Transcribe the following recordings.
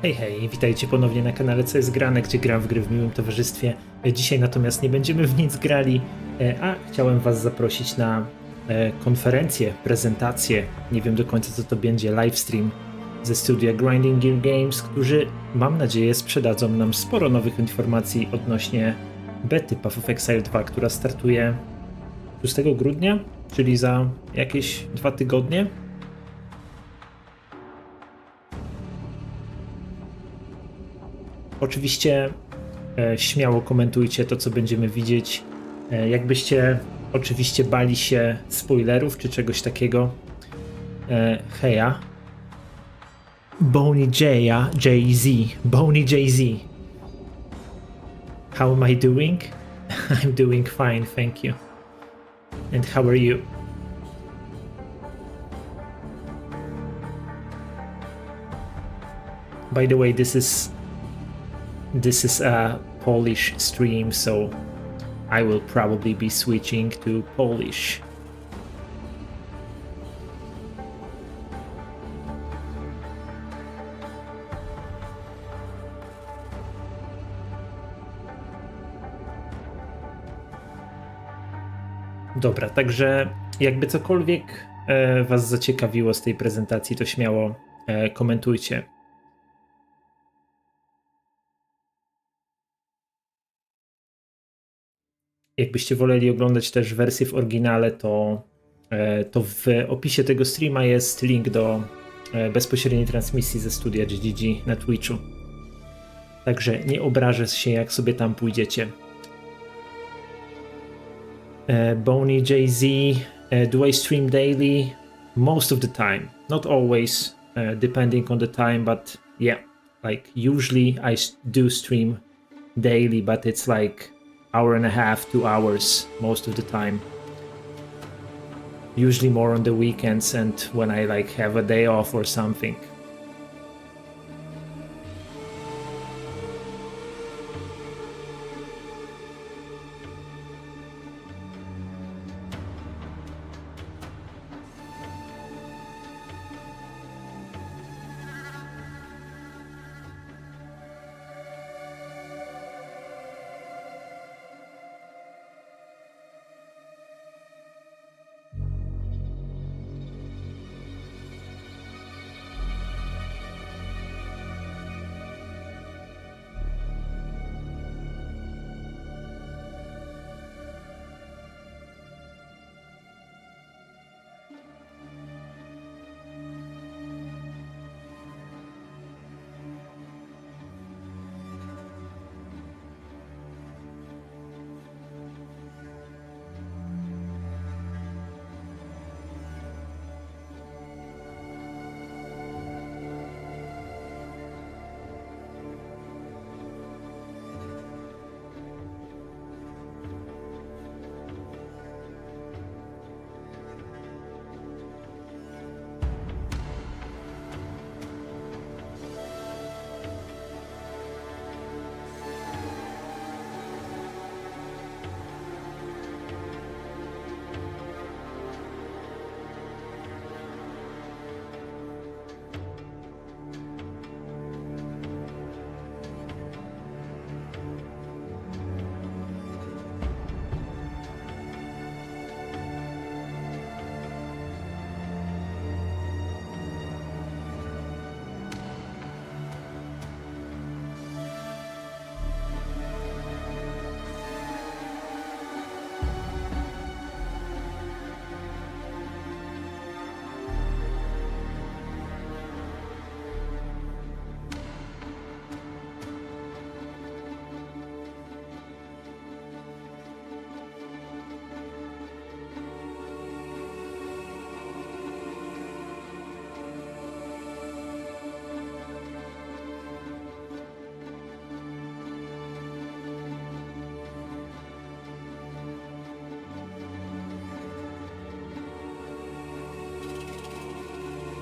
Hej, hej, witajcie ponownie na kanale Co jest Grane, gdzie gram w gry w miłym towarzystwie. Dzisiaj natomiast nie będziemy w nic grali, a chciałem was zaprosić na konferencję, prezentację, nie wiem do końca co to będzie, livestream ze studia Grinding Gear Games, którzy, mam nadzieję, sprzedadzą nam sporo nowych informacji odnośnie bety Path of Exile 2, która startuje 6 grudnia, czyli za jakieś 2 tygodnie. Oczywiście śmiało komentujcie to, co będziemy widzieć. Jakbyście oczywiście bali się spoilerów czy czegoś takiego. Heja. Boney Jay-Z. Boney Jay-Z. How am I doing? I'm doing fine, thank you. And how are you? By the way, this is a Polish stream, so I will probably be switching to Polish. Dobra, także jakby cokolwiek was zaciekawiło z tej prezentacji, to śmiało komentujcie. Jakbyście woleli oglądać też wersję w oryginale, to w opisie tego streama jest link do bezpośredniej transmisji ze studia GGG na Twitchu. Także nie obrażę się, jak sobie tam pójdziecie. Boney Jay-Z, do I stream daily? Most of the time. Not always, depending on the time, but yeah. Like usually I do stream daily, but it's like hour and a half, 2 hours most of the time. Usually more on the weekends and when I like have a day off or something.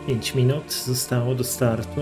Pięć minut zostało do startu.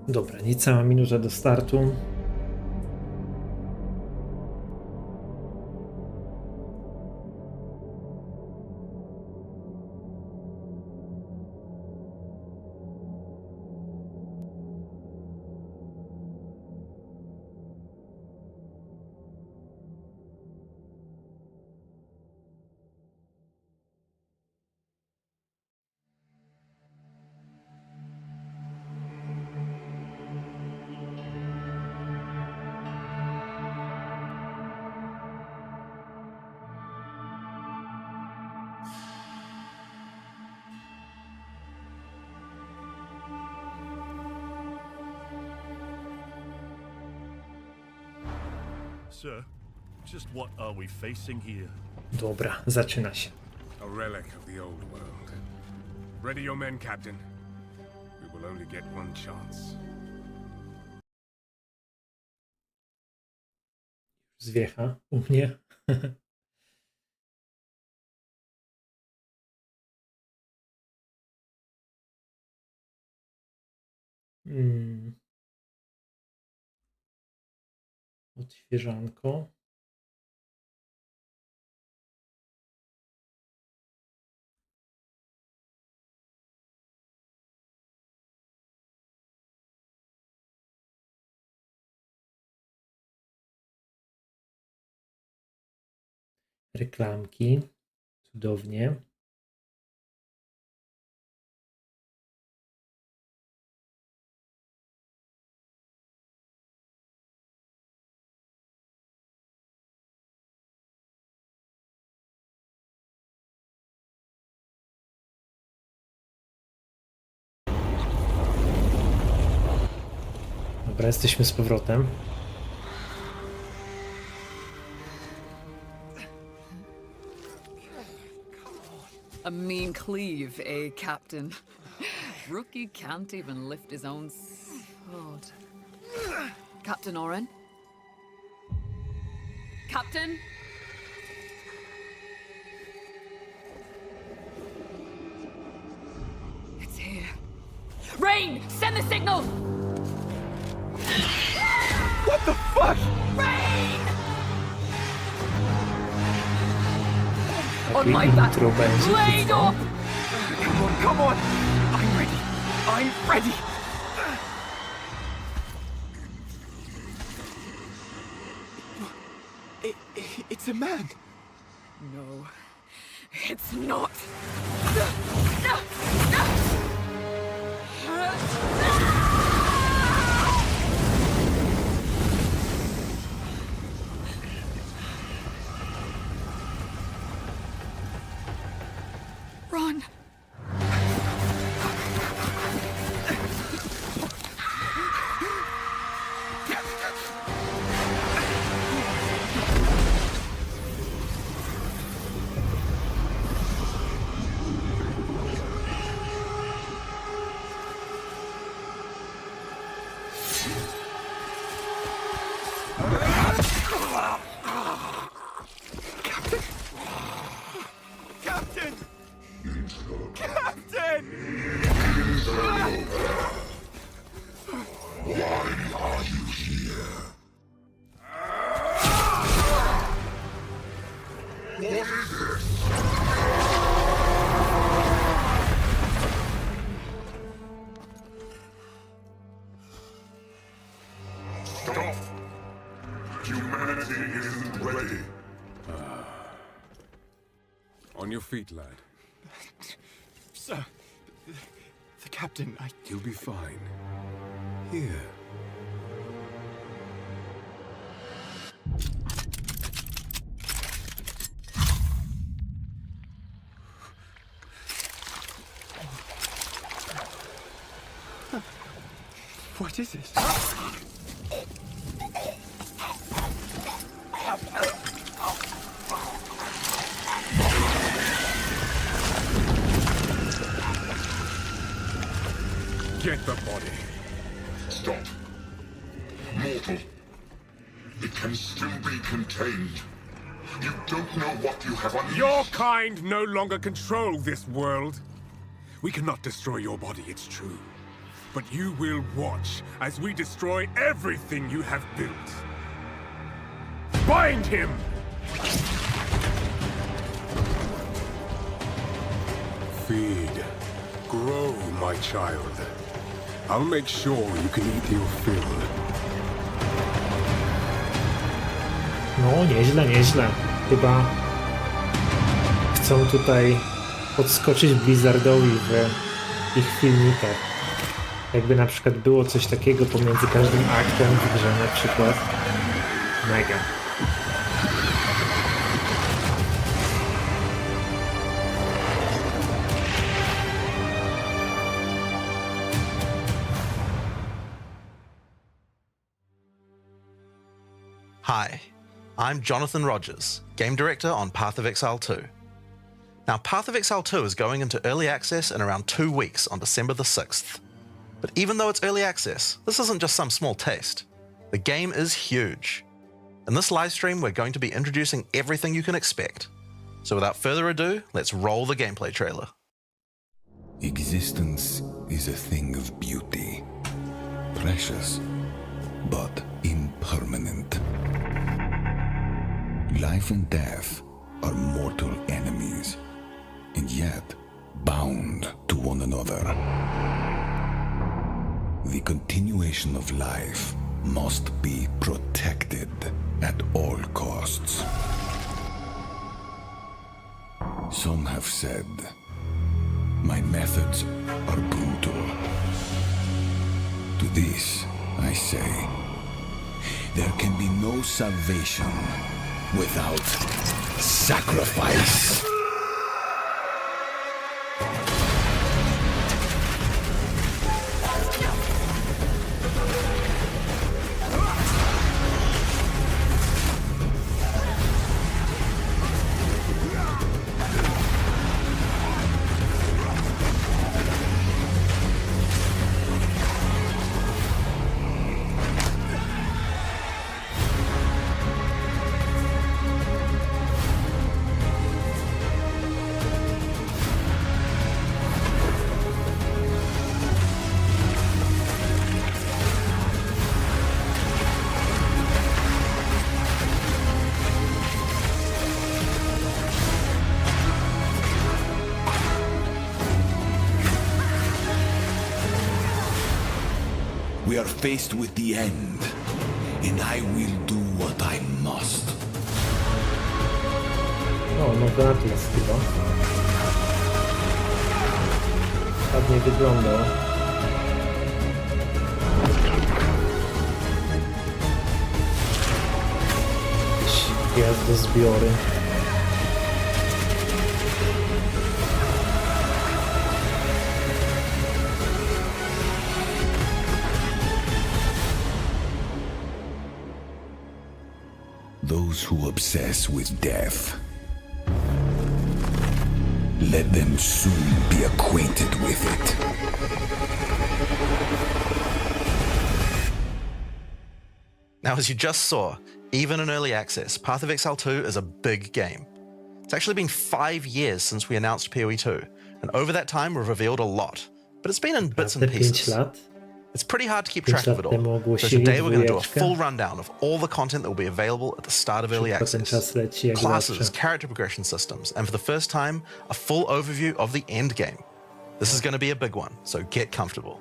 Dobra, niecała minuta do startu. Sir, just what are we facing here? Dobra, zaczyna się. A relic of the old world. Ready your men, Captain. We will only get one chance. Zwiecha u mnie. Odświeżanko. Reklamki. Cudownie. Dobra, jesteśmy z powrotem. A mean cleave, eh, Captain? Rookie can't even lift his own sword. Captain Oren? Captain? It's here. Rain! Send the signal! What the fuck? Rain! On Takie my back! intro będzie, Blade czy co? up! Come on! I'm ready! I'm ready! It's a man! No, it's not. Run. Captain! Captain! Stop! Humanity isn't ready. On your feet, lad. Sir, the captain, You'll be fine. Here. What is it? Get the body. Stop. Mortal. It can still be contained. You don't know what you have unleashed. Your kind no longer control this world. We cannot destroy your body, it's true. but you will watch as we destroy everything you have built. Bind him! Feed. Grow, my child. I'll make sure you can eat your fill. No, nieźle, nieźle. Chyba chcą tutaj podskoczyć Blizzardowi w ich filmikach. Jakby na przykład było coś takiego pomiędzy każdym aktem w grze na przykład. Mega. Hi, I'm Jonathan Rogers, Game Director on Path of Exile 2. Now, Path of Exile 2 is going into early access in around 2 weeks on December the 6th. But even though it's early access, this isn't just some small taste. The game is huge. In this live stream, we're going to be introducing everything you can expect. So without further ado, let's roll the gameplay trailer. Existence is a thing of beauty, precious, but impermanent. Life and death are mortal enemies, and yet bound to one another. The continuation of life must be protected at all costs. Some have said, my methods are brutal. To this, I say, there can be no salvation without sacrifice. We are faced with the end, and I will do what I must. O, no Atlas chyba. Ładnie wyglądał. Jakieś gwiazdozbiory. Those who obsess with death, let them soon be acquainted with it. Now, as you just saw, even in early access, Path of Exile 2 is a big game. It's actually been 5 years since we announced PoE 2, and over that time we've revealed a lot, but it's been in bits and 5 pieces. lat. It's pretty hard to keep track of it temu all, so ogłosili today we're going to do a dwójeczkę. full rundown of all the content that will be available at the start of early Szybko ten access. czas leci jak Classes, zawsze. character progression systems, and for the first time, a full overview of the end game. This is going to be a big one, so get comfortable.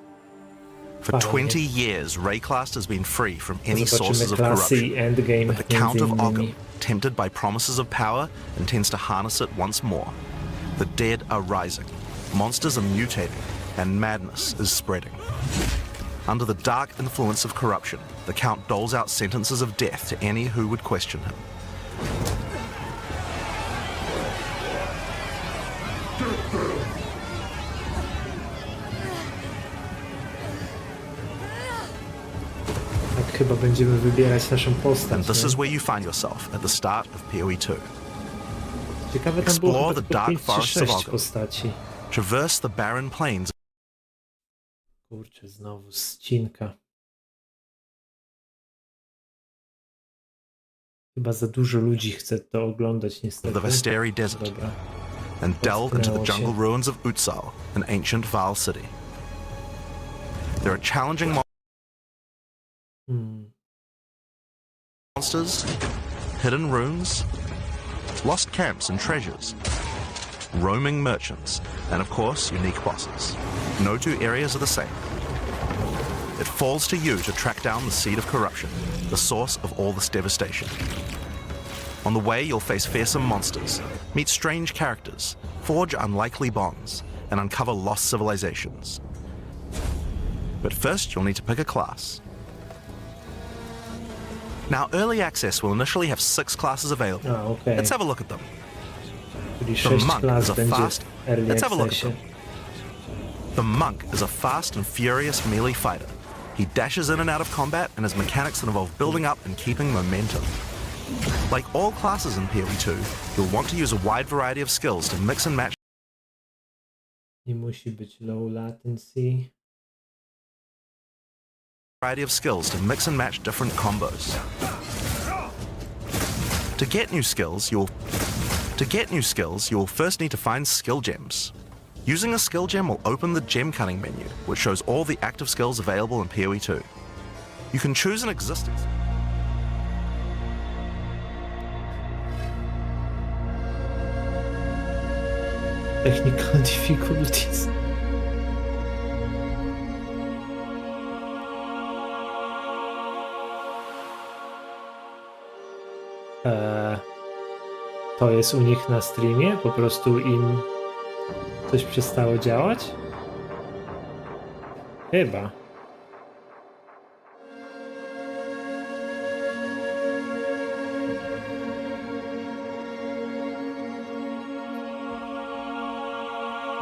For Fajnie. 20 years, Rayclast has been free from any Zobaczymy sources of klasy i corruption. endgame But the Count of między Ogham, innymi. tempted by promises of power, intends to harness it once more. The dead are rising, monsters are mutating, and madness is spreading. Under the dark influence of corruption, the Count doles out sentences of death to any who would question him. Tak chyba będziemy wybierać naszą postać. And this nie? is where you find yourself at the start of PoE 2. Ciekawe, tam było Explore chyba the tylko dark 5 czy forests of 6 Ogham. postaci. Traverse the barren plains. Kurczę, znowu ścinka. Chyba za dużo ludzi chce to oglądać niestety. The Vesteri Desert, Dobra. and delve into the Potknęło się. jungle ruins of Utsal, an ancient Val city. There are challenging Hmm. monsters, hidden rooms, lost camps and treasures, roaming merchants, and of course, unique bosses. No two areas are the same. It falls to you to track down the seed of corruption, the source of all this devastation. On the way, you'll face fearsome monsters, meet strange characters, forge unlikely bonds, and uncover lost civilizations. But first, you'll need to pick a class. Now, Early Access will initially have 6 classes available. A, okej. Let's have a look at them. Czyli The 6 monk klas is a będzie fast... w Early Let's have a look at Accessie. them. The monk is a fast and furious melee fighter. He dashes in and out of combat and has mechanics that involve building up and keeping momentum. Like all classes in PoE 2, you'll want to use a wide variety of skills to mix and match Nie musi być low latency. different combos. To get new skills, you will first need to find skill gems. Using a skill gem will open the gem cutting menu, which shows all the active skills available in PoE 2. You can choose an existing Technical difficulties. To jest u nich na streamie? Po prostu im coś przestało działać? Chyba.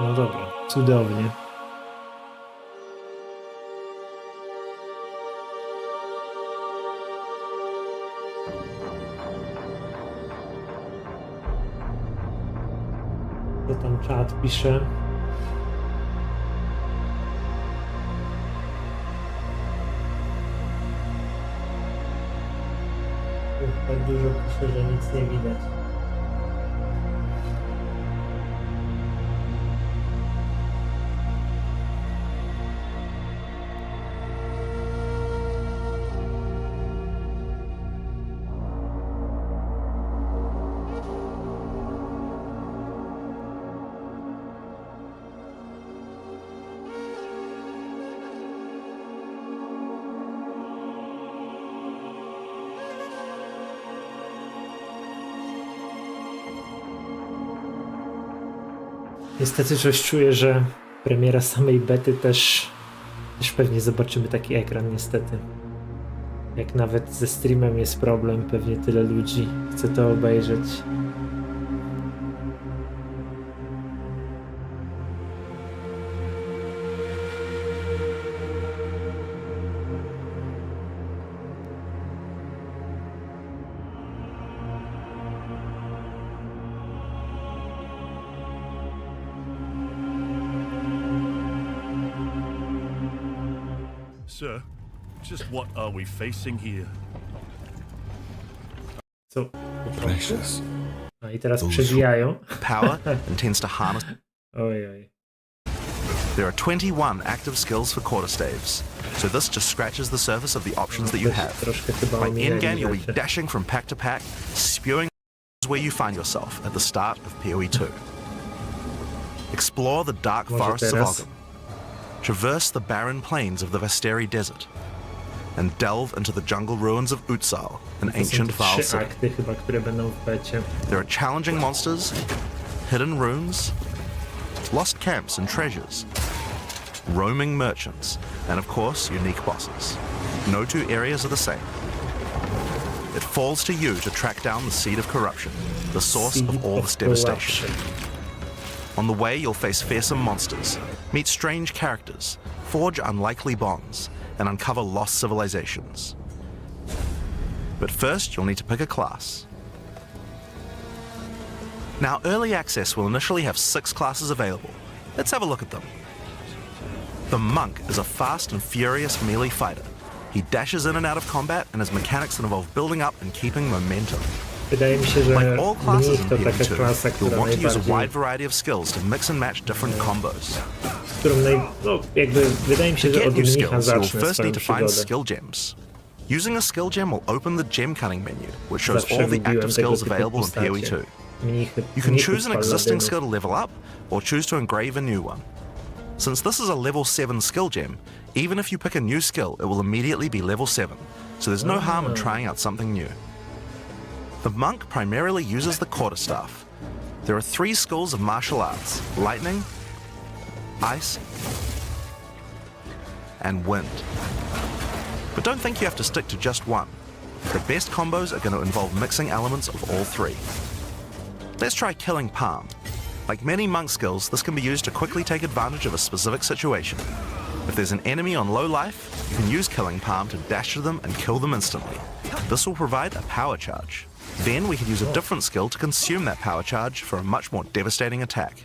No dobra, cudownie. Co tam czat pisze? Tak dużo pisze, że nic nie widać. Niestety coś czuję, że premiera samej bety też pewnie zobaczymy taki ekran, niestety. Jak nawet ze streamem jest problem, pewnie tyle ludzi chce to obejrzeć. Sir, just what are we facing here? Co? Precious. A i teraz przebijają. power intends to harness. Ojoj. There are 21 active skills for quarterstaves, so this just scratches the surface of the options that you have. Troszkę chyba By ominęli endgame, you'll be rzeczy. dashing from pack to pack, spewing where you find yourself at the start of PoE 2. Explore the dark Może forests of teraz? Oglądamy. Traverse the barren plains of the Vesteri Desert, and delve into the jungle ruins of Utsal, an To są ancient te Val 3 city. akty chyba, które będą w becie. There are challenging monsters, hidden rooms, lost camps and treasures, roaming merchants, and of course, unique bosses. No two areas are the same. It falls to you to track down the seed of corruption, the source Seed of all of this devastation. corruption. On the way, you'll face fearsome monsters, meet strange characters, forge unlikely bonds, and uncover lost civilizations. But first, you'll need to pick a class. Now, Early Access will initially have 6 classes available. Let's have a look at them. The monk is a fast and furious melee fighter. He dashes in and out of combat and has mechanics that involve building up and keeping momentum. Wydaje mi się, że Like all classes mnich in to taka PvE2, klasa, you'll która want to use a najbardziej, wide variety of skills to mix and match different combos. którą no jakby wydaje mi To się, że get od new mnicha skills, you'll zacznę first swoją need to find przygodę. skill gems. Using a skill gem will open the gem cutting menu, which shows Zawsze all the lubiłem active tego skills typu available in postacie. PoE2. Mnichy, You can mnichów choose an existing paladynów. skill to level up, or choose to engrave a new one. Since this is a level 7 skill gem, even if you pick a new skill, it will immediately be level 7, so there's no harm in trying out something new. The monk primarily uses the quarterstaff. There are 3 schools of martial arts: lightning, ice, and wind. But don't think you have to stick to just one. The best combos are going to involve mixing elements of all 3. Let's try Killing Palm. Like many monk skills, this can be used to quickly take advantage of a specific situation. If there's an enemy on low life, you can use Killing Palm to dash to them and kill them instantly. This will provide a power charge. Then we could use a different skill to consume that power charge for a much more devastating attack.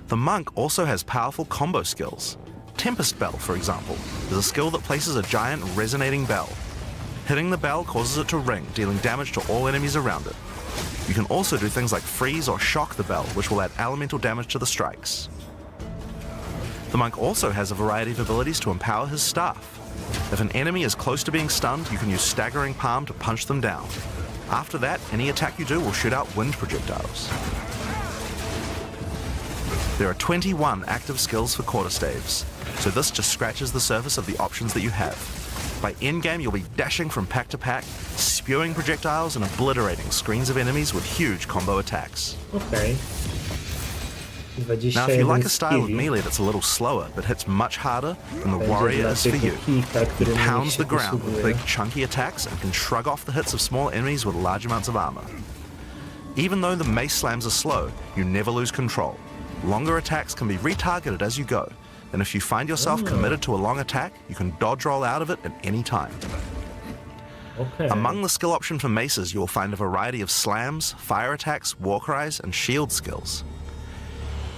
The monk also has powerful combo skills. Tempest Bell, for example, is a skill that places a giant resonating bell. Hitting the bell causes it to ring, dealing damage to all enemies around it. You can also do things like freeze or shock the bell, which will add elemental damage to the strikes. The monk also has a variety of abilities to empower his staff. If an enemy is close to being stunned, you can use Staggering Palm to punch them down. After that, any attack you do will shoot out wind projectiles. There are 21 active skills for quarterstaves, so this just scratches the surface of the options that you have. By endgame, you'll be dashing from pack to pack, spewing projectiles and obliterating screens of enemies with huge combo attacks. Okej. Now, if you like a 21 style of skilli. melee that's a little slower but hits much harder, then the Będzie warrior dla is for tego you. kilka, He który mniej pounds się the ground with posługuje. big chunky attacks and can shrug off the hits of small enemies with large amounts of armor. Even though the mace slams are slow, you never lose control. Longer attacks can be retargeted as you go, and if you find yourself committed to a long attack, you can dodge roll out of it at any time. Okej. Among the skill option for maces, you will find a variety of slams, fire attacks, war cries, and shield skills.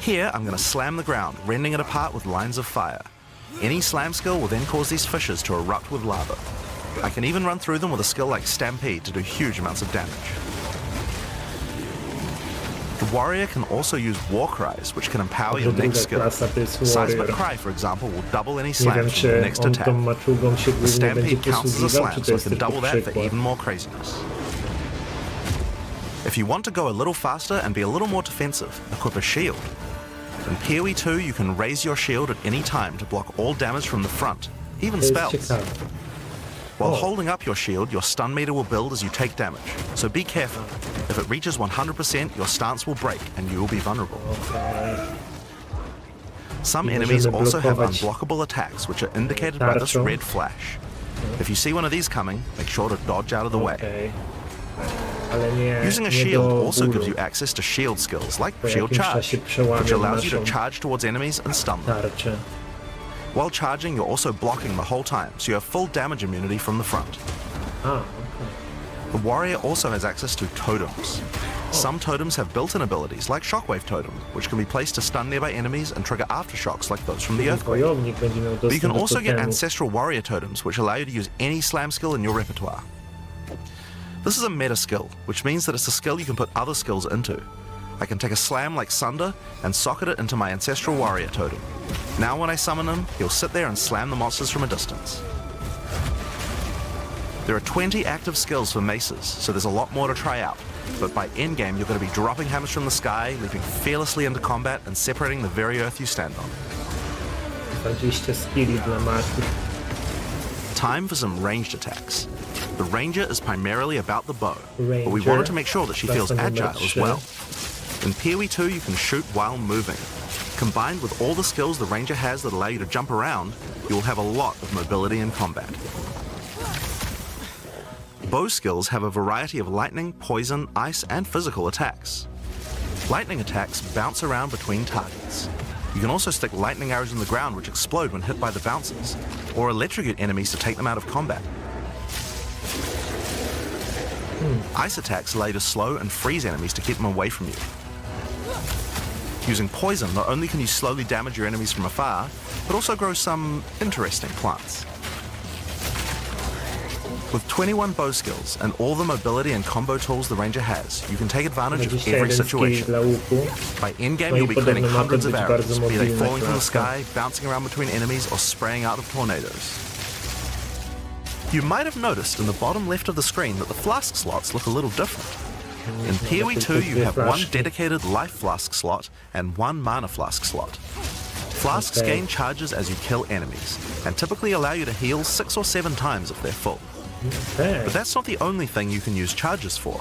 Here, I'm going to slam the ground, rending it apart with lines of fire. Any slam skill will then cause these fissures to erupt with lava. I can even run through them with a skill like Stampede to do huge amounts of damage. The warrior can also use war cries, which can empower your Druga next skill. klasa to jest Seismic warrior. Cry, for example, will double any Nie slams wiem, from the czy next on attack. tą maczugą się The głównie będzie Stampede counts as a posługiwał, slam, czy to so I jest can tylko double that for przykład? even more craziness. If you want to go a little faster and be a little more defensive, equip a shield. In PoE2, you can raise your shield at any time to block all damage from the front, even To jest spells. ciekawe. While Oh. holding up your shield, your stun meter will build as you take damage, so be careful. If it reaches 100%, your stance will break and you will be vulnerable. Some I enemies możemy also have blokować unblockable attacks, which are indicated by this tarczą. red flash. If you see one of these coming, make sure to dodge out of the way. Okej. Ale nie, Using a nie shield do also bólu. gives you access to shield skills, like Po shield jakimś charge, czasie przełamie which allows you to naszą charge towards enemies and stun them. tarczę. While charging, you're also blocking the whole time, so you have full damage immunity from the front. A, okej. The warrior also has access to totems. Some totems have built-in abilities, like Shockwave Totem, which can be placed to stun nearby enemies and trigger aftershocks like those from the earthquake. Wojownik będzie miał But you dostęp can do also get totemu. ancestral warrior totems, which allow you to use any slam skill in your repertoire. This is a meta skill, which means that it's a skill you can put other skills into. I can take a slam like Sunder and socket it into my ancestral warrior totem. Now when I summon him, he'll sit there and slam the monsters from a distance. There are 20 active skills for maces, so there's a lot more to try out. But by endgame, you're going to be dropping hammers from the sky, leaping fearlessly into combat, and separating the very earth you stand on. 20 skilli dla magów. Time for some ranged attacks. The ranger is primarily about the bow, but we Ranger, wanted to make sure that she feels klasa numer agile as 3. well. In PoE2, you can shoot while moving. Combined with all the skills the ranger has that allow you to jump around, you will have a lot of mobility in combat. Bow skills have a variety of lightning, poison, ice, and physical attacks. Lightning attacks bounce around between targets. You can also stick lightning arrows in the ground which explode when hit by the bouncers, or electrocute enemies to take them out of combat. Ice attacks allow you to slow and freeze enemies to keep them away from you. Using poison, not only can you slowly damage your enemies from afar, but also grow some interesting plants. With 21 bow skills and all the mobility and combo tools the ranger has, you can take advantage of 21 every skill situation. dla łuku. By endgame, No i you'll be cleaning podobno ma to hundreds of być arrows, bardzo be they mobilna falling from the klasa. sky, bouncing around between enemies, or spraying out of tornadoes. You might have noticed in the bottom left of the screen that the flask slots look a little different. In PoE 2, you have one dedicated life flask slot and one mana flask slot. Flasks Okay. gain charges as you kill enemies, and typically allow you to heal 6 or 7 times if they're full. Okay. But that's not the only thing you can use charges for.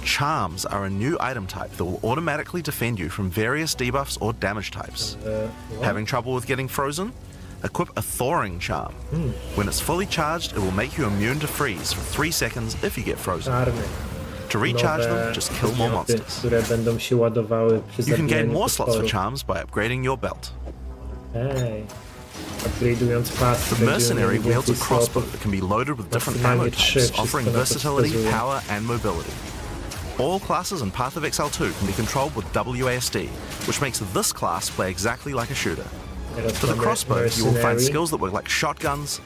Charms are a new item type that will automatically defend you from various debuffs or damage types. Having trouble with getting frozen? Equip a thawing charm. When it's fully charged, it will make you immune to freeze for 3 seconds if you get frozen. Czarny. To recharge Nowe them, just kill more przedmioty, monsters. które będą się ładowały przy You can gain zabijaniu more slots for potworów. charms by upgrading your belt. Ej. Upgradując pas, The mercenary wields a crossbow that can be loaded with different ammo types, offering versatility, power, and mobility. All classes in Path of Exile 2 can be controlled with WASD, which makes this class play exactly like a shooter. For the crossbow, you will find skills that work like shotguns,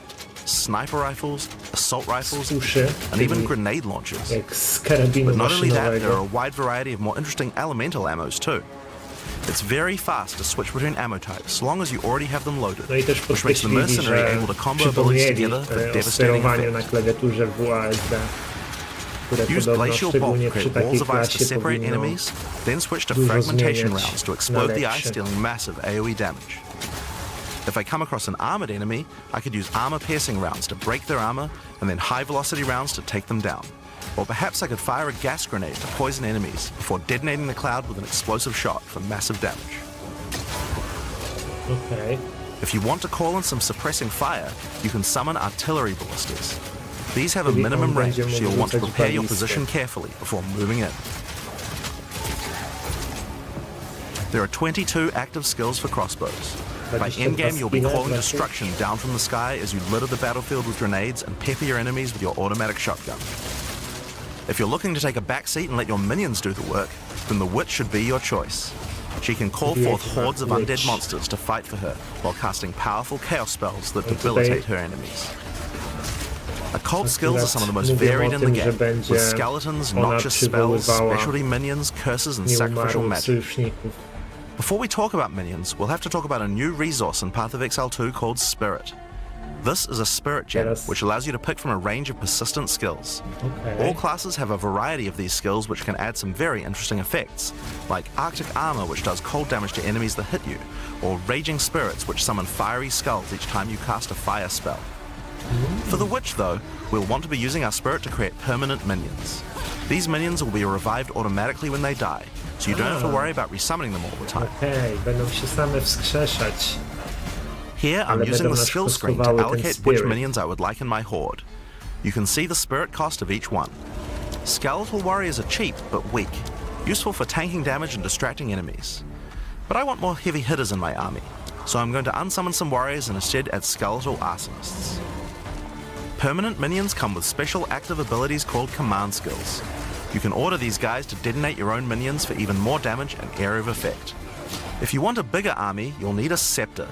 sniper rifles, assault rifles, Uszy, and even czyli grenade launchers. jak z karabinu But not only that, there are maszynowego. a wide variety of more interesting elemental ammos too. It's very fast to switch between ammo types, so long as you already have them loaded, No i też which makes the podkreślili, mercenary że able to combo abilities przypomnieli together for o devastating sterowaniu na effect. klawiaturze WASD, które Use podobno glacial bolt szczególnie to przy create walls takiej of ice to klasie separate powinno enemies, then switch to dużo fragmentation zmieniać rounds to na explode the lepsze. ice, dealing massive AoE damage. If I come across an armored enemy, I could use armor-piercing rounds to break their armor, and then high-velocity rounds to take them down. Or perhaps I could fire a gas grenade to poison enemies before detonating the cloud with an explosive shot for massive damage. Okej. If you want to call in some suppressing fire, you can summon artillery ballistas. These have a Czyli minimum on range, będzie so mógł you'll want to rzucać prepare your balisty. position carefully before moving in. There are 22 active skills for crossbows. By 22 endgame, you'll be skille calling dla destruction down from the sky as you litter the battlefield with grenades and pepper your enemies with your automatic shotgun. If you're looking to take a back seat and let your minions do the work, then the witch should be your choice. She can call forth hordes of undead monsters to fight for her, while casting powerful chaos spells that debilitate her enemies. Occult skills are some of the most Mówię varied o in the tym, game, że będzie with skeletons, ona noxious spells, przywoływała specialty minions, curses, and sacrificial nieumarłych magic. sojuszników. Before we talk about minions, we'll have to talk about a new resource in Path of Exile 2 called Spirit. This is a spirit gem, Teraz- which allows you to pick from a range of persistent skills. Okej. All classes have a variety of these skills which can add some very interesting effects, like Arctic Armor, which does cold damage to enemies that hit you, or Raging Spirits, which summon fiery skulls each time you cast a fire spell. For the Witch, though, we'll want to be using our Spirit to create permanent minions. These minions will be revived automatically when they die, so you don't have to worry about resummoning them all the time. Okej, będą się same wskrzeszać. Here, I'm Ale using będą the nas skill screen to kosztowały ten allocate which spirit. minions I would like in my horde. You can see the spirit cost of each one. Skeletal warriors are cheap, but weak, useful for tanking damage and distracting enemies. But I want more heavy hitters in my army, so I'm going to unsummon some warriors and instead add skeletal arsonists. Permanent minions come with special active abilities called command skills. You can order these guys to detonate your own minions for even more damage and area of effect. If you want a bigger army, you'll need a scepter.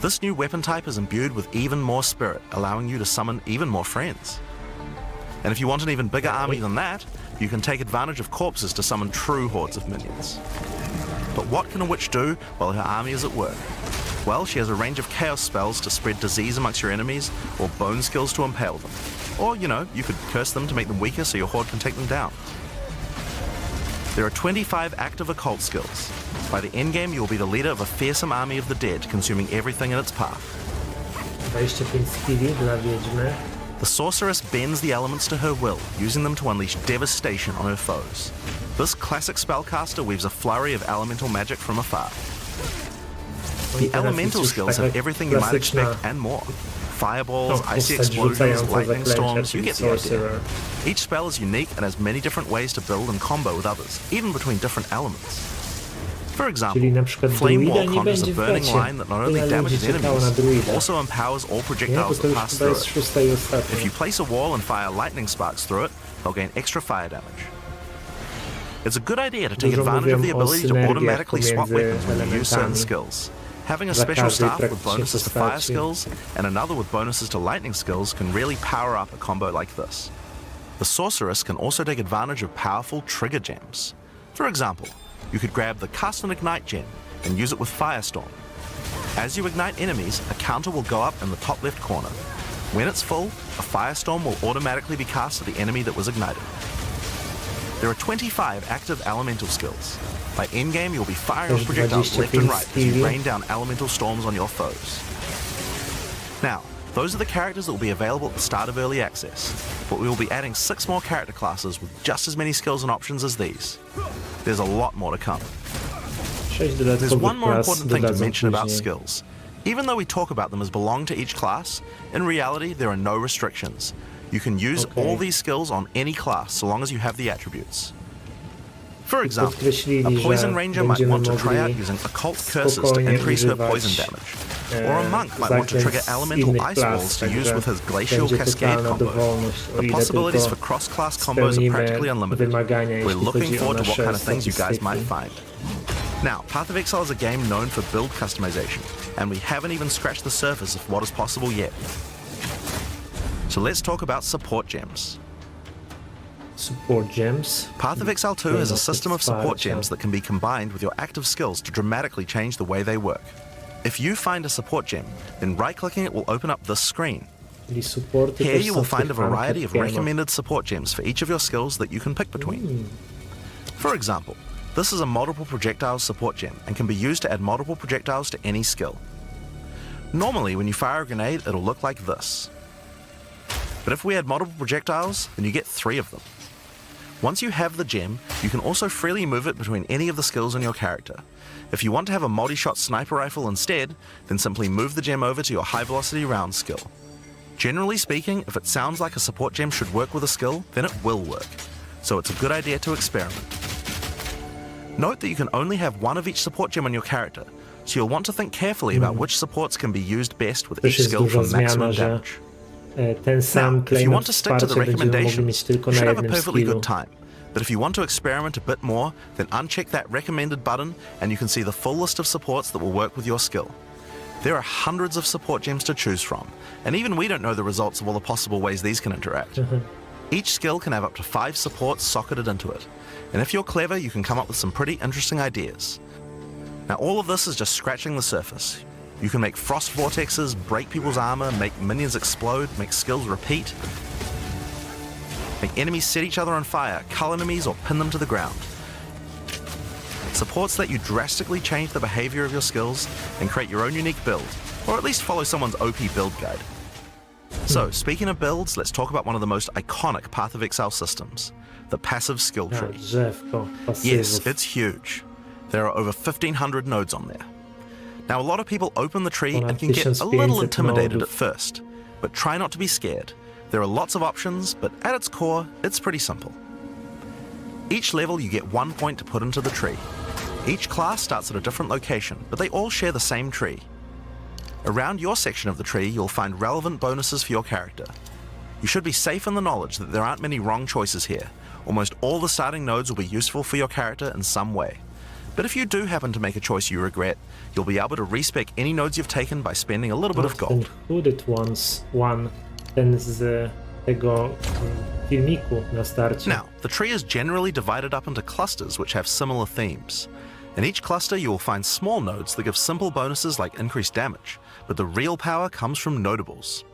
This new weapon type is imbued with even more spirit, allowing you to summon even more friends. And if you want an even bigger army than that, you can take advantage of corpses to summon true hordes of minions. But what can a witch do while her army is at work? Well, she has a range of chaos spells to spread disease amongst your enemies, or bone skills to impale them. Or, you could curse them to make them weaker so your horde can take them down. There are 25 active occult skills. By the endgame, you'll be the leader of a fearsome army of the dead, consuming everything in its path. 25 skilli dla wiedźmy. The sorceress bends the elements to her will, using them to unleash devastation on her foes. This classic spellcaster weaves a flurry of elemental magic from afar. No i The teraz elemental jest już skills taka have everything you might klasyczna expect and more. Fireballs, postać icy explosions, rzucająca lightning zaklęcia, storms, you czyli get the idea. sorcerer. Each spell is unique and has many different ways to build and combo with others, even between different elements. For example, Czyli na przykład Flame druida Wall nie conjures a będzie w burning becie. line that not only Tyle damages ludzi czekało na enemies, druida. also empowers all Nie, bo projectiles to that już pass chyba through jest it. szósta i ostatnia. If you place a wall and fire lightning sparks through it, they'll gain extra fire damage. It's a good idea to take Dużo advantage of the mówią o ability to synergiach automatically swap pomiędzy weapons when you use certain elementami. skills. Having a dla special każdej staff with praktycznie bonuses to fire postaci. skills and another with bonuses to lightning skills can really power up a combo like this. The sorceress can also take advantage of powerful trigger gems. For example, you could grab the Cast and Ignite gem and use it with Firestorm. As you ignite enemies, a counter will go up in the top left corner. When it's full, a Firestorm will automatically be cast at the enemy that was ignited. There are 25 active elemental skills. By endgame, you'll be firing off projectiles left and right as you rain down elemental storms on your foes. Now, those are the characters that will be available at the start of Early Access, but we will be adding 6 more character classes with just as many skills and options as these. There's a lot more to come. 6 There's dodatkowych one more klas important thing to dodadzą mention about później. skills. Even though we talk about them as belong to each class, in reality there are no restrictions. You can use all these skills on any class so long as you have the attributes. For example, a Podkreślili, poison że ranger might będziemy want to try out mogli using occult curses to spokojnie increase her używać, poison damage. Or a monk might want to trigger zaklęć z elemental innych ice klas, walls to use także with his glacial będzie cascade totalna combo. dowolność, o The ile possibilities tylko for cross-class combos are spełnimy practically unlimited. wymagania, We're jeśli looking chodzi o forward to what nasze kind of things you guys might statystyki. find. Now, Path of Exile is a game known for build customization, and we haven't even scratched the surface of what is possible yet. So let's talk about support gems. Support gems. Path of Exile 2 has a system of support Wsparcia. gems that can be combined with your active skills to dramatically change the way they work. If you find a support gem, then right-clicking it will open up this screen. Czyli supporty Here też you są will w find a tych variety of ranked recommended support gems for each of your skills that you can pick between. For example, this is a multiple projectiles support gem and can be used to add multiple projectiles to any skill. Normally, when you fire a grenade, it'll look like this. But if we add multiple projectiles, then you get 3 of them. Once you have the gem, you can also freely move it between any of the skills on your character. If you want to have a multi-shot sniper rifle instead, then simply move the gem over to your high-velocity round skill. Generally speaking, if it sounds like a support gem should work with a skill, then it will work. So it's a good idea to experiment. Note that you can only have one of each support gem on your character, so you'll want to think carefully about which supports can be used best with Też each jest skill duża for maximum zmiana, że damage. ten sam Now, if you claim want to stick to the wsparcia będziemy mogli mieć recommendations, tylko you na should have a jednym perfectly skillu. good time. But if you want to experiment a bit more, then uncheck that recommended button and you can see the full list of supports that will work with your skill. There are hundreds of support gems to choose from, and even we don't know the results of all the possible ways these can interact. Each skill can have up to 5 supports socketed into it, and if you're clever, you can come up with some pretty interesting ideas. Now, all of this is just scratching the surface. You can make frost vortexes, break people's armor, make minions explode, make skills repeat, make enemies set each other on fire, cull enemies, or pin them to the ground. Supports let you drastically change the behavior of your skills and create your own unique build, or at least follow someone's OP build guide. So, speaking of builds, let's talk about one of the most iconic Path of Exile systems, the passive skill A, tree. drzewko pasywów. Yes, it's huge. There are over 1,500 nodes on there. Now, a lot of people open the tree and can get a little 1500 intimidated at nodów. first, but try not to be scared. There are lots of options, but at its core, it's pretty simple. Each level you get 1 point to put into the tree. Each class starts at a different location, but they all share the same tree. Around your section of the tree, you'll find relevant bonuses for your character. You should be safe in the knowledge that there aren't many wrong choices here. Almost all the starting nodes will be useful for your character in some way. But if you do happen to make a choice you regret, you'll be able to respec any nodes you've taken by spending a little bit of Ten gold. Hooded One, ten z tego filmiku na starcie. Now, the tree is generally divided up into clusters which have similar themes. In each cluster you will find small nodes that give simple bonuses like increased damage, but the real power comes from notables.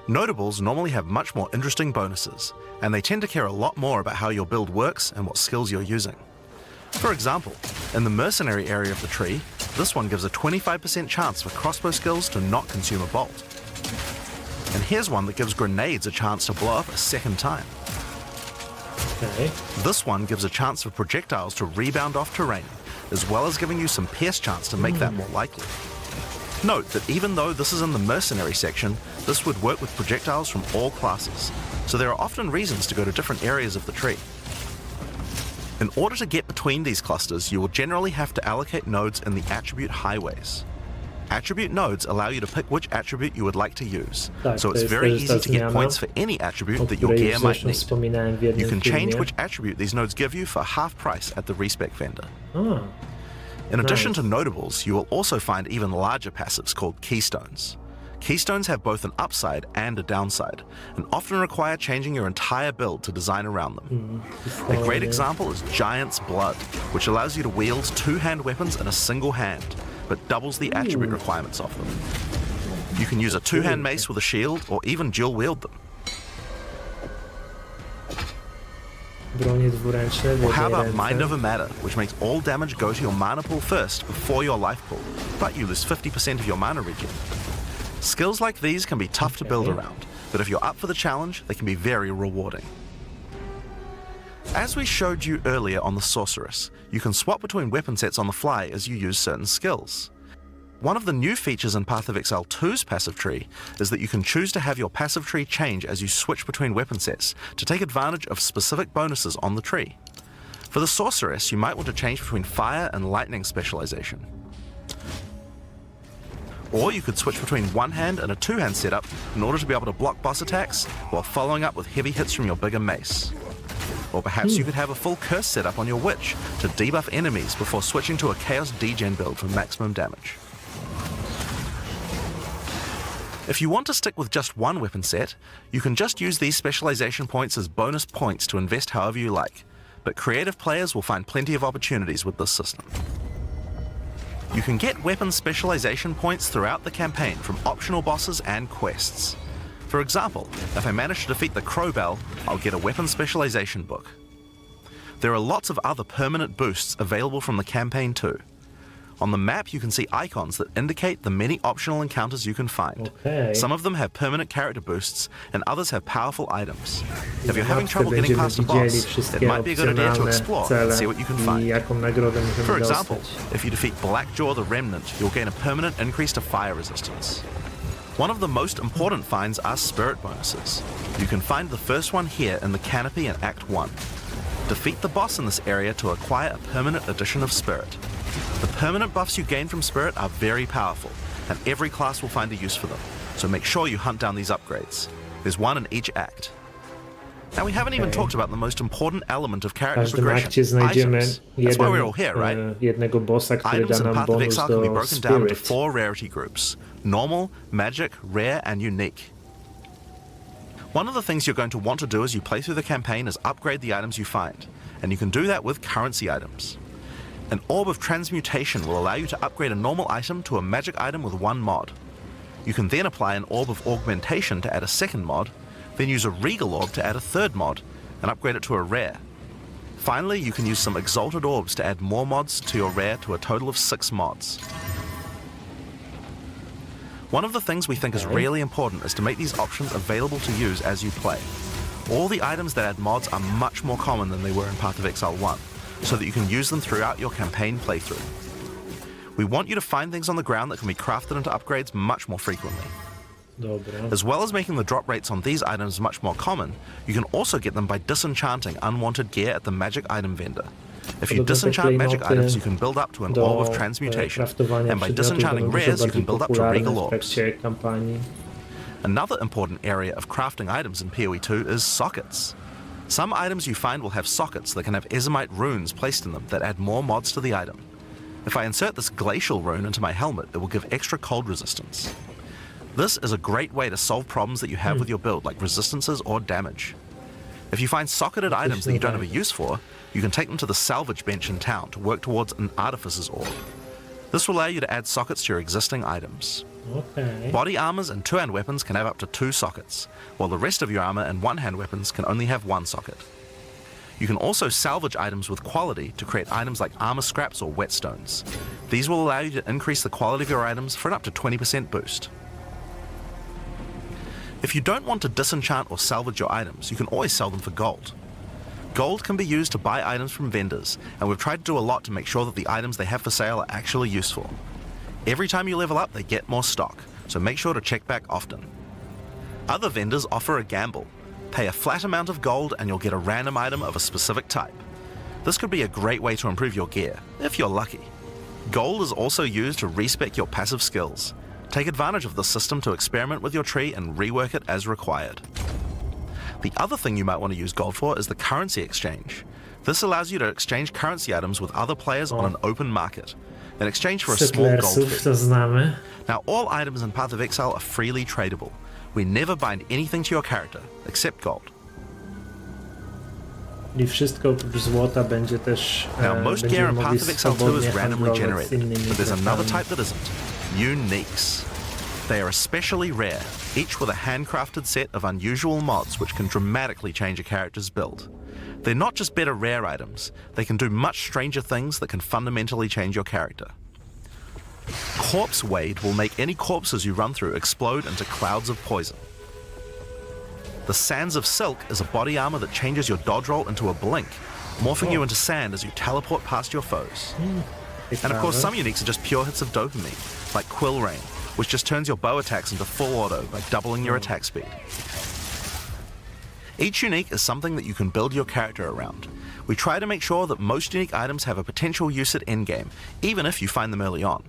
Notables normally have much more interesting bonuses, and they tend to care a lot more about how your build works and what skills you're using. For example, in the mercenary area of the tree, this one gives a 25% chance for crossbow skills to not consume a bolt. And here's one that gives grenades a chance to blow up a second time. Okay. This one gives a chance for projectiles to rebound off terrain, as well as giving you some pierce chance to make that more likely. Note that even though this is in the mercenary section, this would work with projectiles from all classes, so there are often reasons to go to different areas of the tree. In order to get between these clusters, you will generally have to allocate nodes in the attribute highways. Attribute nodes allow you to pick which attribute you would like to use, Tak, so to it's jest very też easy ta to get zmiana, points for any attribute o that your której gear już might zresztą need. wspominałem w jednym You can change filmie. which attribute these nodes give you for half price at the respec vendor. A, In addition Nice. to notables, you will also find even larger passives called keystones. Keystones have both an upside and a downside, and often require changing your entire build to design around them. A great example is Giant's Blood, which allows you to wield two-hand weapons in a single hand, but doubles the attribute requirements of them. You can use a two-hand mace with a shield, or even dual-wield them. Bronie dwuręczne, w Or how jednej about Mind ręce. Over Matter, which makes all damage go to your mana pool first before your life pool, but you lose 50% of your mana regen. Skills like these can be tough to build around, but if you're up for the challenge, they can be very rewarding. As we showed you earlier on the Sorceress, you can swap between weapon sets on the fly as you use certain skills. One of the new features in Path of Exile 2's passive tree is that you can choose to have your passive tree change as you switch between weapon sets to take advantage of specific bonuses on the tree. For the Sorceress, you might want to change between fire and lightning specialization. Or you could switch between one hand and a two-hand setup in order to be able to block boss attacks while following up with heavy hits from your bigger mace. Or perhaps you could have a full curse setup on your witch to debuff enemies before switching to a chaos degen build for maximum damage. If you want to stick with just one weapon set, you can just use these specialization points as bonus points to invest however you like, but creative players will find plenty of opportunities with this system. You can get weapon specialization points throughout the campaign from optional bosses and quests. For example, if I manage to defeat the Crowbell, I'll get a weapon specialization book. There are lots of other permanent boosts available from the campaign too. On the map, you can see icons that indicate the many optional encounters you can find. Okay. Some of them have permanent character boosts, and others have powerful items. If you're having Mapce trouble getting będziemy past a widzieli boss, it wszystkie might be a good idea to opcjonalne explore and cele see what you can i find. jaką nagrodę możemy For example, dostać. if you defeat Blackjaw the Remnant, you'll gain a permanent increase to fire resistance. One of the most important finds are spirit bonuses. You can find the first one here in the canopy in Act 1. Defeat the boss in this area to acquire a permanent addition of spirit. The permanent buffs you gain from spirit are very powerful, and every class will find a use for them, so make sure you hunt down these upgrades. There's one in each act. Now we haven't even talked about the most important element of W character każdym progression, akcie znajdziemy items. That's why we're all here, right? jednego bossa, który Items da in nam Path of bonus Exile can be do broken down into Spirit. 4 rarity groups: normal, magic, rare, and unique. One of the things you're going to want to do as you play through the campaign is upgrade the items you find, and you can do that with currency items. An Orb of Transmutation will allow you to upgrade a normal item to a magic item with one mod. You can then apply an Orb of Augmentation to add a second mod, then use a Regal Orb to add a third mod, and upgrade it to a rare. Finally, you can use some Exalted Orbs to add more mods to your rare to a total of 6 mods. One of the things we think is really important is to make these options available to use as you play. All the items that add mods are much more common than they were in Path of Exile 1, so that you can use them throughout your campaign playthrough. We want you to find things on the ground that can be crafted into upgrades much more frequently. Dobra. As well as making the drop rates on these items much more common, you can also get them by disenchanting unwanted gear at the magic item vendor. If you Podobno te disenchant magic klejnoty items, you can build up to an do Orb of Transmutation, craftowania and by przedmiotów disenchanting będą dużo rares, you bardziej can build up to popularne Regal w Orbs. trakcie kampanii. Another important area of crafting items in PoE 2 is sockets. Some items you find will have sockets that can have Ezomite runes placed in them that add more mods to the item. If I insert this glacial rune into my helmet, it will give extra cold resistance. This is a great way to solve problems that you have with your build, like resistances or damage. If you find socketed items that you don't have a use for, you can take them to the salvage bench in town to work towards an Artificer's Orb. This will allow you to add sockets to your existing items. Okay. Body armors and two-hand weapons can have up to 2 sockets, while the rest of your armor and one-hand weapons can only have 1 socket. You can also salvage items with quality to create items like armor scraps or whetstones. These will allow you to increase the quality of your items for an up to 20% boost. If you don't want to disenchant or salvage your items, you can always sell them for gold. Gold can be used to buy items from vendors, and we've tried to do a lot to make sure that the items they have for sale are actually useful. Every time you level up, they get more stock, so make sure to check back often. Other vendors offer a gamble. Pay a flat amount of gold and you'll get a random item of a specific type. This could be a great way to improve your gear, if you're lucky. Gold is also used to respec your passive skills. Take advantage of this system to experiment with your tree and rework it as required. The other thing you might want to use gold for is the currency exchange. This allows you to exchange currency items with other players on an open market. in exchange for a small gold Settlersów fee. to znamy. Now, all items in Path of Exile are freely tradable. We never bind anything to your character, except gold. I wszystko oprócz złota będzie też Now, most gear będziemy in mogli Path of Exile 2 swobodnie is randomly handlować z generated, innymi but there's another graczami. type that isn't. Uniques. They are especially rare, each with a handcrafted set of unusual mods which can dramatically change a character's build. They're not just better rare items, they can do much stranger things that can fundamentally change your character. Corpse Wade will make any corpses you run through explode into clouds of poison. The Sands of Silk is a body armor that changes your dodge roll into a blink, morphing you into sand as you teleport past your foes. And of course, some uniques are just pure hits of dopamine, like Quill Rain, which just turns your bow attacks into full auto by doubling your attack speed. Each unique is something that you can build your character around. We try to make sure that most unique items have a potential use at endgame, even if you find them early on.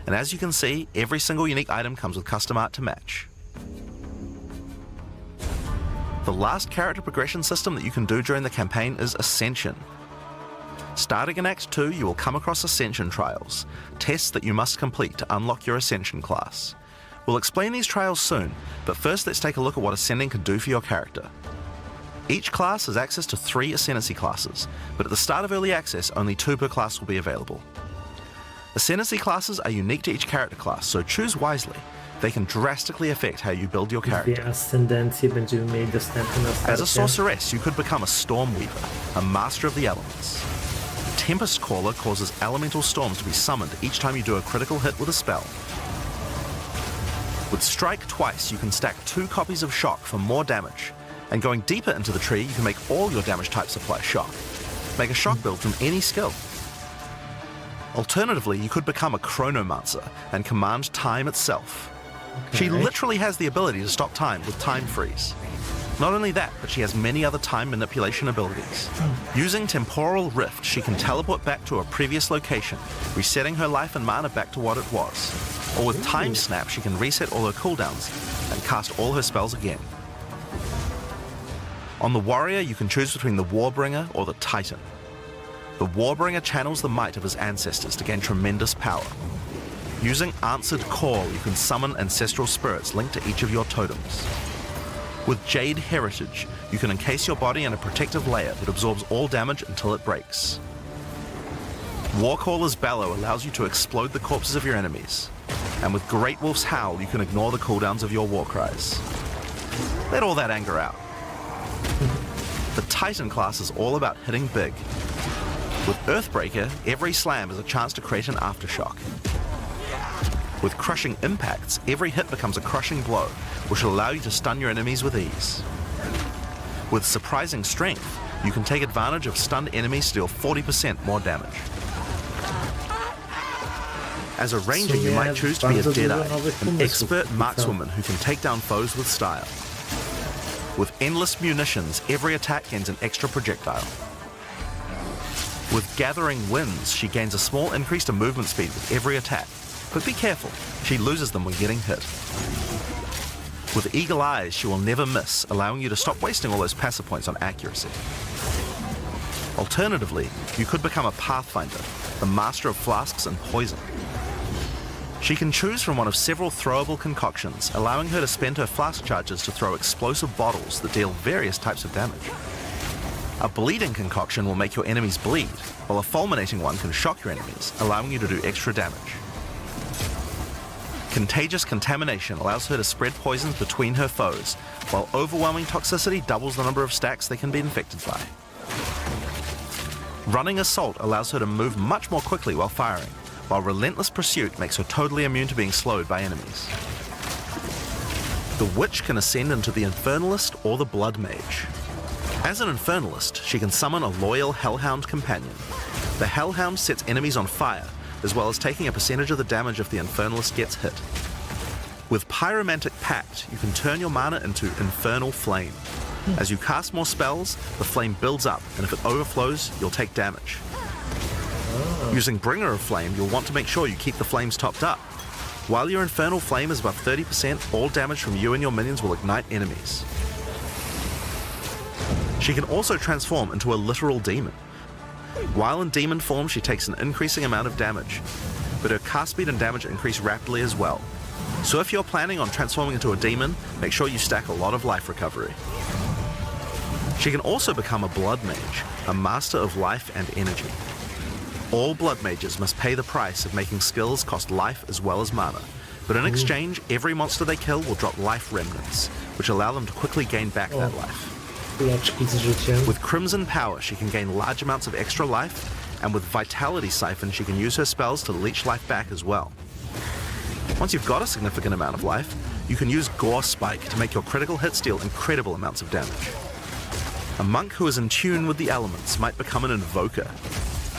And as you can see, every single unique item comes with custom art to match. The last character progression system that you can do during the campaign is Ascension. Starting in Act 2, you will come across Ascension trials, tests that you must complete to unlock your Ascension class. We'll explain these trials soon, but first let's take a look at what Ascending can do for your character. Each class has access to 3 Ascendancy classes, but at the start of Early Access, only 2 per class will be available. Ascendancy classes are unique to each character class, so choose wisely. They can drastically affect how you build your character. Dwie ascendencje będziemy mieli dostępne na starcie. As a sorceress, you could become a Stormweaver, a master of the elements. Tempest Caller causes elemental storms to be summoned each time you do a critical hit with a spell. With Strike twice, you can stack 2 copies of Shock for more damage. And going deeper into the tree, you can make all your damage types apply Shock. Make a Shock build from any skill. Alternatively, you could become a Chronomancer and command time itself. She literally has the ability to stop time with Time Freeze. Not only that, but she has many other time manipulation abilities. Using Temporal Rift, she can teleport back to a previous location, resetting her life and mana back to what it was. Or with Time Snap, she can reset all her cooldowns and cast all her spells again. On the Warrior, you can choose between the Warbringer or the Titan. The Warbringer channels the might of his ancestors to gain tremendous power. Using Answered Call, you can summon ancestral spirits linked to each of your totems. With Jade Heritage, you can encase your body in a protective layer that absorbs all damage until it breaks. Warcaller's Bellow allows you to explode the corpses of your enemies. And with Great Wolf's Howl, you can ignore the cooldowns of your war cries. Let all that anger out. The Titan class is all about hitting big. With Earthbreaker, every slam is a chance to create an aftershock. With Crushing Impacts, every hit becomes a crushing blow, which will allow you to stun your enemies with ease. With Surprising Strength, you can take advantage of stunned enemies to deal 40% more damage. As a ranger, you might choose to be a Deadeye, an expert markswoman who can take down foes with style. With Endless Munitions, every attack gains an extra projectile. With Gathering Winds, she gains a small increase to movement speed with every attack. But be careful, she loses them when getting hit. With Eagle Eyes, she will never miss, allowing you to stop wasting all those passive points on accuracy. Alternatively, you could become a Pathfinder, the master of flasks and poison. She can choose from one of several throwable concoctions, allowing her to spend her flask charges to throw explosive bottles that deal various types of damage. A bleeding concoction will make your enemies bleed, while a fulminating one can shock your enemies, allowing you to do extra damage. Contagious Contamination allows her to spread poisons between her foes, while Overwhelming Toxicity doubles the number of stacks they can be infected by. Running Assault allows her to move much more quickly while firing, while Relentless Pursuit makes her totally immune to being slowed by enemies. The Witch can ascend into the Infernalist or the Blood Mage. As an Infernalist, she can summon a loyal Hellhound companion. The Hellhound sets enemies on fire, as well as taking a percentage of the damage if the Infernalist gets hit. With Pyromantic Pact, you can turn your mana into Infernal Flame. As you cast more spells, the flame builds up, and if it overflows, you'll take damage. Using Bringer of Flame, you'll want to make sure you keep the flames topped up. While your Infernal Flame is above 30%, all damage from you and your minions will ignite enemies. She can also transform into a literal demon. While in demon form, she takes an increasing amount of damage. but her cast speed and damage increase rapidly as well. So if you're planning on transforming into a demon, make sure you stack a lot of life recovery. She can also become a blood mage, a master of life and energy. All blood mages must pay the price of making skills cost life as well as mana, but in exchange, every monster they kill will drop life remnants, which allow them to quickly gain back that life. Kuleczki z życiem. With Crimson Power, she can gain large amounts of extra life, and with Vitality Siphon, she can use her spells to leech life back as well. Once you've got a significant amount of life, you can use Gore Spike to make your critical hits deal incredible amounts of damage. A monk who is in tune with the elements might become an Invoker.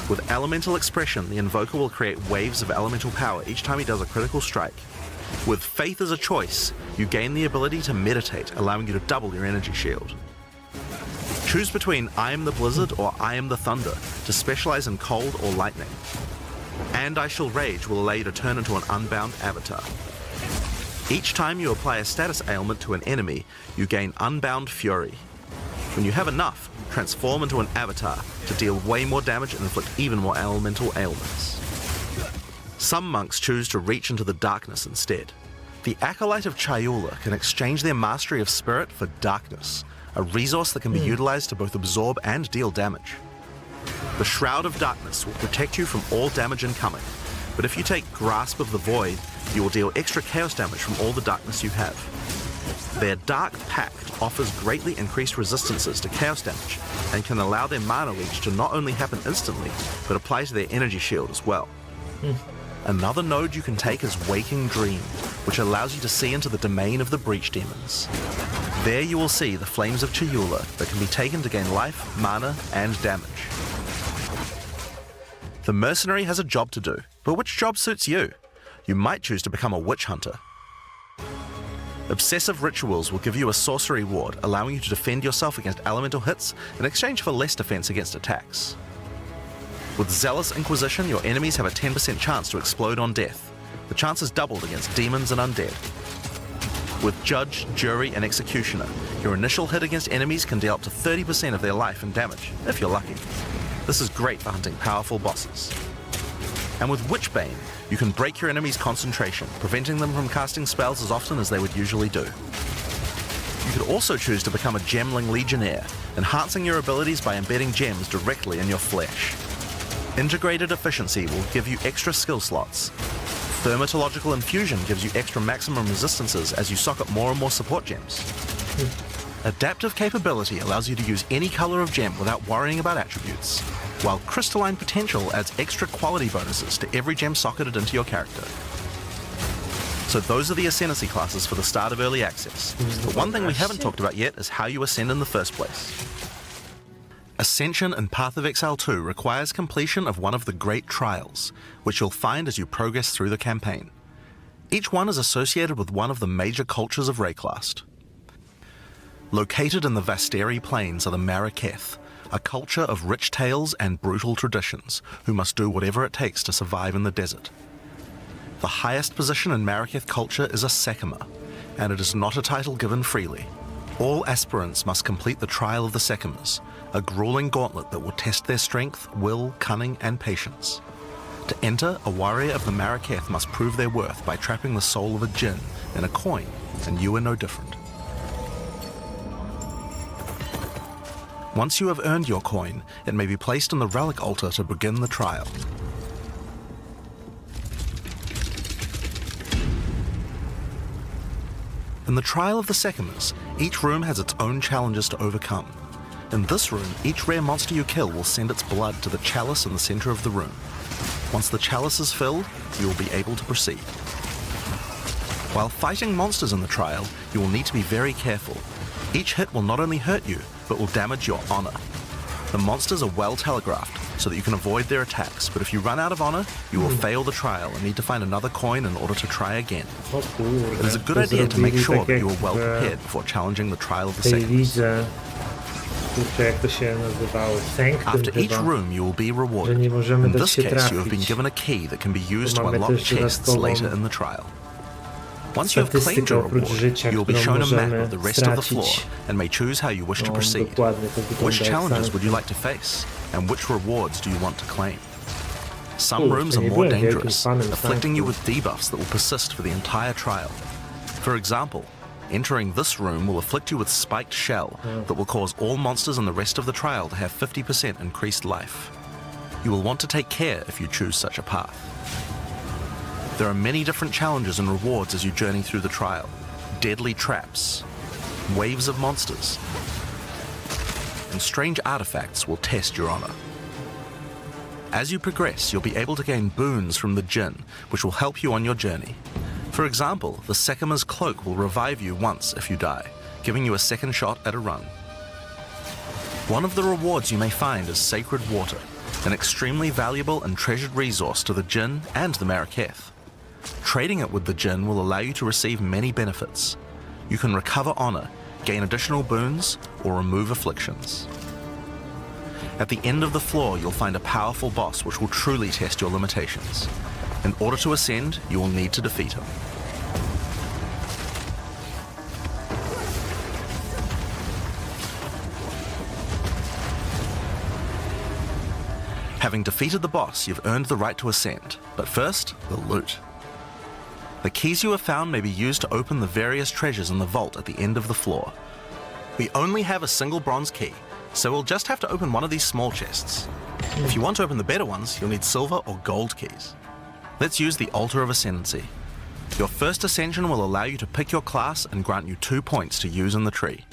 With Elemental Expression, the Invoker will create waves of elemental power each time he does a critical strike. With Faith as a choice, you gain the ability to meditate, allowing you to double your energy shield. Choose between I am the Blizzard or I am the Thunder to specialize in cold or lightning. And I Shall Rage will allow you to turn into an unbound avatar. Each time you apply a status ailment to an enemy, you gain Unbound Fury. When you have enough, transform into an avatar to deal way more damage and inflict even more elemental ailments. Some monks choose to reach into the darkness instead. The Acolyte of Chayula can exchange their mastery of spirit for darkness, a resource that can be utilized to both absorb and deal damage. The Shroud of Darkness will protect you from all damage incoming, but if you take Grasp of the Void, you will deal extra chaos damage from all the darkness you have. Their Dark Pact offers greatly increased resistances to chaos damage and can allow their mana leech to not only happen instantly, but apply to their energy shield as well. Another node you can take is Waking Dream, which allows you to see into the domain of the Breach Demons. There you will see the Flames of Chayula that can be taken to gain life, mana, and damage. The Mercenary has a job to do, but which job suits you? You might choose to become a Witch Hunter. Obsessive Rituals will give you a sorcery ward, allowing you to defend yourself against elemental hits in exchange for less defense against attacks. With Zealous Inquisition, your enemies have a 10% chance to explode on death. The chance is doubled against demons and undead. With Judge, Jury, and Executioner, your initial hit against enemies can deal up to 30% of their life and damage, if you're lucky. This is great for hunting powerful bosses. And with Witchbane, you can break your enemy's concentration, preventing them from casting spells as often as they would usually do. You could also choose to become a Gemling Legionnaire, enhancing your abilities by embedding gems directly in your flesh. Integrated Efficiency will give you extra skill slots. Thermatological Infusion gives you extra maximum resistances as you socket more and more support gems. Adaptive Capability allows you to use any color of gem without worrying about attributes, while Crystalline Potential adds extra quality bonuses to every gem socketed into your character. So those are the Ascendancy classes for the start of Early Access. But one thing we haven't talked about yet is how you ascend in the first place. Ascension in Path of Exile 2 requires completion of one of the Great Trials, which you'll find as you progress through the campaign. Each one is associated with one of the major cultures of Rayclast. Located in the Vasteri Plains are the Maraketh, a culture of rich tales and brutal traditions, who must do whatever it takes to survive in the desert. The highest position in Maraketh culture is a Sekima, and it is not a title given freely. All aspirants must complete the Trial of the Sekimas, a grueling gauntlet that will test their strength, will, cunning, and patience. To enter, a warrior of the Maraketh must prove their worth by trapping the soul of a djinn in a coin, and you are no different. Once you have earned your coin, it may be placed on the relic altar to begin the trial. In the Trial of the Sekimas, each room has its own challenges to overcome. In this room, each rare monster you kill will send its blood to the chalice in the center of the room. Once the chalice is filled, you will be able to proceed. While fighting monsters in the trial, you will need to be very careful. Each hit will not only hurt you, but will damage your honor. The monsters are well telegraphed, so that you can avoid their attacks, but if you run out of honor, you will fail the trial and need to find another coin in order to try again. It is a good idea to make sure that you are well prepared before challenging the Trial of the Seconds. After each room, you will be rewarded. In this case, you have been given a key that can be used to unlock chests later in the trial. Once you have claimed your reward, you will be shown a map of the rest of the floor and may choose how you wish to proceed. Which challenges would you like to face, and which rewards do you want to claim? Some rooms are nie more byłem wielkim dangerous, fanem afflicting you tańców. with debuffs that will persist for the entire trial. For example, entering this room will afflict you with spiked shell that will cause all monsters in the rest of the trial to have 50% increased life. You will want to take care if you choose such a path. There are many different challenges and rewards as you journey through the trial. Deadly traps, waves of monsters, and strange artifacts will test your honor. As you progress, you'll be able to gain boons from the Jinn, which will help you on your journey. For example, the Sekima's cloak will revive you once if you die, giving you a second shot at a run. One of the rewards you may find is sacred water, an extremely valuable and treasured resource to the Jinn and the Maraketh. Trading it with the Jinn will allow you to receive many benefits. You can recover honor, gain additional boons, or remove afflictions. At the end of the floor, you'll find a powerful boss which will truly test your limitations. In order to ascend, you will need to defeat him. Having defeated the boss, you've earned the right to ascend. But first, the loot. The keys you have found may be used to open the various treasures in the vault at the end of the floor. We only have a single bronze key, so we'll just have to open one of these small chests. If you want to open the better ones, you'll need silver or gold keys. Let's use the Altar of Ascendancy. Your first ascension will allow you to pick your class and grant you 2 points to use in the tree.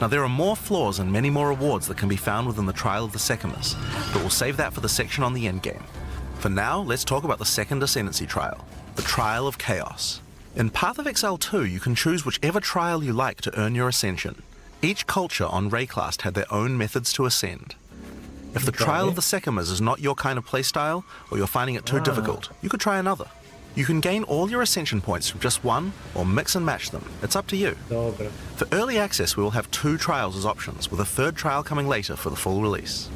Now there are more floors and many more rewards that can be found within the Trial of the Sekimas, but we'll save that for the section on the endgame. For now, let's talk about the second Ascendancy Trial, the Trial of Chaos. In Path of Exile 2, you can choose whichever trial you like to earn your ascension. Each culture on Rayclast had their own methods to ascend. If the Trial of the Sekimas is not your kind of playstyle, or you're finding it too difficult, you could try another. You can gain all your ascension points from just one, or mix and match them. It's up to you. Dobra. For early access, we will have 2 trials as options, with a 3rd trial coming later for the full release.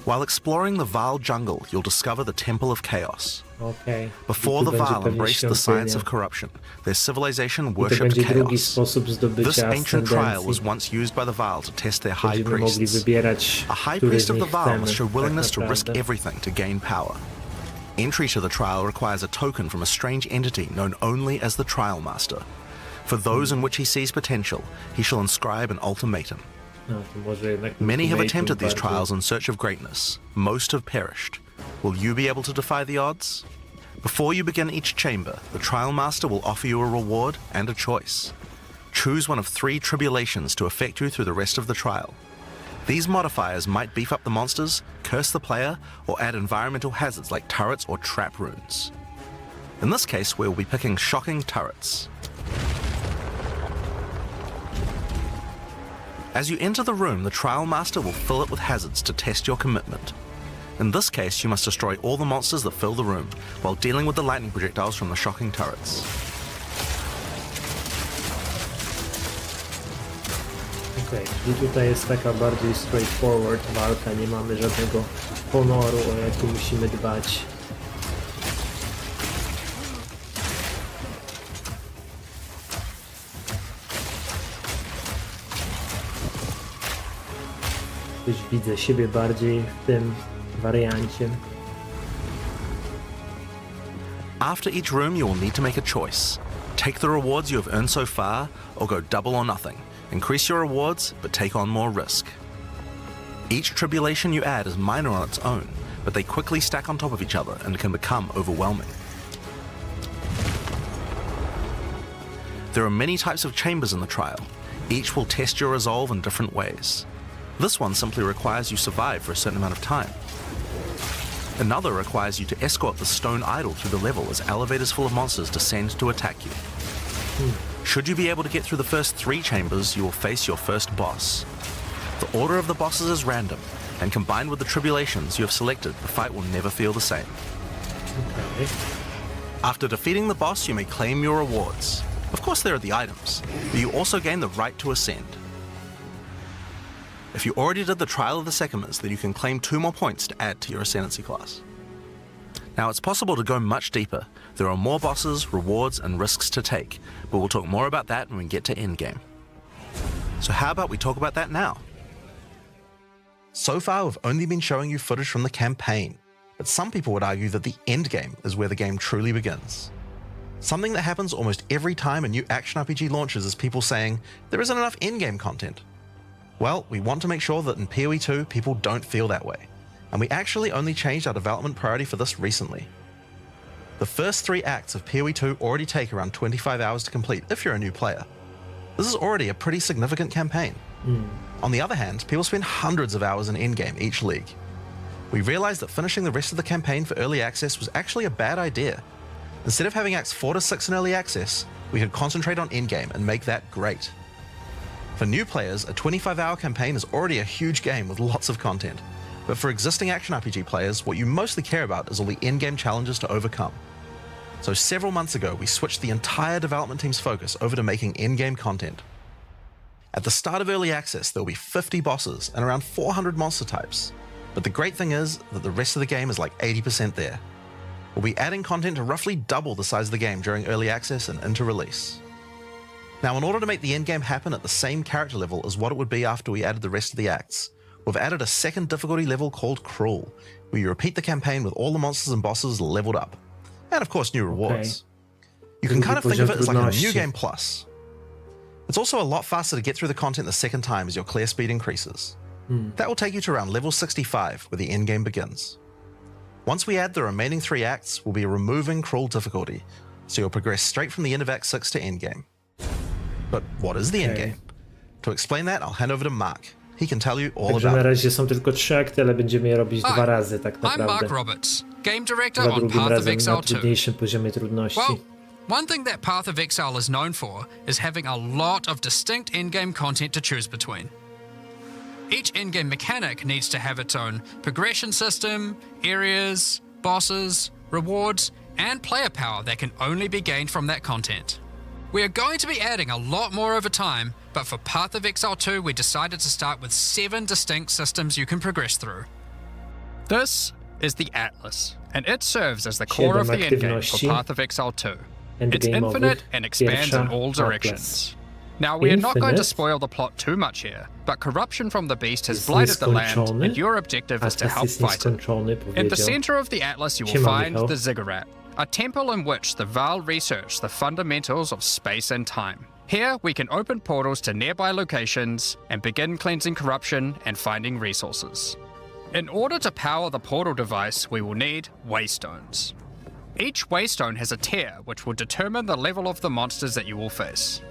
While exploring the Vaal jungle, you'll discover the Temple of Chaos. Okej. Before I the tu będzie Vaal pewnie embraced the science of świątynia. corruption, their civilization I to worshipped będzie drugi chaos. sposób This zdobycia ancient trial was ascendencji. once used by the Vaal to test their high Będziemy mogli priests. wybierać, A high który priest z of the nich Vaal chcemy, must show willingness to tak risk naprawdę. everything to gain power. Entry to the trial requires a token from a strange entity known only as the Trial Master. For those in which he sees potential, he shall inscribe an ultimatum. No, to może jednak Many have ultimatum attempted these bardziej. trials in search of greatness. Most have perished. Will you be able to defy the odds? Before you begin each chamber, the Trial Master will offer you a reward and a choice. Choose one of 3 tribulations to affect you through the rest of the trial. These modifiers might beef up the monsters, curse the player, or add environmental hazards like turrets or trap runes. In this case, we will be picking shocking turrets. As you enter the room, the Trial Master will fill it with hazards to test your commitment. In this case, you must destroy all the monsters that fill the room, while dealing with the lightning projectiles from the shocking turrets. Okej, czyli tutaj jest taka bardziej straightforward walka, nie mamy żadnego honoru, o jaki musimy dbać. Już widzę siebie bardziej w tym wariancie. After each room, you will need to make a choice. Take the rewards you have earned so far, or go double or nothing. Increase your rewards, but take on more risk. Each tribulation you add is minor on its own, but they quickly stack on top of each other and can become overwhelming. There are many types of chambers in the trial. Each will test your resolve in different ways. This one simply requires you survive for a certain amount of time. Another requires you to escort the stone idol through the level as elevators full of monsters descend to attack you. Should you be able to get through the first 3 chambers, you will face your first boss. The order of the bosses is random, and combined with the tribulations you have selected, the fight will never feel the same. Okej. After defeating the boss, you may claim your rewards. Of course, there are the items, but you also gain the right to ascend. If you already did the Trial of the Sekimas, then you can claim 2 more points to add to your Ascendancy class. Now, it's possible to go much deeper. There are more bosses, rewards, and risks to take, but we'll talk more about that when we get to endgame. So how about we talk about that now? So far, we've only been showing you footage from the campaign, but some people would argue that the end game is where the game truly begins. Something that happens almost every time a new action RPG launches is people saying, there isn't enough in-game content. Well, we want to make sure that in PoE 2 people don't feel that way, and we actually only changed our development priority for this recently. The first 3 acts of PoE 2 already take around 25 hours to complete if you're a new player. This is already a pretty significant campaign. On the other hand, people spend hundreds of hours in endgame each league. We realized that finishing the rest of the campaign for early access was actually a bad idea. Instead of having acts 4 to 6 in early access, we could concentrate on endgame and make that great. For new players, a 25-hour campaign is already a huge game with lots of content. But for existing action RPG players, what you mostly care about is all the endgame challenges to overcome. So several months ago, we switched the entire development team's focus over to making endgame content. At the start of early access, there will be 50 bosses and around 400 monster types. But the great thing is that the rest of the game is like 80% there. We'll be adding content to roughly double the size of the game during early access and into release. Now, in order to make the endgame happen at the same character level as what it would be after we added the rest of the acts, we've added a second difficulty level called Cruel, where you repeat the campaign with all the monsters and bosses leveled up. And of course, new rewards. You can kind of think of it as like a new game plus. It's also a lot faster to get through the content the second time as your clear speed increases. That will take you to around level 65, where the endgame begins. Once we add the remaining 3 acts, we'll be removing Cruel difficulty, so you'll progress straight from the end of Act 6 to endgame. But what is the endgame? To explain that, I'll hand over to Mark. He can tell you all Także about na it. razie są tylko 3 akty, ale będziemy je robić 2 razy tak I'm naprawdę. Mark Roberts, Game Director Za on drugim Path of razem Exile na 2. trudniejszym poziomie trudności. Well, one thing that Path of Exile is known for is having a lot of distinct endgame content to choose between. Each endgame mechanic needs to have its own progression system, areas, bosses, rewards, and player power that can only be gained from that content. We are going to be adding a lot more over time, but for Path of Exile 2 we decided to start with 7 distinct systems you can progress through. This is the Atlas, and it serves as the core of the endgame for Path of Exile 2. It's infinite and expands in all directions. Now, we are not going to spoil the plot too much here, but corruption from the beast has blighted the land, and your objective is to help fight it. In the center of the Atlas, you will find the Ziggurat, a temple in which the Val research the fundamentals of space and time. Here, we can open portals to nearby locations and begin cleansing corruption and finding resources. In order to power the portal device, we will need waystones. Each waystone has a tier which will determine the level of the monsters that you will face.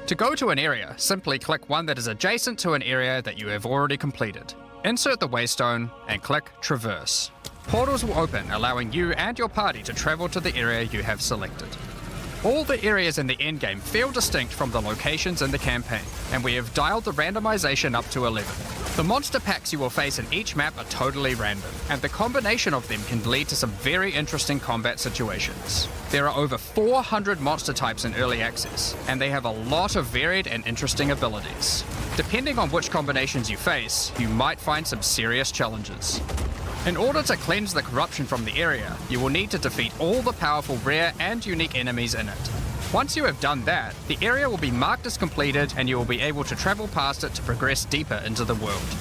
To go to an area, simply click one that is adjacent to an area that you have already completed. Insert the waystone and click Traverse. Portals will open, allowing you and your party to travel to the area you have selected. All the areas in the endgame feel distinct from the locations in the campaign, and we have dialed the randomization up to 11. The monster packs you will face in each map are totally random, and the combination of them can lead to some very interesting combat situations. There are over 400 monster types in early access, and they have a lot of varied and interesting abilities. Depending on which combinations you face, you might find some serious challenges. In order to cleanse the corruption from the area, you will need to defeat all the powerful rare and unique enemies in it. Once you have done that, the area will be marked as completed and you will be able to travel past it to progress deeper into the world.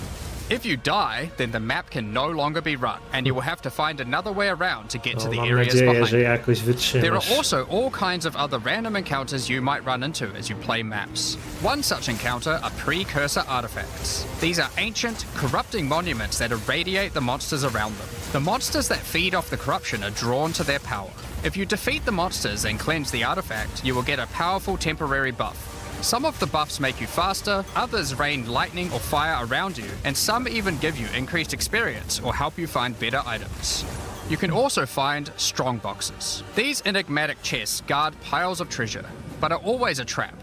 If you die, then the map can no longer be run, and you will have to find another way around to get to the areas behind it. There are also all kinds of other random encounters you might run into as you play maps. One such encounter are precursor artifacts. These are ancient, corrupting monuments that irradiate the monsters around them. The monsters that feed off the corruption are drawn to their power. If you defeat the monsters and cleanse the artifact, you will get a powerful temporary buff. Some of the buffs make you faster, others rain lightning or fire around you, and some even give you increased experience or help you find better items. You can also find strong boxes. These enigmatic chests guard piles of treasure, but are always a trap.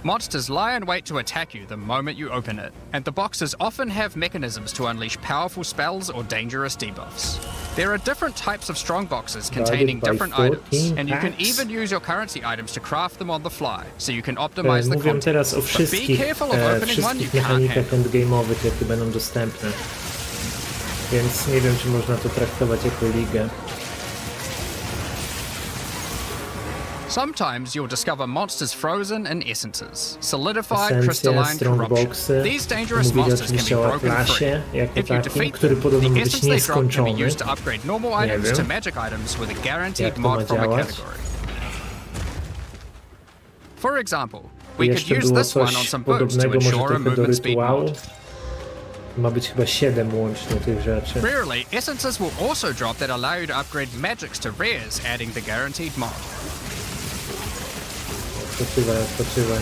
Monsters lie in wait to attack you the moment you open it, and the boxes often have mechanisms to unleash powerful spells or dangerous debuffs. There are different types of strong boxes containing different items, and you can even use your currency items to craft them on the fly, so you can optimize the Mówią teraz o content. But be wszystkich, careful of opening one you wszystkich can't mechanikach handle. endgame'owych, jakie będą dostępne. Więc nie wiem, czy można to traktować jako ligę. Sometimes you'll discover monsters frozen in essences, solidified Esencje, crystalline corruption. strongboxy. These dangerous Mówili monsters can oczywiście be o broken free. Atlasie jako If you takim, defeat który them, podobno the ma być essence they drop can nieskończony. be used to upgrade normal Nie items to wiem. magic items with a guaranteed Jak to ma mod from a działać? category. For example, we Jeszcze could use było this one on coś some boots to podobnego, może ensure a trochę do movement speed rytuału. mod. Ma być chyba 7 łącznie tych rzeczy. Rarely, essences will also drop that allow you to upgrade magics to rares, adding the guaranteed mod. Odpoczywaj, odpoczywaj.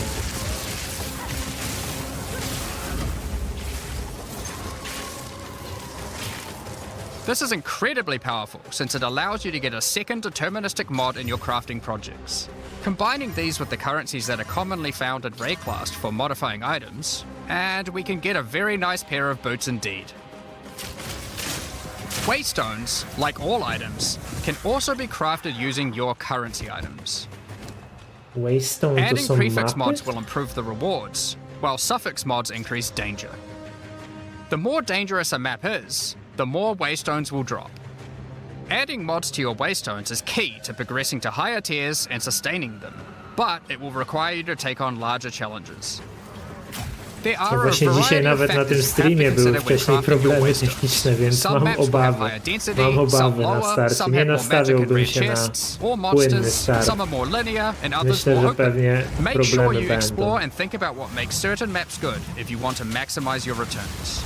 This is incredibly powerful since it allows you to get a second deterministic mod in your crafting projects. Combining these with the currencies that are commonly found in Rayclast for modifying items, and we can get a very nice pair of boots indeed. Waystones, like all items, can also be crafted using your currency items. Waystone to Adding są prefix mapy? mods will improve the rewards, while suffix mods increase danger. The more dangerous a map is, the more waystones will drop. Adding mods to your waystones is key to progressing to higher tiers and sustaining them, but it will require you to take on larger challenges. There No are a właśnie dzisiaj variety of nawet na tym factors you have to streamie były consider when wcześniej crafting your problemy waystones. techniczne, więc Some mam maps will have obawy. higher density, Mam some obawy na lower, starcie. some Nie have more magic and nastawiałbym rare się na chests, or płynny monsters, start. some are more linear and others Myślę, more że open. pewnie Make sure problemy you będą. explore and think about what makes certain maps good if you want to maximize your returns.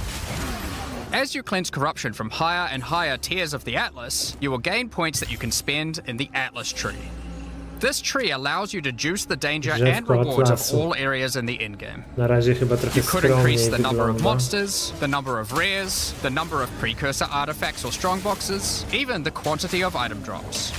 As you cleanse corruption from higher and higher tiers of the Atlas, you will gain points that you can spend in the Atlas tree. This tree allows you to juice the danger and Drzewko rewards of Atlasu. all areas in the endgame. Na razie chyba trochę You could skromniej increase the number of wygląda. monsters, the number of rares, the number of precursor artifacts or strongboxes, even the quantity of item drops.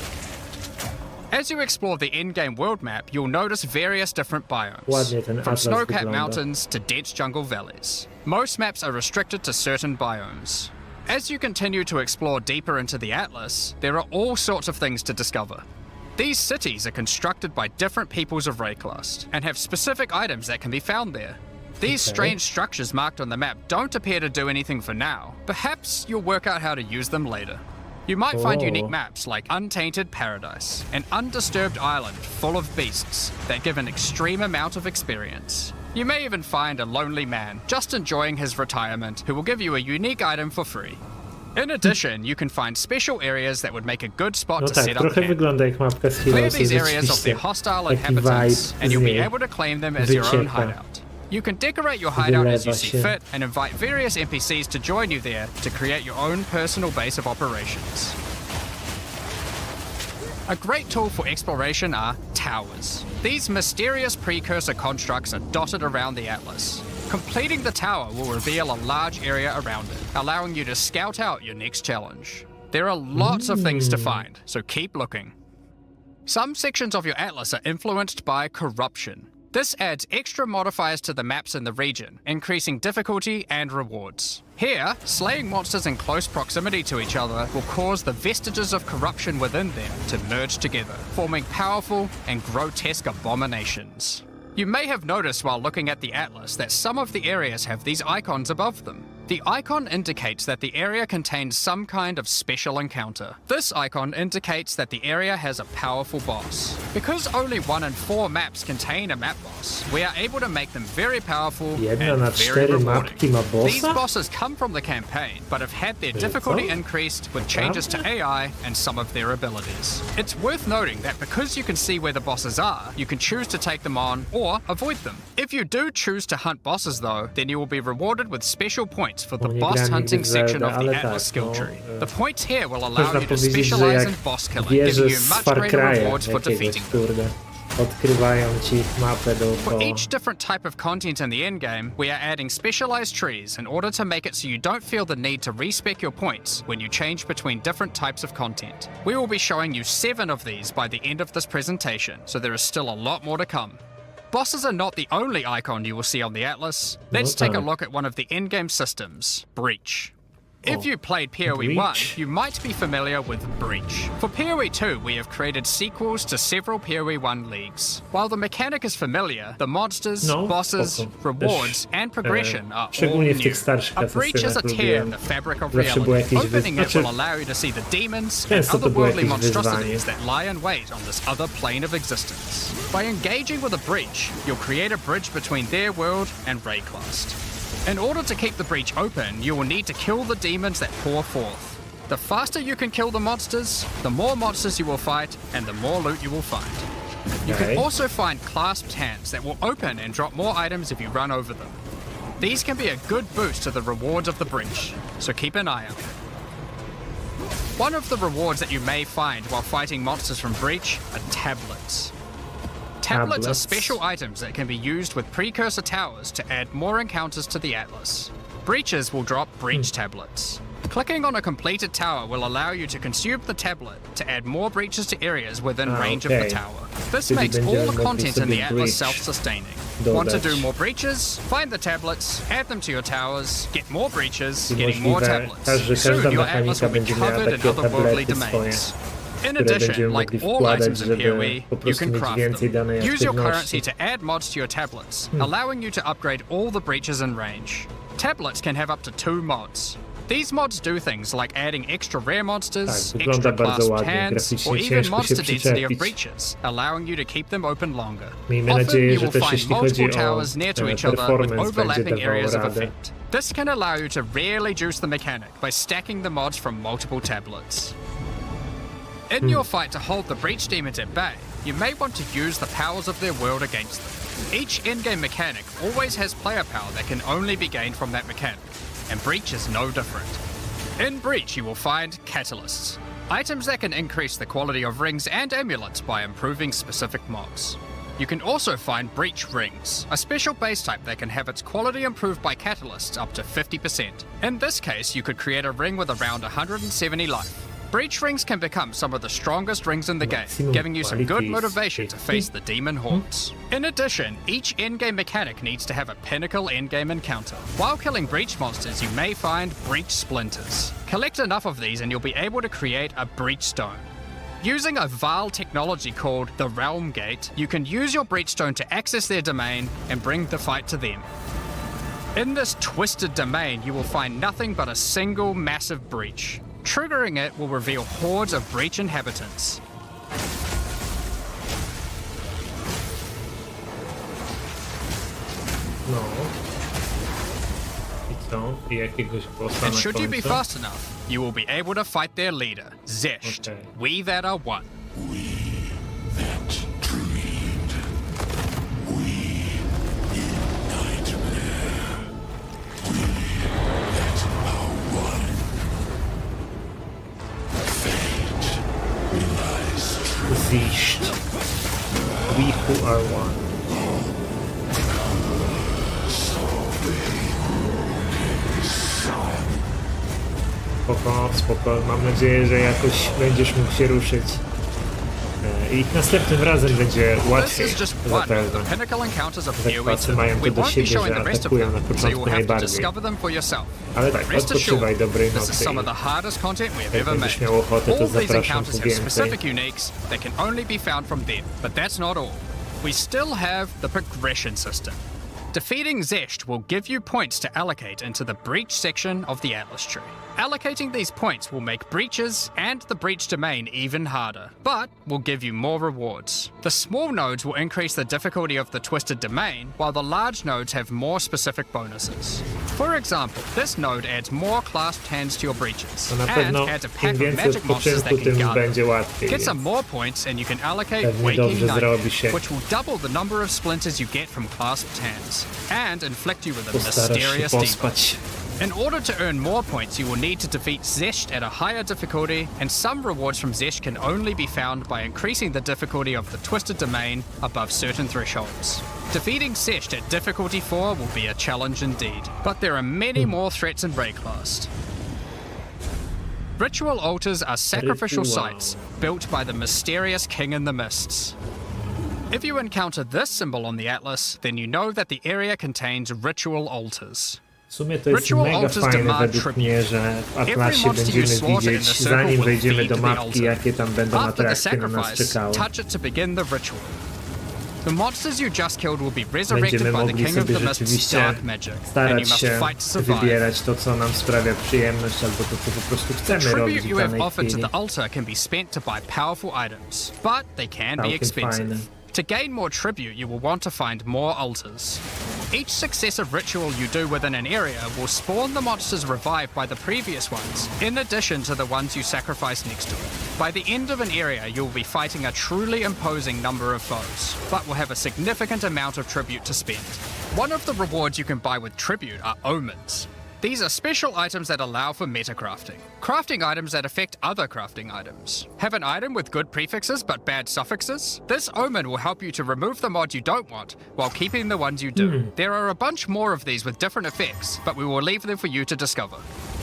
As you explore the in-game world map, you'll notice various different biomes, Ładnie ten from atlas snow-capped wygląda. mountains to dense jungle valleys. Most maps are restricted to certain biomes. As you continue to explore deeper into the Atlas, there are all sorts of things to discover. These cities are constructed by different peoples of Rayclast and have specific items that can be found there. These strange structures marked on the map don't appear to do anything for now. Perhaps you'll work out how to use them later. You might find Oh. unique maps like Untainted Paradise, an undisturbed island full of beasts that give an extreme amount of experience. You may even find a lonely man just enjoying his retirement who will give you a unique item for free. In addition, you can find special areas that would make a good spot No to tak, set up trochę camp. wygląda jak mapka z Clear Heroesy, these areas of rzeczywiście. their hostile Taki inhabitants, vibe and z you'll be niej able to claim them as your own wycieka. hideout. You can decorate your hideout as you Wylewa see się. fit and invite various NPCs to join you there to create your own personal base of operations. A great tool for exploration are towers. These mysterious precursor constructs are dotted around the Atlas. Completing the tower will reveal a large area around it, allowing you to scout out your next challenge. There are lots of things to find, so keep looking. Some sections of your Atlas are influenced by corruption. This adds extra modifiers to the maps in the region, increasing difficulty and rewards. Here, slaying monsters in close proximity to each other will cause the vestiges of corruption within them to merge together, forming powerful and grotesque abominations. You may have noticed while looking at the Atlas that some of the areas have these icons above them. The icon indicates that the area contains some kind of special encounter. This icon indicates that the area has a powerful boss. Because only 1 in 4 maps contain a map boss, we are able to make them very powerful Jedna and na very 4 rewarding. mapki ma These bossa? bosses come from the campaign, but have had their difficulty increased with changes to AI and some of their abilities. It's worth noting that because you can see where the bosses are, you can choose to take them on or avoid them. If you do choose to hunt bosses though, then you will be rewarded with special points for the nie boss grałem hunting nigdy w section Zelda, of the ale Atlas tak, skill no, tree. The points here will allow Można you to powiedzieć, że specialize jak in boss killing, wieże giving you z much Far greater Cry'a rewards for jakiegoś, defeating them. kurde. Odkrywają ci mapę For dookoła. each different type of content in the endgame, we are adding specialized trees in order to make it so you don't feel the need to respec your points when you change between different types of content. We will be showing you 7 of these by the end of this presentation, so there is still a lot more to come. Bosses are not the only icon you will see on the Atlas. Let's take a tak. look at one of the endgame systems, Breach. If you played PoE Breach. 1, you might be familiar with Breach. For PoE 2, we have created sequels to several PoE 1 leagues. While the mechanic is familiar, the monsters, No, bosses, spoko. rewards, Też, and progression are all szczególnie w tych new. starszych A breach is a asasynach tear in lubiłem. the fabric of Zawsze było reality. jakieś Opening it znaczy, will allow you to see the demons and często to było otherworldly jakieś monstrosities wyzwanie. that lie in wait on this other plane of existence. By engaging with a breach, you'll create a bridge between their world and Rayclast. In order to keep the breach open, you will need to kill the demons that pour forth. The faster you can kill the monsters, the more monsters you will fight, and the more loot you will find. You Okay. can also find clasped hands that will open and drop more items if you run over them. These can be a good boost to the rewards of the breach, so keep an eye out. One of the rewards that you may find while fighting monsters from Breach are tablets. Tablets are Tablets. special items that can be used with precursor towers to add more encounters to the Atlas. Breaches will drop breach tablets. Clicking on a completed tower will allow you to consume the tablet to add more breaches to areas within range of okay. the tower. This Czyli makes będziemy all the mogli content in sobie the Atlas breach self-sustaining. dodać. Want to do more breaches? Find the tablets, add them to your towers, get more breaches, getting more Możliwe, tablets. że Soon każda your Atlas mechanika will be będzie miała covered in takie otherworldly tablety swoje, domains. In które addition, będziemy like mogli all wkładać, items in żeby PoE, po you prostu can mieć craft więcej them. danej Use your currency aktywności. to add mods to your tablets, allowing you to upgrade all the breaches in range. Tablets can have up to 2 mods. These mods do things like adding extra rare monsters, Tak, wygląda extra bardzo clasped ładnie, hands, graficznie or even ciężko mods się to density of przyczepić. breaches, allowing you to keep them open longer. Miejmy Often nadzieję, you że will też find jeśli chodzi multiple o towers near to each other with performance będzie overlapping dawało areas of radę. effect. This can allow you to really juice the mechanic by stacking the mods from multiple tablets. In your fight to hold the breach demons at bay, you may want to use the powers of their world against them. Each in-game mechanic always has player power that can only be gained from that mechanic, and Breach is no different. In Breach, you will find catalysts, items that can increase the quality of rings and amulets by improving specific mobs. You can also find Breach Rings, a special base type that can have its quality improved by catalysts up to 50%. In this case, you could create a ring with around 170 life. Breach Rings can become some of the strongest rings in the game, Maximum giving you some good quality is motivation to 50. face the demon hordes. In addition, each endgame mechanic needs to have a pinnacle endgame encounter. While killing Breach monsters, you may find Breach Splinters. Collect enough of these and you'll be able to create a Breach Stone. Using a Vaal technology called the Realm Gate, you can use your Breach Stone to access their domain and bring the fight to them. In this twisted domain, you will find nothing but a single massive breach. Triggering it will reveal hordes of breach inhabitants. No. I co? I jakiegoś bossa And na should you be końcu? fast enough, you will be able to fight their leader, Zesht. Okay. We that are one. That dreamed. We in nightmare. We that are one. Fate relies Zisht. We who are one. Spoko, spoko. Mam nadzieję, że jakoś będziesz mógł się ruszyć. I następnym razem będzie This łatwiej, is just one of zapewne. the pinnacle encounters of Zakwacy PoE 2. mają to We do won't be siebie, showing że the rest of atakują na them, so you początku will have to najbardziej. discover them for yourself. Ale But tak, rest odpoczywaj assured, dobrej this is nocy. some of the hardest content we have Jak ever będziesz made. miał ochotę, to All these zapraszam encounters po have więcej. specific uniques that can only be found from them, but that's not all. We still have the progression system. Defeating Zesht will give you points to allocate into the breach section of the Atlas tree. Allocating these points will make breaches and the breach domain even harder, but will give you more rewards. The small nodes will increase the difficulty of the twisted domain, while the large nodes have more specific bonuses. For example, this node adds more clasped hands to your breaches, To na and pewno adds a im pack of więcej magic monsters odpoczynku, that can tym guard them. będzie łatwiej. Get some Więc more points and you can allocate pewnie Waking dobrze zrobi Nightmare, się. which will double the number of splinters you get from clasped hands, and inflict you with a Postarasz się mysterious debuff. pospać. In order to earn more points, you will need to defeat Zesht at a higher difficulty, and some rewards from Zesht can only be found by increasing the difficulty of the Twisted Domain above certain thresholds. Defeating Zesht at difficulty 4 will be a challenge indeed, but there are many more threats in Rayclast. Ritual altars are sacrificial Ritual. sites built by the mysterious King in the Mists. If you encounter this symbol on the Atlas, then you know that the area contains ritual altars. W sumie to jest Ritual mega altars fajne demand według tribute. mnie, że w Every Atlasie monster you będziemy slaughter in the widzieć, circle zanim will wejdziemy feed do the mapki, altar. jakie tam będą After the atrakcje na nas sacrifice, czekały. touch it to begin the ritual. The monsters you just killed will be resurrected Będziemy by the mogli King of sobie the Mist's rzeczywiście dark magic, and you starać must się fight to survive. wybierać to, co nam sprawia przyjemność, albo to, co po prostu chcemy The robić tribute w you have danej offered to chwili. the altar can be spent to buy powerful items, but they can be Całkiem expensive. fajne. To gain more tribute, you will want to find more altars. Each successive ritual you do within an area will spawn the monsters revived by the previous ones, in addition to the ones you sacrifice next to it. By the end of an area, you will be fighting a truly imposing number of foes, but will have a significant amount of tribute to spend. One of the rewards you can buy with tribute are omens. These are special items that allow for meta crafting. Crafting items that affect other crafting items. Have an item with good prefixes but bad suffixes? This omen will help you to remove the mod you don't want while keeping the ones you do. There are a bunch more of these with different effects, but we will leave them for you to discover.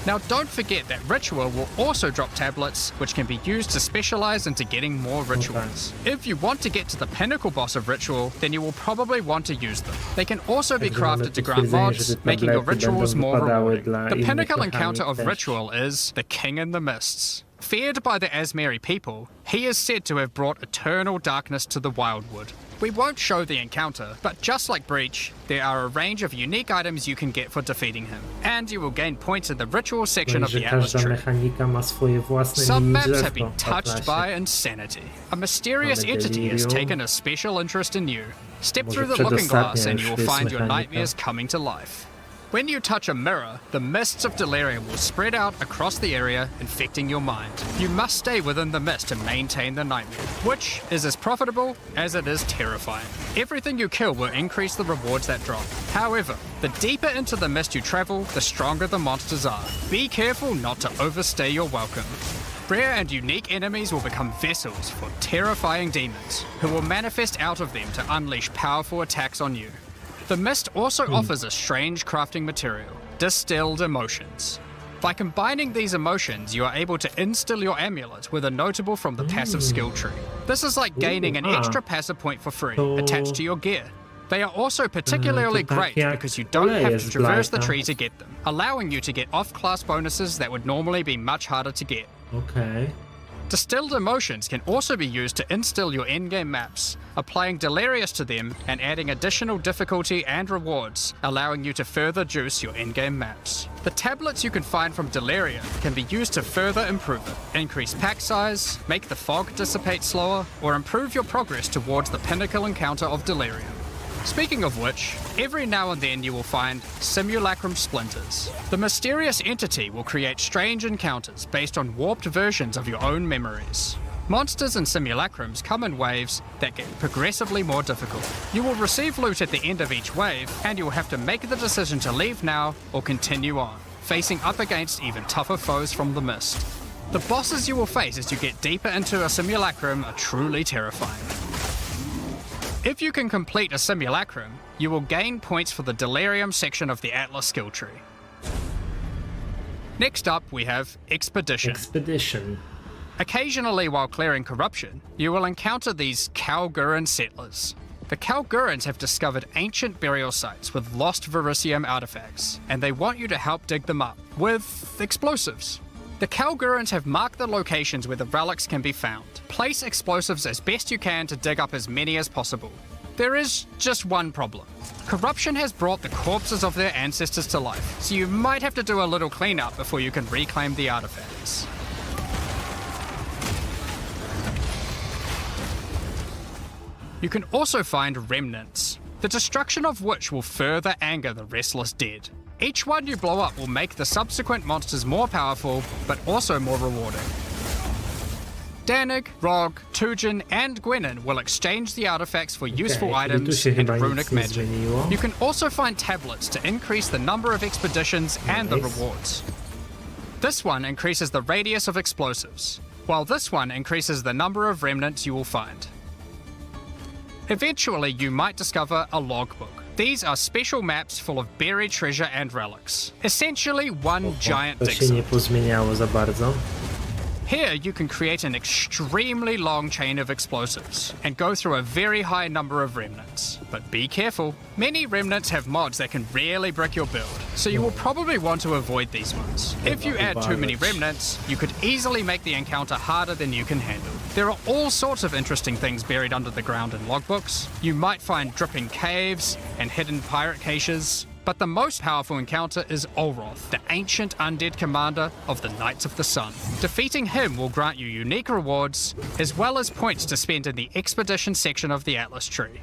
Now don't forget that Ritual will also drop tablets, which can be used to specialize into getting more rituals. If you want to get to the pinnacle boss of Ritual, then you will probably want to use them. They can also be Także mamy crafted to grant potwierdzenie, że mods, te making your tablety rituals będą more wypadały rewarding. dla The innych pinnacle encounter mechanik of też. Ritual is the King in the Mists. Feared by the Asmeri people, he is said to have brought eternal darkness to the Wildwood. We won't show the encounter, but just like Breach, there are a range of unique items you can get for defeating him, and you will gain points in the ritual section No i of że the Atlas każda tree. mechanika ma swoje własne Some mini maps have drzewko been w touched Atlasie. by insanity. A mysterious Mamy entity has delirium. taken a special interest in you. Step Może through the looking glass przedostatnia and już you will jest find your mechanika. nightmares coming to life. When you touch a mirror, the mists of delirium will spread out across the area, infecting your mind. You must stay within the mist to maintain the nightmare, which is as profitable as it is terrifying. Everything you kill will increase the rewards that drop. However, the deeper into the mist you travel, the stronger the monsters are. Be careful not to overstay your welcome. Rare and unique enemies will become vessels for terrifying demons, who will manifest out of them to unleash powerful attacks on you. The mist also offers a strange crafting material, distilled emotions. By combining these emotions, you are able to instill your amulet with a notable from the passive skill tree. This is like gaining an extra passive point for free, attached to your gear. They are also particularly to tak great jak because you don't have oleje to z traverse the Blighta. tree to get them, allowing you to get off-class bonuses that would normally be much harder to get. Okej. Distilled emotions can also be used to instill your endgame maps, applying Delirious to them and adding additional difficulty and rewards, allowing you to further juice your endgame maps. The tablets you can find from Delirium can be used to further improve it, increase pack size, make the fog dissipate slower, or improve your progress towards the pinnacle encounter of Delirium. Speaking of which, every now and then you will find simulacrum splinters. The mysterious entity will create strange encounters based on warped versions of your own memories. Monsters and simulacrums come in waves that get progressively more difficult. You will receive loot at the end of each wave, and you will have to make the decision to leave now or continue on, facing up against even tougher foes from the mist. The bosses you will face as you get deeper into a simulacrum are truly terrifying. If you can complete a simulacrum, you will gain points for the Delirium section of the Atlas skill tree. Next up, we have Expedition. Expedition. Occasionally, while clearing corruption, you will encounter these Kalguran settlers. The Kalgurans have discovered ancient burial sites with lost Verisium artifacts, and they want you to help dig them up with explosives. The Kalgurans have marked the locations where the relics can be found. Place explosives as best you can to dig up as many as possible. There is just one problem. Corruption has brought the corpses of their ancestors to life, so you might have to do a little cleanup before you can reclaim the artifacts. You can also find remnants, the destruction of which will further anger the restless dead. Each one you blow up will make the subsequent monsters more powerful, but also more rewarding. Danig, Rog, Tujin, and Gwenin will exchange the artifacts for useful czyli tu items się and chyba nic runic nie magic. zmieniło. You can also find tablets to increase the number of expeditions and the Nice. rewards. This one increases the radius of explosives, while this one increases the number of remnants you will find. Eventually, you might discover a logbook. These are special maps full of buried treasure and relics. Essentially, one giant To dig się nie site. pozmieniało za bardzo. Here, you can create an extremely long chain of explosives and go through a very high number of remnants. But be careful, many remnants have mods that can really brick your build, so you will probably want to avoid these ones. If you add too many remnants, you could easily make the encounter harder than you can handle. There are all sorts of interesting things buried under the ground in logbooks. You might find dripping caves and hidden pirate caches. But the most powerful encounter is Olroth, the ancient undead commander of the Knights of the Sun. Defeating him will grant you unique rewards, as well as points to spend in the expedition section of the Atlas tree.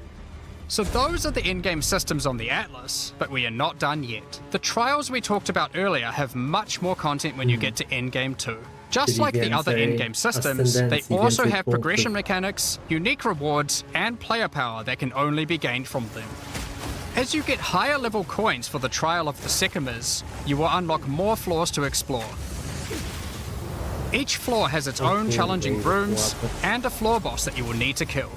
So those are the in-game systems on the Atlas, but we are not done yet. The trials we talked about earlier have much more content when you get to endgame 2. Just like the other in-game systems, they also have progression mechanics, unique rewards, and player power that can only be gained from them. As you get higher level coins for the Trial of the Sycamores, you will unlock more floors to explore. Each floor has its own challenging rooms and a floor boss that you will need to kill.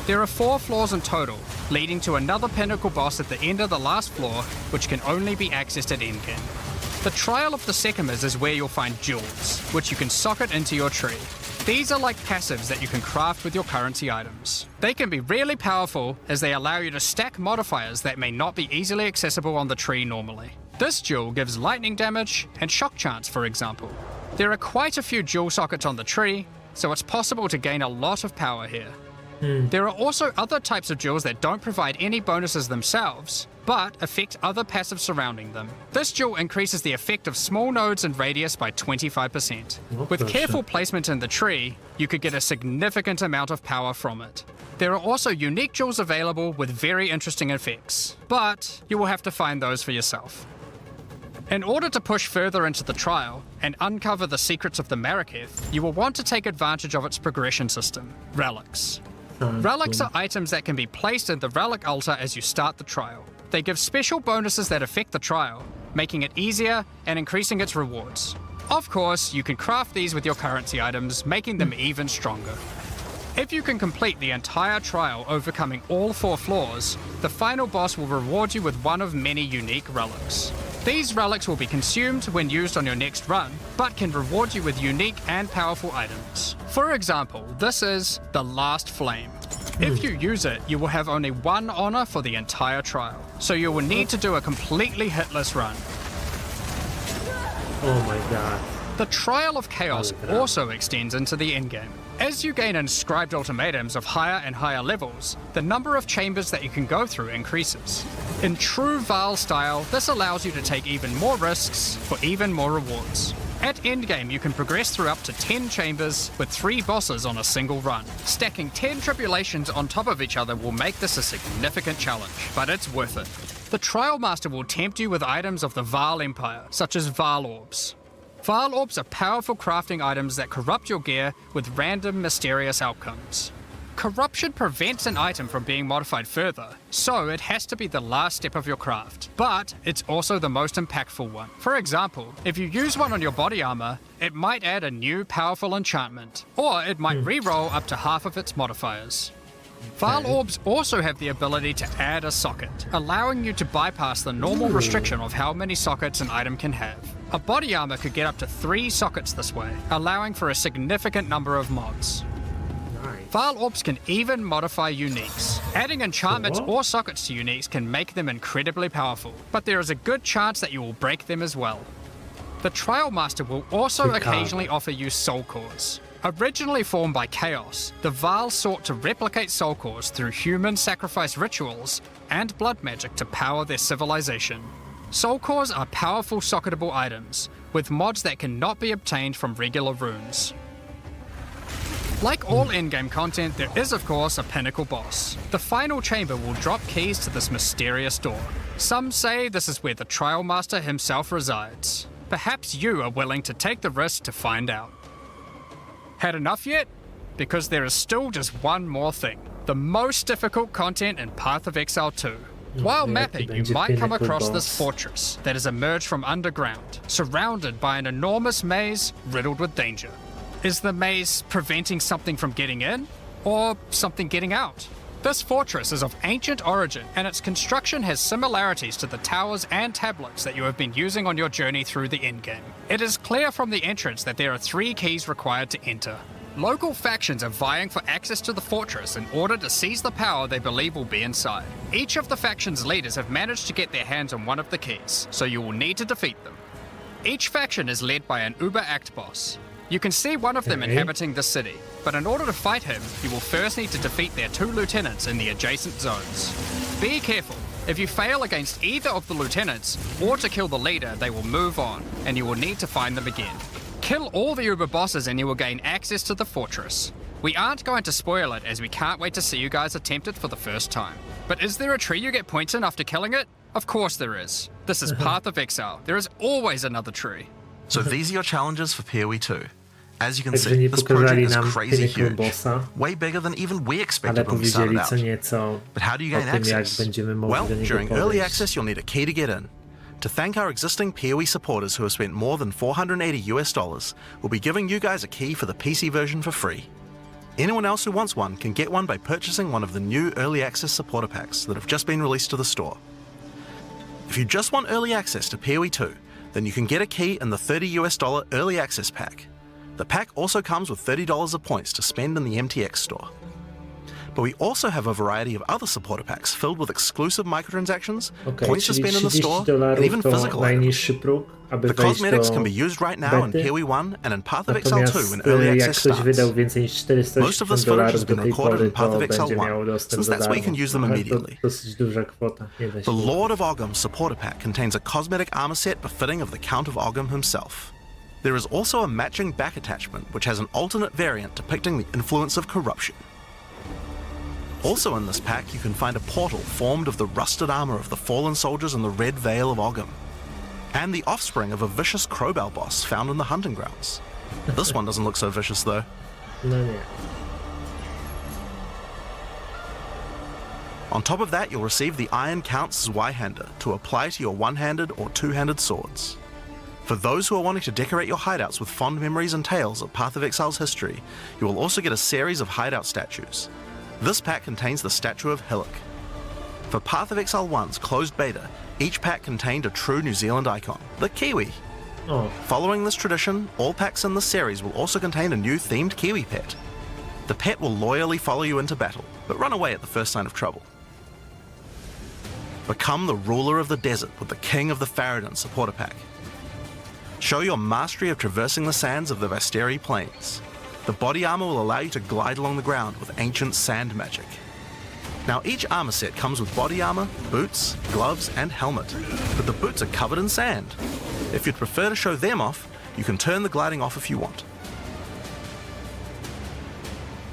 There are 4 floors in total, leading to another pinnacle boss at the end of the last floor, which can only be accessed at endgame. The Trial of the Sycamores is where you'll find jewels, which you can socket into your tree. These are like passives that you can craft with your currency items. They can be really powerful as they allow you to stack modifiers that may not be easily accessible on the tree normally. This jewel gives lightning damage and shock chance, for example. There are quite a few jewel sockets on the tree, so it's possible to gain a lot of power here. There are also other types of jewels that don't provide any bonuses themselves, but affect other passives surrounding them. This jewel increases the effect of small nodes and radius by 25%. With careful placement in the tree, you could get a significant amount of power from it. There are also unique jewels available with very interesting effects, but you will have to find those for yourself. In order to push further into the trial and uncover the secrets of the Maraketh, you will want to take advantage of its progression system, relics. Relics are items that can be placed in the relic altar as you start the trial. They give special bonuses that affect the trial, making it easier and increasing its rewards. Of course, you can craft these with your currency items, making them even stronger. If you can complete the entire trial overcoming all 4 floors, the final boss will reward you with one of many unique relics. These relics will be consumed when used on your next run, but can reward you with unique and powerful items. For example, this is the Last Flame. If you use it, you will have only 1 honor for the entire trial, so you will need to do a completely hitless run. Oh my god. The Trial of Chaos also extends into the endgame. As you gain inscribed ultimatums of higher and higher levels, the number of chambers that you can go through increases. In true Vaal style, this allows you to take even more risks for even more rewards. At endgame, you can progress through up to 10 chambers with 3 bosses on a single run. Stacking 10 tribulations on top of each other will make this a significant challenge, but it's worth it. The Trial Master will tempt you with items of the Vaal Empire, such as Vaal Orbs. Vaal Orbs are powerful crafting items that corrupt your gear with random, mysterious outcomes. Corruption prevents an item from being modified further, so it has to be the last step of your craft. But it's also the most impactful one. For example, if you use one on your body armor, it might add a new powerful enchantment, or it might re-roll up to half of its modifiers. Vaal Orbs also have the ability to add a socket, allowing you to bypass the normal restriction of how many sockets an item can have. A body armor could get up to 3 sockets this way, allowing for a significant number of mods. Vaal Orbs can even modify uniques. Adding enchantments or sockets to uniques can make them incredibly powerful, but there is a good chance that you will break them as well. The Trial Master will also occasionally offer you soul cores. Originally formed by Chaos, the Vaal sought to replicate soul cores through human sacrifice rituals and blood magic to power their civilization. Soul cores are powerful socketable items, with mods that cannot be obtained from regular runes. Like all endgame content, there is of course a pinnacle boss. The final chamber will drop keys to this mysterious door. Some say this is where the Trial Master himself resides. Perhaps you are willing to take the risk to find out. Had enough yet? Because there is still just one more thing. The most difficult content in Path of Exile 2. While mapping, you might come across this fortress that has emerged from underground, surrounded by an enormous maze riddled with danger. Is the maze preventing something from getting in, or something getting out? This fortress is of ancient origin, and its construction has similarities to the towers and tablets that you have been using on your journey through the endgame. It is clear from the entrance that there are 3 keys required to enter. Local factions are vying for access to the fortress in order to seize the power they believe will be inside. Each of the faction's leaders have managed to get their hands on one of the keys, so you will need to defeat them. Each faction is led by an Uber-Act boss. You can see one of them inhabiting the city, but in order to fight him, you will first need to defeat their 2 lieutenants in the adjacent zones. Be careful. If you fail against either of the lieutenants, or to kill the leader, they will move on, and you will need to find them again. Kill all the Uber bosses and you will gain access to the fortress. We aren't going to spoil it as we can't wait to see you guys attempt it for the first time. But is there a tree you get points in after killing it? Of course there is. This is Path of Exile. There is always another tree. So these are your challenges for PoE 2. As you can Także see, nie this project pokazali is nam crazy pięknego huge, bossa, way bigger than even we ale expected when we started powiedzieli out. co nieco But how do you o gain tym, jak access? będziemy mogli Well, do niego during early podejść. access you'll need a key to get in. To thank our existing PoE supporters who have spent more than $480, we'll be giving you guys a key for the PC version for free. Anyone else who wants one can get one by purchasing one of the new early access supporter packs that have just been released to the store. If you just want early access to PoE 2, then you can get a key in the $30 early access pack. The pack also comes with $30 of points to spend in the MTX store. But we also have a variety of other supporter packs filled with exclusive microtransactions, Okej, points to czyli spend in the store, $30 and even to physical items. najniższy próg, aby The wejść cosmetics do can be used right now in bety. PoE 1 and in Path of Exile 2 Natomiast when early jak access ktoś starts. wydał więcej niż Most of this $450 footage has do been tej recorded pory, in Path to of Exile będzie 1, miał dostęp since za that's where you darmo. can use them Ale to immediately. dosyć duża kwota, nie da się The ukryć. Lord of Ogham supporter pack contains a cosmetic armor set befitting of the Count of Ogham himself. There is also a matching back attachment which has an alternate variant depicting the influence of corruption. Also in this pack you can find a portal formed of the rusted armor of the fallen soldiers in the Red Vale of Ogham, and the offspring of a vicious crowbell boss found in the hunting grounds. This one doesn't look so vicious though. No nie. On top of that, you'll receive the Iron Count's Y-hander to apply to your one-handed or two-handed swords. For those who are wanting to decorate your hideouts with fond memories and tales of Path of Exile's history, you will also get a series of hideout statues. This pack contains the statue of Hillock. For Path of Exile 1's closed beta, each pack contained a true New Zealand icon, the Kiwi. O, Following this tradition, all packs in this series will also contain a new themed Kiwi pet. The pet will loyally follow you into battle, but run away at the first sign of trouble. Become the ruler of the desert with the King of the Faradin supporter pack. Show your mastery of traversing the sands of the Vasteri plains. The body armor will allow you to glide along the ground with ancient sand magic. Now each armor set comes with body armor, boots, gloves and helmet, but the boots are covered in sand. If you'd prefer to show them off, you can turn the gliding off if you want.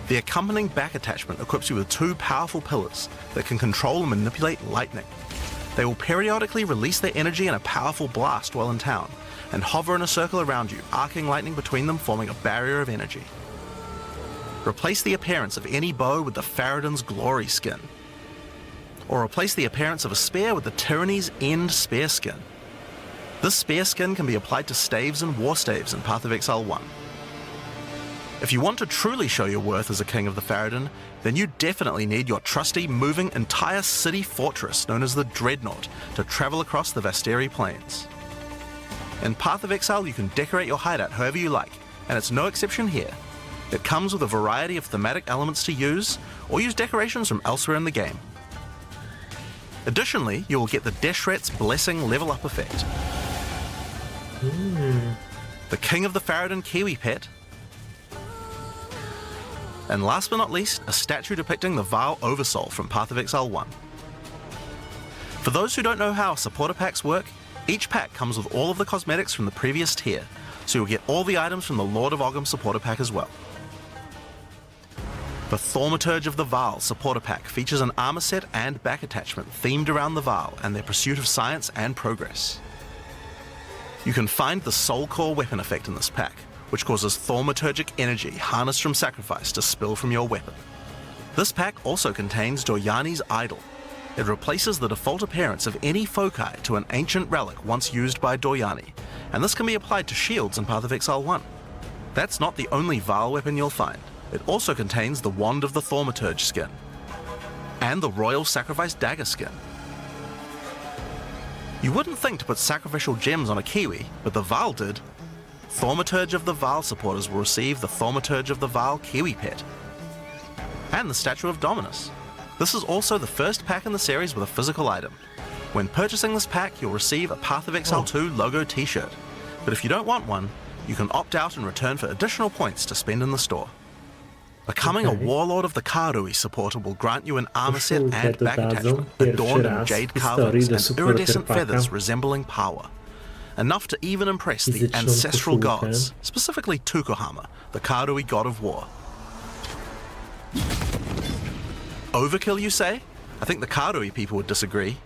The accompanying back attachment equips you with 2 powerful pillars that can control and manipulate lightning. They will periodically release their energy in a powerful blast while in town, and hover in a circle around you, arcing lightning between them, forming a barrier of energy. Replace the appearance of any bow with the Faradin's Glory skin, or replace the appearance of a spear with the Tyranny's End spear skin. This spear skin can be applied to staves and war staves in Path of Exile 1. If you want to truly show your worth as a King of the Faradin, then you definitely need your trusty, moving, entire city fortress known as the Dreadnought to travel across the Vasteri plains. In Path of Exile, you can decorate your hideout however you like, and it's no exception here. It comes with a variety of thematic elements to use, or use decorations from elsewhere in the game. Additionally, you will get the Deshret's Blessing level up effect. The King of the Faradin Kiwi pet, and last but not least, a statue depicting the Vaal Oversoul from Path of Exile 1. For those who don't know how supporter packs work, each pack comes with all of the cosmetics from the previous tier, so you'll get all the items from the Lord of Ogham supporter pack as well. The Thaumaturge of the Vaal supporter pack features an armor set and back attachment themed around the Vaal and their pursuit of science and progress. You can find the Soul Core weapon effect in this pack, which causes thaumaturgic energy harnessed from sacrifice to spill from your weapon. This pack also contains Doryani's Idol. It replaces the default appearance of any foci to an ancient relic once used by Doryani, and this can be applied to shields in Path of Exile 1. That's not the only Vaal weapon you'll find. It also contains the Wand of the Thaumaturge skin. and the Royal Sacrifice Dagger skin. You wouldn't think to put sacrificial gems on a Kiwi, but the Val did. Thaumaturge of the Val supporters will receive the Thaumaturge of the Val Kiwi pet. And the Statue of Dominus. This is also the first pack in the series with a physical item. When purchasing this pack, you'll receive a Path of Exile 2 logo t-shirt. But if you don't want one, you can opt out in return for additional points to spend in the store. Becoming a Warlord of the Karui supporter will grant you an armor set and back attachment adorned in jade carvings and iridescent feathers resembling power. Enough to even impress the ancestral gods, specifically Tukohama, the Karui god of war. Overkill, you say? I think the Karui people would disagree.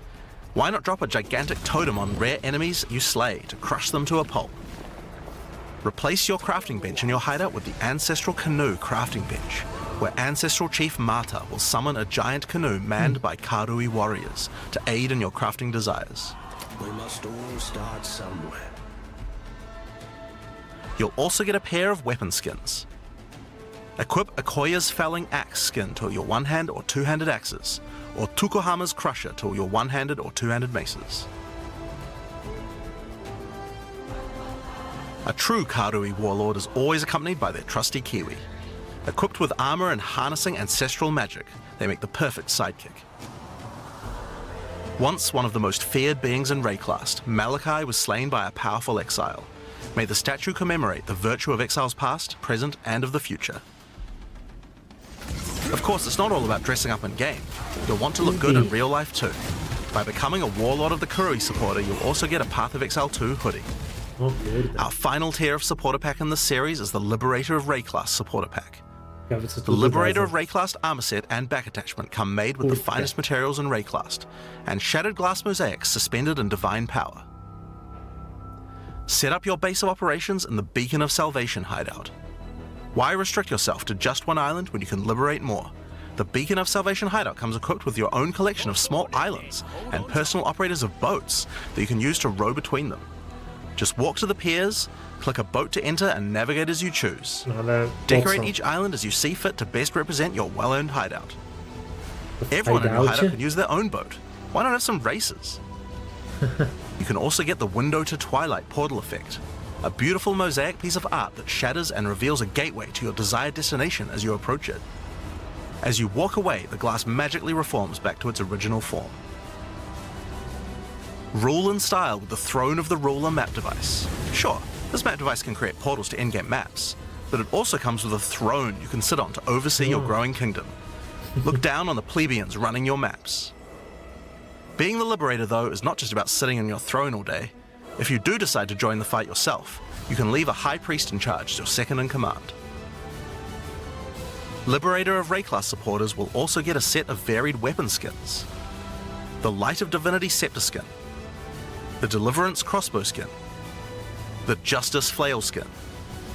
Why not drop a gigantic totem on rare enemies you slay to crush them to a pulp? Replace your crafting bench in your hideout with the Ancestral Canoe crafting bench, where Ancestral Chief Mata will summon a giant canoe manned by Karui warriors to aid in your crafting desires. We must all start somewhere. You'll also get a pair of weapon skins. Equip Akoya's Felling Axe skin to your one-hand or two-handed axes, or Tukohama's Crusher to your one-handed or two-handed maces. A true Karui warlord is always accompanied by their trusty Kiwi. Equipped with armor and harnessing ancestral magic, they make the perfect sidekick. Once one of the most feared beings in Rayclast, Malachi was slain by a powerful exile. May the statue commemorate the virtue of exiles past, present, and of the future. Of course, it's not all about dressing up in game. You'll want to look good in real life too. By becoming a Warlord of the Karui supporter, you'll also get a Path of Exile 2 hoodie. Our final tier of supporter pack in this series is the Liberator of Rayclast supporter pack. The Liberator of Rayclast armor set and back attachment come made with the finest materials in Rayclast, and shattered glass mosaics suspended in divine power. Set up your base of operations in the Beacon of Salvation hideout. Why restrict yourself to just one island when you can liberate more? The Beacon of Salvation hideout comes equipped with your own collection of small islands and personal operators of boats that you can use to row between them. Just walk to the piers, click a boat to enter, and navigate as you choose. Decorate each island as you see fit to best represent your well-earned hideout. Everyone in your hideout can use their own boat. Why not have some races? You can also get the Window to Twilight portal effect, a beautiful mosaic piece of art that shatters and reveals a gateway to your desired destination as you approach it. As you walk away, the glass magically reforms back to its original form. Rule in style with the Throne of the Ruler map device. Sure, this map device can create portals to in-game maps, but it also comes with a throne you can sit on to oversee your growing kingdom. Look down on the plebeians running your maps. Being the Liberator, though, is not just about sitting on your throne all day. If you do decide to join the fight yourself, you can leave a High Priest in charge as your second in command. Liberator of Rayclast supporters will also get a set of varied weapon skins. The Light of Divinity Scepter skin, the Deliverance crossbow skin, the Justice flail skin,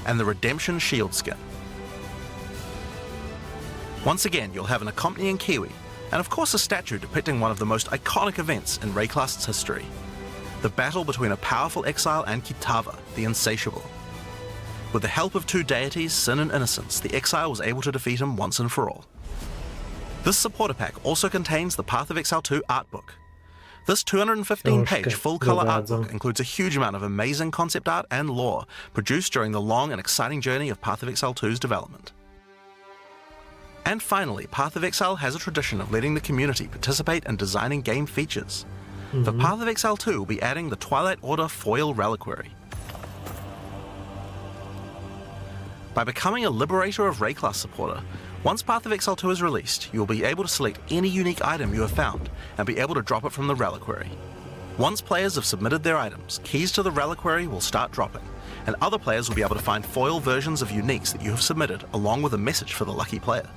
and the Redemption shield skin. Once again, you'll have an accompanying Kiwi, and of course a statue depicting one of the most iconic events in Rayclast's history, the battle between a powerful exile and Kitava, the Insatiable. With the help of two deities, Sin and Innocence, the exile was able to defeat him once and for all. This supporter pack also contains the Path of Exile 2 art book. This 215-page full-color art book includes a huge amount of amazing concept art and lore produced during the long and exciting journey of Path of Exile 2's development. And finally, Path of Exile has a tradition of letting the community participate in designing game features. For Path of Exile 2 will be adding the Twilight Order foil reliquary. By becoming a Liberator of Rayclast supporter, once Path of Exile 2 is released, you will be able to select any unique item you have found and be able to drop it from the reliquary. Once players have submitted their items, keys to the reliquary will start dropping, and other players will be able to find foil versions of uniques that you have submitted along with a message for the lucky player.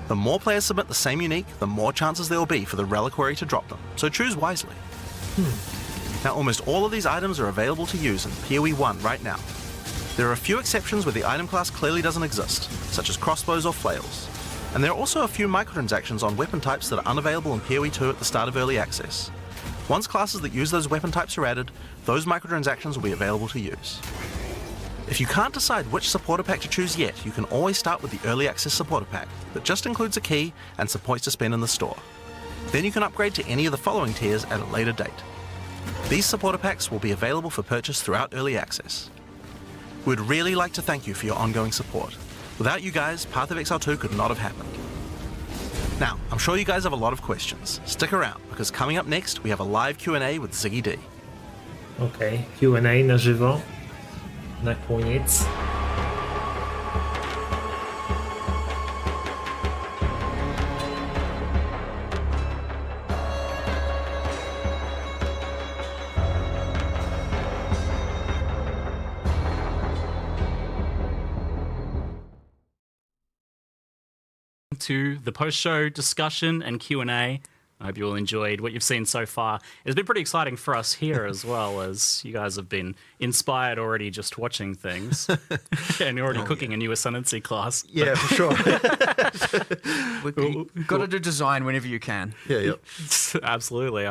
The more players submit the same unique, the more chances there will be for the reliquary to drop them, so choose wisely. Now, almost all of these items are available to use in PoE 1 right now. There are a few exceptions where the item class clearly doesn't exist, such as crossbows or flails. And there are also a few microtransactions on weapon types that are unavailable in PoE 2 at the start of early access. Once classes that use those weapon types are added, those microtransactions will be available to use. If you can't decide which supporter pack to choose yet, you can always start with the Early Access supporter pack that just includes a key and some points to spend in the store. Then you can upgrade to any of the following tiers at a later date. These supporter packs will be available for purchase throughout Early Access. We'd really like to thank you for your ongoing support. Without you guys, Path of Exile 2 could not have happened. Now, I'm sure you guys have a lot of questions. Stick around, because coming up next, we have a live Q&A with Ziggy D. Okej, Q&A na żywo. Na koniec. To the post-show discussion and Q&A. I hope you all enjoyed what you've seen so far. It's been pretty exciting for us here as well, as you guys have been inspired already just watching things. And you're already cooking a new ascendancy class. Yeah, for sure. You've got to do design whenever you can. Yeah. Absolutely.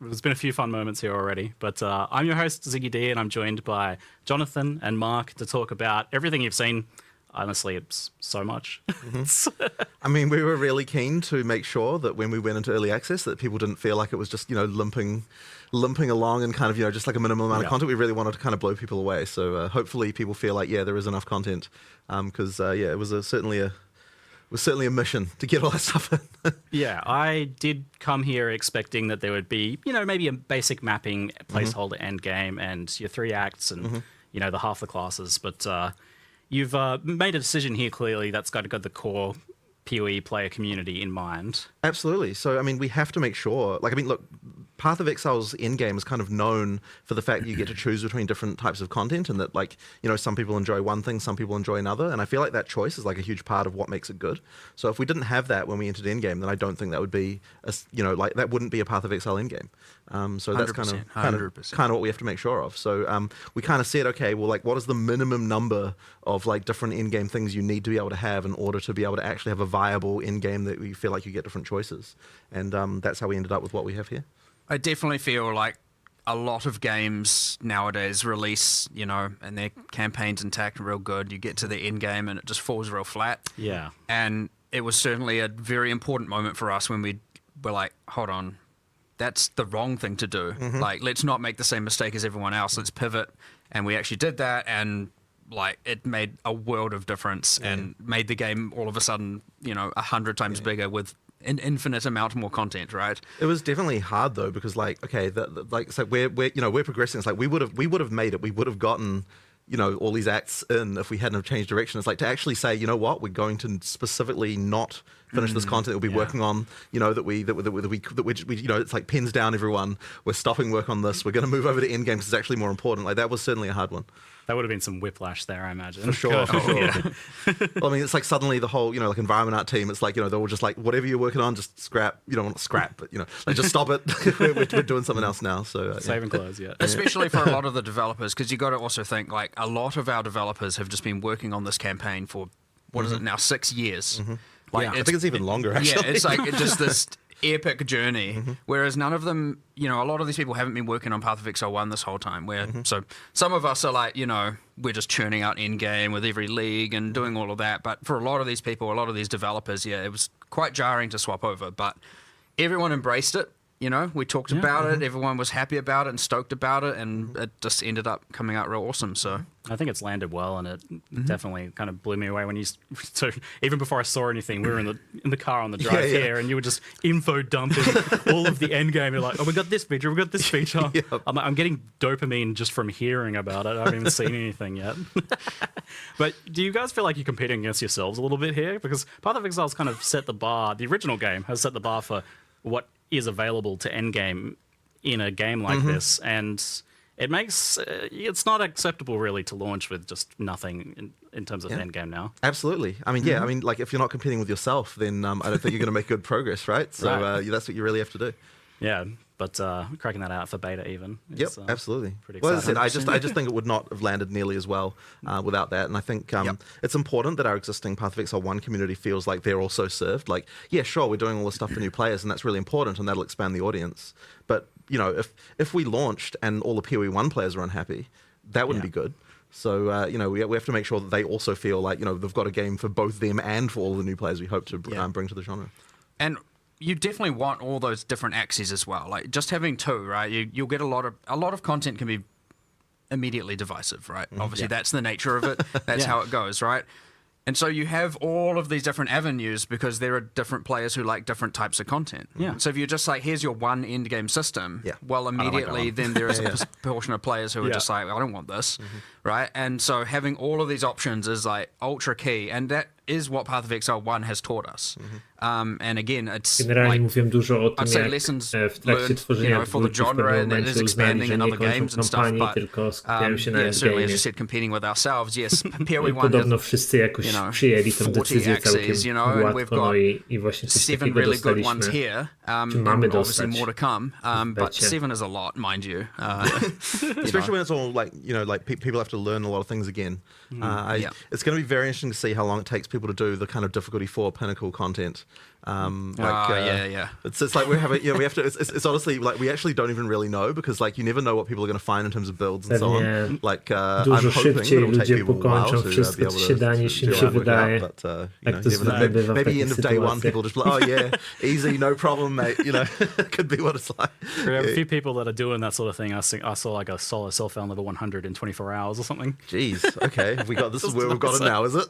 There's been a few fun moments here already. But I'm your host, Ziggy D, and I'm joined by Jonathan and Mark to talk about everything you've seen. Honestly, it's so much. I mean, we were really keen to make sure that when we went into early access that people didn't feel like it was just, limping along and kind of, just like a minimal amount of content. We really wanted to kind of blow people away. So hopefully people feel like, there is enough content. Because, it was certainly a mission to get all that stuff in. Yeah, I did come here expecting that there would be, maybe a basic mapping placeholder end game and your 3 acts and, the half the classes. But you've made a decision here clearly that's got to go the core PoE player community in mind. Absolutely. So, I mean, we have to make sure, look, Path of Exile's endgame is kind of known for the fact that you get to choose between different types of content and that, some people enjoy one thing, some people enjoy another. And I feel like that choice is a huge part of what makes it good. So if we didn't have that when we entered endgame, then I don't think that would be, that wouldn't be a Path of Exile endgame. So that's kind of what we have to make sure of. So we kind of said, okay, well, what is the minimum number of different endgame things you need to be able to have in order to be able to actually have a viable endgame that you feel like you get different choices. And that's how we ended up with what we have here. I definitely feel like a lot of games nowadays release, and their campaign's intact and real good. You get to the end game and it just falls real flat. Yeah. And it was certainly a very important moment for us when we were like, hold on, that's the wrong thing to do. Let's not make the same mistake as everyone else. Let's pivot. And we actually did that, and it made a world of difference and made the game all of a sudden, 100 times bigger with an infinite amount more content, right? It was definitely hard though, because we're progressing. It's we would have made it. We would have gotten, all these acts in if we hadn't have changed direction. It's to actually say, you know what, we're going to specifically not finish this content that we'll be working on, it's pens down everyone. We're stopping work on this. We're going to move over to endgame because it's actually more important. That was certainly a hard one. That would have been some whiplash there, I imagine. For sure. Well, I mean, it's suddenly the whole, environment art team, it's they're all just whatever you're working on, just scrap. You don't want to scrap, but, just stop it. we're doing something else now. So saving clothes, yeah. Especially for a lot of the developers, because you got to also think, a lot of our developers have just been working on this campaign for, what is it now, 6 years? I think it's even longer, actually. Yeah, it's just this epic journey, whereas none of them, a lot of these people haven't been working on Path of Exile 1 this whole time, so some of us are we're just churning out endgame with every league and doing all of that, but for a lot of these people, a lot of these developers, it was quite jarring to swap over, but everyone embraced it. We talked about it, everyone was happy about it and stoked about it, and it just ended up coming out real awesome. So I think it's landed well, and it definitely kind of blew me away when so even before I saw anything, we were in the car on the drive here, and you were just info dumping all of the end game. You're like, oh, we got this feature, we got this feature. I'm getting dopamine just from hearing about it. I haven't even seen anything yet. But do you guys feel like you're competing against yourselves a little bit here? Because Path of Exile's kind of set the bar. The original game has set the bar for what is available to endgame in a game like this, and it makes it's not acceptable really to launch with just nothing in terms of endgame now. Absolutely. I mean, I mean, if you're not competing with yourself, then I don't think you're going to make good progress, right? So that's what you really have to do. Yeah, but cracking that out for beta even. Is, absolutely. Pretty well, exciting. as I said, I just think it would not have landed nearly as well without that. And I think it's important that our existing Path of Exile 1 community feels like they're also served. Sure, we're doing all this stuff for new players, and that's really important, and that'll expand the audience. But, if we launched and all the PoE 1 players are unhappy, that wouldn't be good. So, we have to make sure that they also feel like, they've got a game for both them and for all the new players we hope to bring to the genre. And you definitely want all those different axes as well. Like just having two, right? You'll get a lot of content can be immediately divisive, right? Obviously, that's the nature of it. That's how it goes, right? And so you have all of these different avenues because there are different players who like different types of content. Yeah. So if you're just like, here's your one end game system, well, immediately then there is a portion of players who are just like, I don't want this, right? And so having all of these options is like ultra key, and that is what Path of Exile 1 has taught us. And again, it's Generalnie like, mówiłem dużo o tym, I'd say jak lessons w trakcie learned, tworzenia for the dwójki w genre, pewnym and it momencie is uznali, expanding że in nie other kończą games and stuff, kampanii, but tylko skupiają się na certainly, as you endgame'ie. said, competing with ourselves, yes, I PoE 1 podobno has, wszyscy jakoś przyjęli tę 40 decyzję całkiem axes, and we've łatwo, got i właśnie coś 7 takiego really good ones dostaliśmy. here, Czy mamy and obviously dostać more to come, w but becie. 7 is a lot, mind you. Especially when it's all like people have to learn a lot of things again. It's going to be very interesting to see how long it takes people to do the kind of difficulty 4 pinnacle content. It's like we have we have to. It's honestly like we actually don't even really know because like you never know what people are going to find in terms of builds and so on. Like dużo I'm hoping that szybciej it will take ludzie people a while pokończą to wszystko, be co able się to da, niż im do się it, work it wydaje. out, but Tak to zwykle bywa w maybe takich end of day one sytuacjach. people just be like, oh yeah, easy, no problem, mate. Could be what it's like. There are a few people that are doing that sort of thing. I saw like a solo self-found level 100 in 24 hours or something. Jeez, okay. Have we got this is where we've got it now, is it?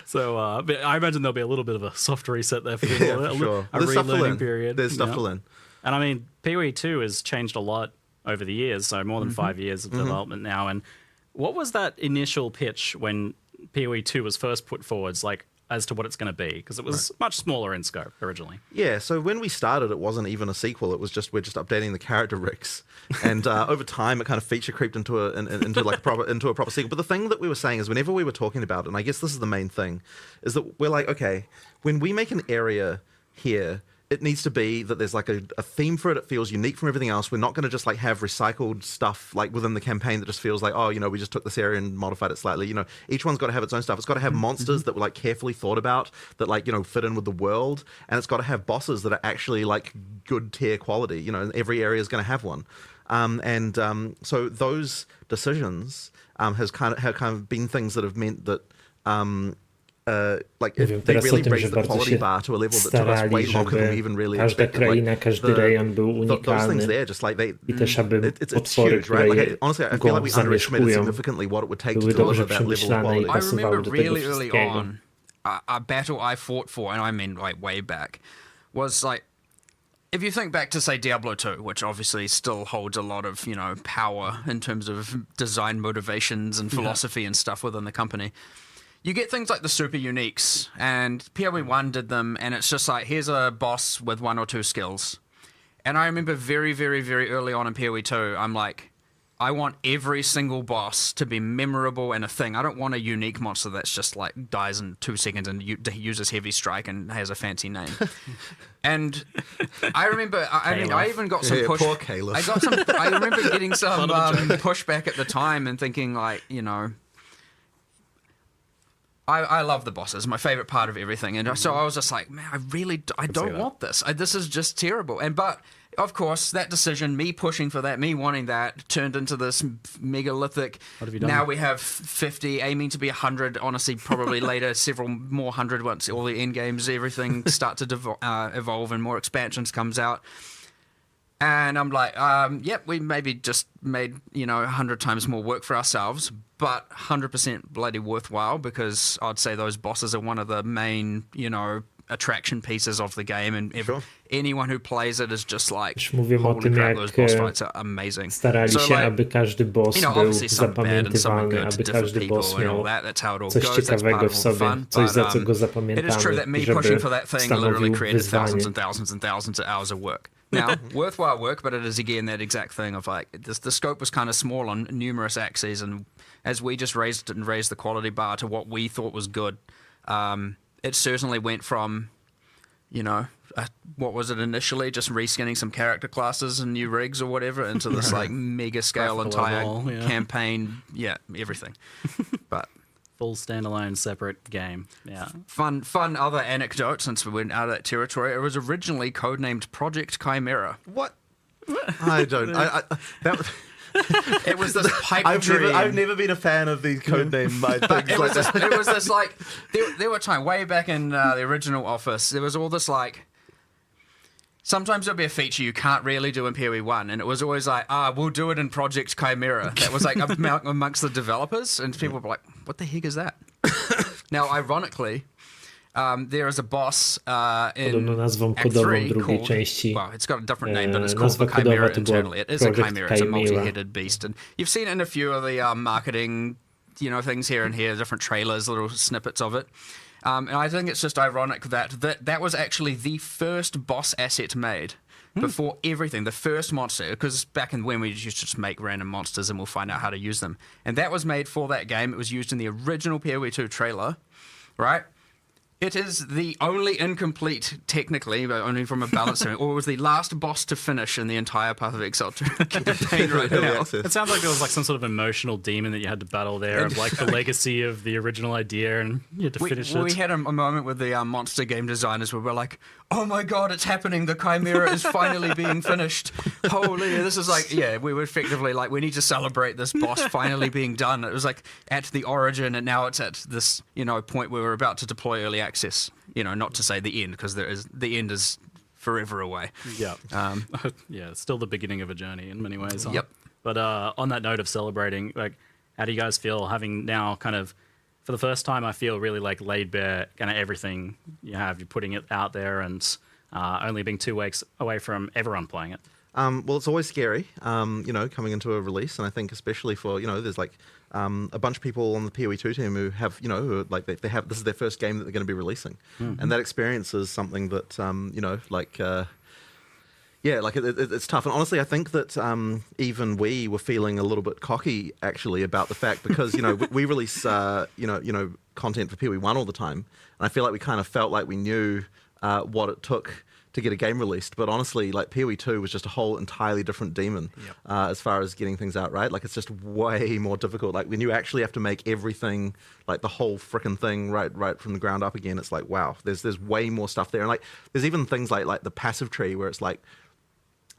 So but I imagine there'll be a little bit of a soft reset there for people. Yeah, for sure. A There's stuff to relearning learn. period. There's stuff to learn. And I mean, PoE 2 has changed a lot over the years, so more than 5 years of development now. And what was that initial pitch when PoE 2 was first put forwards, like as to what it's going to be? Because it was much smaller in scope originally. Yeah, so when we started, it wasn't even a sequel. It was just we're just updating the character rigs, and over time, it kind of feature creeped into a proper sequel. But the thing that we were saying is, whenever we were talking about it, and I guess this is the main thing, is that we're like, okay, when we make an area here, it needs to be that there's like a theme for it. It feels unique from everything else. We're not going to just like have recycled stuff like within the campaign that just feels like, oh, we just took this area and modified it slightly. Each one's got to have its own stuff. It's got to have monsters that were like carefully thought about that like, fit in with the world. And it's got to have bosses that are actually like good tier quality, and every area is going to have one. So those decisions have kind of been things that have meant that like they really raised the quality bar to a level that took us way longer than we even really każda expected. kraina, każdy rejon był unikalny. Those things there, just like I też aby it's potwory, huge, right? Like, honestly, I feel like we go underestimated zamieszkują, significantly what it would take to były dobrze deliver that level of przemyślane i quality. I remember pasowały do tego really early wszystkiego. on, a battle I fought for, and I mean like way back, was like, if you think back to say Diablo 2, which obviously still holds a lot of, power in terms of design motivations and philosophy and stuff within the company, you get things like the super uniques, and PoE 1 did them, and it's just like, here's a boss with 1 or 2 skills. And I remember very, very, very early on in PoE 2, I'm like, I want every single boss to be memorable and a thing. I don't want a unique monster that's just like dies in 2 seconds and uses heavy strike and has a fancy name. And I remember, I even got some push. Poor Caliph. I remember getting some pushback at the time and thinking like, I love the bosses, my favorite part of everything, and so I was just like, man, I don't want this. This is just terrible. But of course, that decision, me pushing for that, me wanting that, turned into this megalithic. What have you done? Now we have 50, aiming to be 100. Honestly, probably later, several more 100 once all the end games, everything start to evolve and more expansions comes out. And I'm like, yep, we maybe just made, 100 times more work for ourselves, but 100% bloody worthwhile, because I'd say those bosses are one of the main, attraction pieces of the game, and anyone who plays it is just like, Mówimy o holy tym, crap, jak those boss fights are amazing. starali się, aby każdy boss był obviously some bad and some zapamiętywany, good to aby different każdy people boss and all miał that. That's how it all coś goes. That's ciekawego part w of all the sobie, fun. coś za But, co go it zapamiętamy, is true that me i żeby pushing for that thing literally stanowił created thousands wyzwanie. and thousands and thousands of hours of work. Now, worthwhile work, but it is again that exact thing of like, the scope was kind of small on numerous axes, and as we just raised the quality bar to what we thought was good, it certainly went from, what was it initially, just reskinning some character classes and new rigs or whatever, into this like mega scale entire campaign, everything. But full standalone separate game. Yeah. Fun other anecdote, since we went out of that territory. It was originally codenamed Project Chimera. What? I don't. It was this pipe dream. I've never been a fan of these codename things It like was, that. it was this like there were times way back in the original Office. There was all this like. Sometimes there'll be a feature you can't really do in PoE 1, and it was always like, we'll do it in Project Chimera. That was like amongst the developers, and people were like, what the heck is that? Now, ironically, there is a boss in Podobno nazwą Act kodową 3 drugiej called, części. well, it's got a different name, but it's called Nazwa the Chimera kodowa to była internally. It is a Project Chimera. It's a Chimera. multi-headed beast, and you've seen it in a few of the marketing, things here and here, different trailers, little snippets of it. And I think it's just ironic that was actually the first boss asset made before everything, the first monster, because back in when we used to just make random monsters and we'll find out how to use them. And that was made for that game. It was used in the original PoE 2 trailer, right? It is the only incomplete, technically, but only from a balance standpoint, or it was the last boss to finish in the entire Path of Exile campaign right now. It sounds like there was like some sort of emotional demon that you had to battle there, of like the legacy of the original idea, and you had to finish it. We had a moment with the monster game designers where we're like, oh my god, it's happening, the Chimera is finally being finished. Holy, this is like, we were effectively like, we need to celebrate this boss finally being done. It was like at the origin, and now it's at this, point where we're about to deploy early access. Not to say the end, because the end is forever away. Yeah. It's still the beginning of a journey in many ways. Yep. But on that note of celebrating, like, how do you guys feel having now kind of, for the first time, I feel really like laid bare kind of everything you have, you're putting it out there, and only being 2 weeks away from everyone playing it? Well, it's always scary, coming into a release, and I think especially for, there's like a bunch of people on the PoE 2 team who have, who are, like they have, this is their first game that they're going to be releasing, and that experience is something that, it's tough. And honestly, I think that even we were feeling a little bit cocky actually about the fact, because we release content for PoE 1 all the time, and I feel like we kind of felt like we knew what it took to get a game released, but honestly, like PoE 2 was just a whole entirely different demon as far as getting things out right. Like, it's just way more difficult. Like, when you actually have to make everything, like the whole frickin' thing right from the ground up again, it's like, wow, there's way more stuff there. And like, there's even things like the passive tree, where it's like,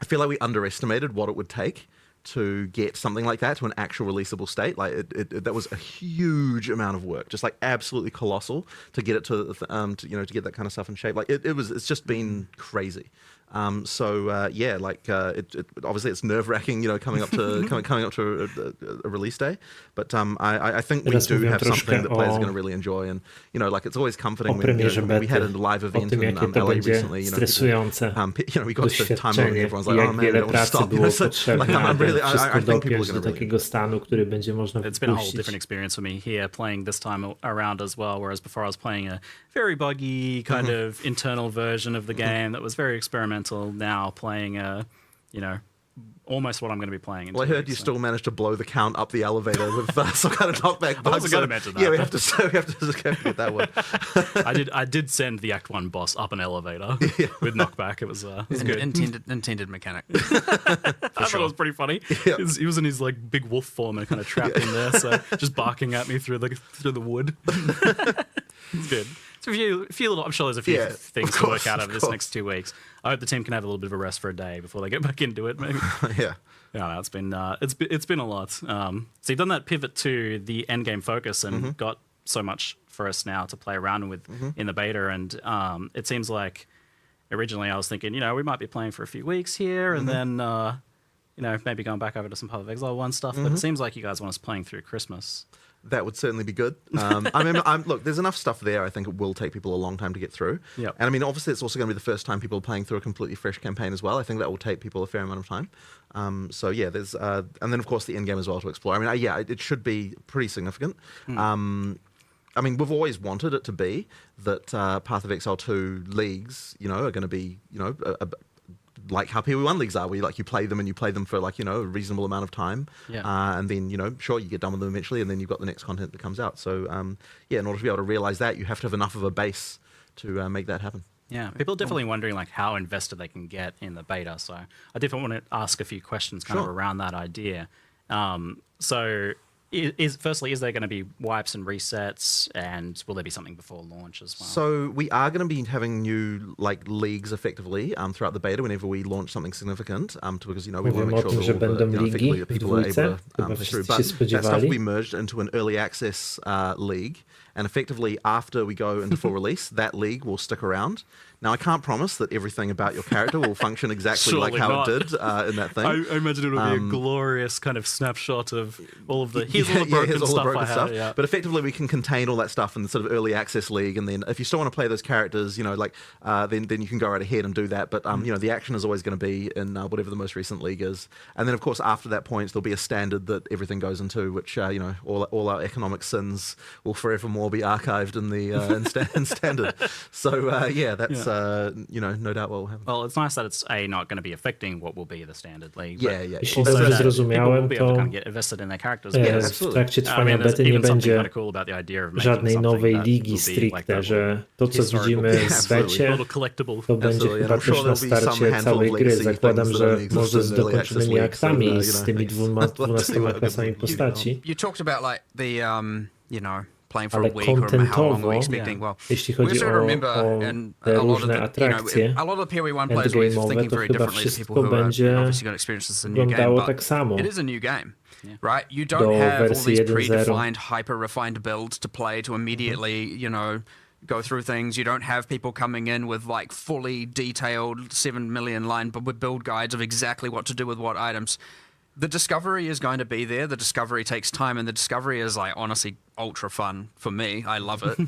I feel like we underestimated what it would take to get something like that to an actual releasable state. Like, that was a huge amount of work, just like absolutely colossal to get it to get that kind of stuff in shape. Like, it's just been crazy. Obviously it's nerve-wracking, coming up to a release day, but I think we do have something that players are going to really enjoy, and like, it's always comforting when we had a live event in LA recently, we got to the time when everyone's like, oh man, I don't want to stop. So, like, I think people are going to really... takiego stanu, który będzie można It's been a whole different experience for me here playing this time around as well, whereas before I was playing a very buggy kind of internal version of the game that was very experimental. Now playing almost what I'm going to be playing in. Well, I heard you still managed to blow the count up the elevator with some kind of knockback bug. I wasn't going to mention that. Yeah, we have to get that one. I did send the Act 1 boss up an elevator with knockback. It was good. Intended mechanic. I thought it was pretty funny. Yeah. He was in his like big wolf form and kind of trapped in there, so just barking at me through the wood. It's good. So I'm sure there's a few things to work out over this next 2 weeks. I hope the team can have a little bit of a rest for a day before they get back into it. Maybe. Yeah. No, it's been a lot. So you've done that pivot to the end game focus and got so much for us now to play around with in the beta. And it seems like originally I was thinking, we might be playing for a few weeks here, and then maybe going back over to some Path of Exile 1 stuff. But it seems like you guys want us playing through Christmas. That would certainly be good. Look, there's enough stuff there. I think it will take people a long time to get through. Yep. And I mean, obviously, it's also going to be the first time people are playing through a completely fresh campaign as well. I think that will take people a fair amount of time. There's and then of course the end game as well to explore. I mean, it should be pretty significant. We've always wanted it to be that Path of Exile 2 leagues, are going to be, like how PoE 1 leagues are, where you play them for a reasonable amount of time, and then sure, you get done with them eventually, and then you've got the next content that comes out. So in order to be able to realize that, you have to have enough of a base to make that happen. Yeah, people are definitely wondering like how invested they can get in the beta. So I definitely want to ask a few questions kind of around that idea. So is there going to be wipes and resets, and will there be something before launch as well? So we are going to be having new leagues effectively throughout the beta whenever we launch something significant, because we want to make sure że będą ligi w people are able dwójce, to chyba push through. wszyscy się But that stuff spodziewali. will be merged into an early access league, and effectively after we go into full release, that league will stick around. Now, I can't promise that everything about your character will function exactly like how it did in that thing. I imagine it'll be a glorious kind of snapshot of all of the here's all the broken stuff I have. Yeah. But effectively, we can contain all that stuff in the sort of early access league, and then if you still want to play those characters, then you can go right ahead and do that. But the action is always going to be in whatever the most recent league is, and then of course after that point there'll be a standard that everything goes into, which all our economic sins will forevermore be archived in the in standard. So that's. No doubt what will happen. Well, it's nice that it's not going to be affecting what will be the standard league. Jeśli dobrze zrozumiałem, to w trakcie trwania bety nie będzie żadnej nowej ligi stricte, że to co widzimy w becie to będzie chyba też na starcie całej gry. Zakładam, że może z dokończonymi aktami z tymi 12 klasami postaci. You talked about like the playing for Ale a week or how long we're kontentowo, expecting. Well, jeśli we chodzi sort of remember o and te a lot of różne the, atrakcje a lot of the PoE1 players were endgame'owe, thinking to very chyba differently to people wszystko who are będzie obviously going to experience this as a new game, wyglądało but tak samo. it is a new game. Right? You Do don't have all wersji these 1.0. predefined, hyper-refined builds to play to immediately, go through things. You don't have people coming in with like fully detailed 7 million line build guides of exactly what to do with what items. The discovery is going to be there. The discovery takes time, and the discovery is like honestly ultra fun for me. I love it.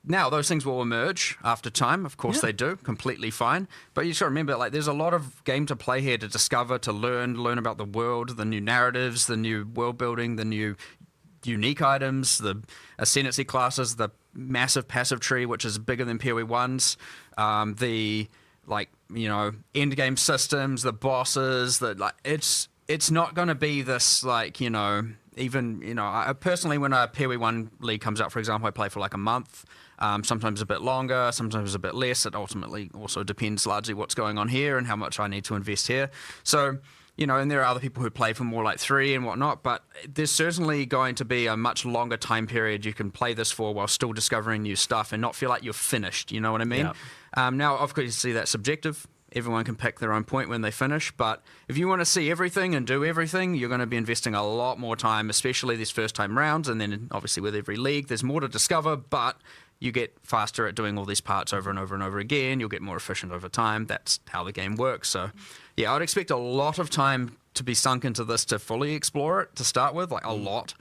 Now those things will emerge after time. Of course they do. Completely fine. But you should remember, like, there's a lot of game to play here, to discover, to learn about the world, the new narratives, the new world building, the new unique items, the ascendancy classes, the massive passive tree, which is bigger than PoE1's, the end game systems, the bosses. It's not going to be this I personally, when a PoE1 league comes out, for example, I play for like a month, sometimes a bit longer, sometimes a bit less. It ultimately also depends largely what's going on here and how much I need to invest here. So, and there are other people who play for more like 3 and whatnot, but there's certainly going to be a much longer time period you can play this for while still discovering new stuff and not feel like you're finished, you know what I mean? Yeah. Now, of course, you see that's subjective. Everyone can pick their own point when they finish, but if you want to see everything and do everything, you're going to be investing a lot more time, especially these first-time rounds, and then obviously with every league, there's more to discover, but you get faster at doing all these parts over and over and over again. You'll get more efficient over time. That's how the game works. So, yeah, I'd expect a lot of time to be sunk into this to fully explore it, to start with, like a lot,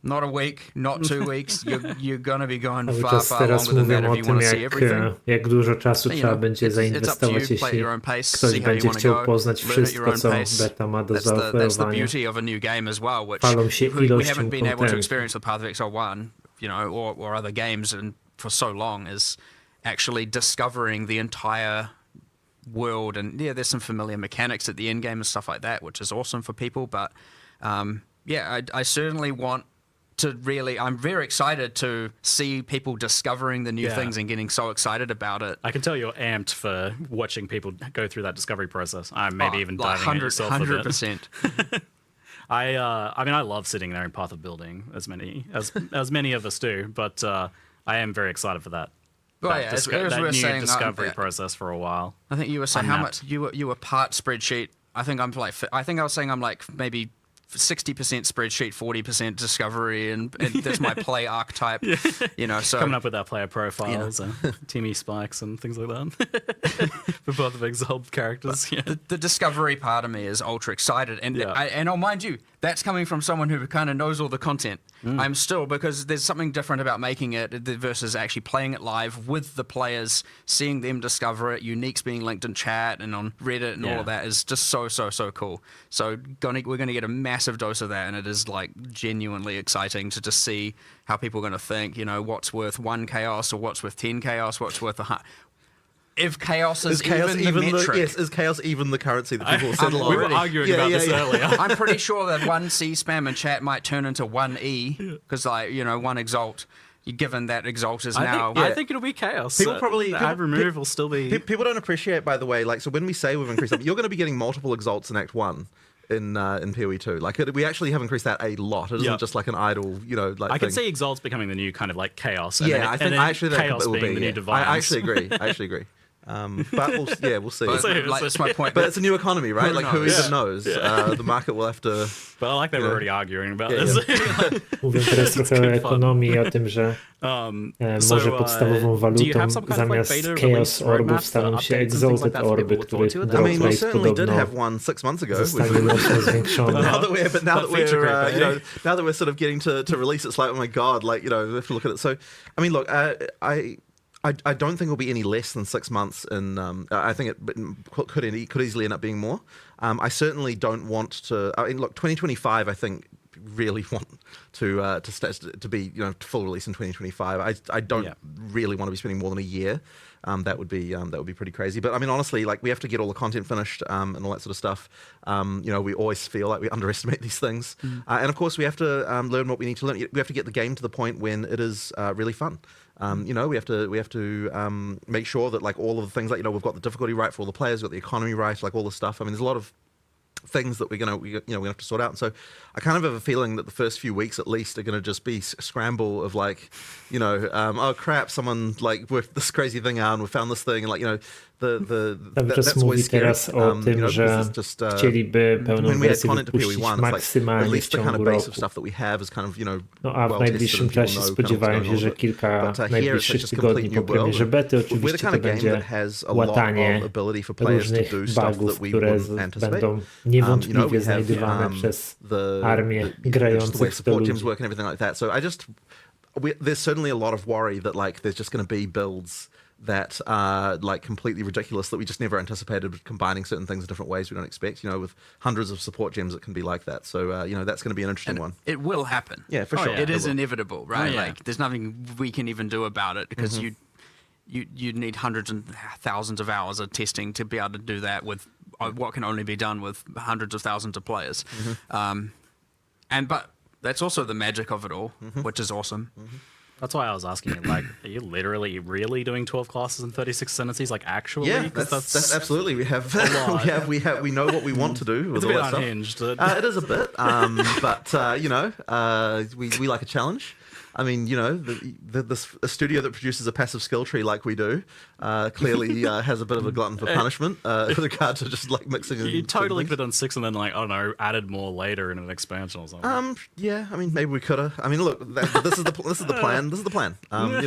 Not a week, not 2 weeks. You're gonna be going far, far longer than that if you want to see everything. Jak dużo czasu trzeba będzie zainwestować, jeśli ktoś będzie chciał poznać wszystko, co beta ma do zaoferowania. That's the beauty of a new game as well, which we haven't been able to experience with Path of Exile 1, or other games, and for so long, is actually discovering the entire world. And yeah, there's some familiar mechanics at the end game and stuff like that, which is awesome for people. But I certainly want to I'm very excited to see people discovering the new things and getting so excited about it. I can tell you're amped for watching people go through that discovery process. I'm maybe even diving in yourself 100%. I love sitting there in Path of Building, as many of us do, but I am very excited for that. That new discovery process for a while. I think you were saying how much you were part spreadsheet. I think I was saying I'm like maybe 60% spreadsheet, 40% discovery, and that's my play archetype. So coming up with our player profiles, Timmy spikes and things like that for Path of Exile characters. The discovery part of me is ultra excited, and I'll mind you, that's coming from someone who kind of knows all the content. I'm still, because there's something different about making it versus actually playing it live with the players, seeing them discover it, uniques being linked in chat and on Reddit and all of that is just so cool. So we're gonna get a massive dose of that, and it is like genuinely exciting to just see how people are going to think, what's worth 1 chaos or what's worth 10 chaos, what's worth if chaos is even the metric. Is chaos even the currency that people settle on? We were arguing about this earlier. I'm pretty sure that 1 C spam in chat might turn into 1 E, because 1 exalt, given that exalt is now... I think it'll be chaos. Ad remove will still be... People don't appreciate, by the way, so when we say we've increased up, you're going to be getting multiple exalts in Act 1. in PoE 2. Like we actually have increased that a lot. It isn't just like an idle, like I thing. can see Exalts becoming the new kind of like chaos. Yeah, I think actually that chaos will being be the new yeah. divines. I actually agree. But we'll see. That's my point. But it's a new economy, right? Like who even knows? The market will have to. But I like that we're already arguing about this. Mówię teraz trochę o ekonomii i o tym, że może podstawową walutą zamiast Chaos Orbów staną się Exalted Orby, których drop rate podobno zostanie mocno zwiększony. Now that we're sort of getting to release, it's like, oh my god, like we have to look at it. So, I mean, look, I don't think it'll be any less than 6 months. I think it could easily end up being more. I certainly don't want to. I mean, look, 2025. I think really want to be full release in 2025. I don't really want to be spending more than a year. That would be pretty crazy. But I mean, honestly, like we have to get all the content finished and all that sort of stuff. We always feel like we underestimate these things, and of course we have to learn what we need to learn. We have to get the game to the point when it is really fun. We have to make sure that like all of the things like we've got the difficulty right for all the players, we've got the economy right, like all the stuff. I mean, there's a lot of things that we're gonna have to sort out. And so I kind of have a feeling that the first few weeks at least are gonna just be a scramble of like, oh crap, someone like worked this crazy thing out and we found this thing and like Cały mówi teraz o tym, że chcieliby pełną wersję wypuścić maksymalnie w ciągu roku. A w najbliższym czasie spodziewają się, że kilka najbliższych tygodni po premierze bety oczywiście to będzie łatanie różnych bugów, które będą niewątpliwie znajdywane przez armię grających w to ludzi. There's certainly a lot of worry that like there's just going to be builds that are like completely ridiculous that we just never anticipated, combining certain things in different ways we don't expect. With hundreds of support gems, it can be like that. So that's going to be an interesting one. It will happen. Yeah, for sure. It is inevitable, right? Like there's nothing we can even do about it because you need hundreds and thousands of hours of testing to be able to do that with what can only be done with hundreds of thousands of players. But that's also the magic of it all, which is awesome. That's why I was asking you, like, are you literally really doing 12 classes and 36 sentences, like actually? Yeah, that's absolutely. We have we know what we want to do with it's all a bit that unhinged. It is a bit, but we like a challenge. I mean, a studio that produces a passive skill tree like we do clearly has a bit of a glutton for punishment with regard to just like mixing. You totally could have done 6 and then like I don't know, added more later in an expansion or something. Yeah, I mean, maybe we could have. I mean, look, this is the plan. This is the plan. I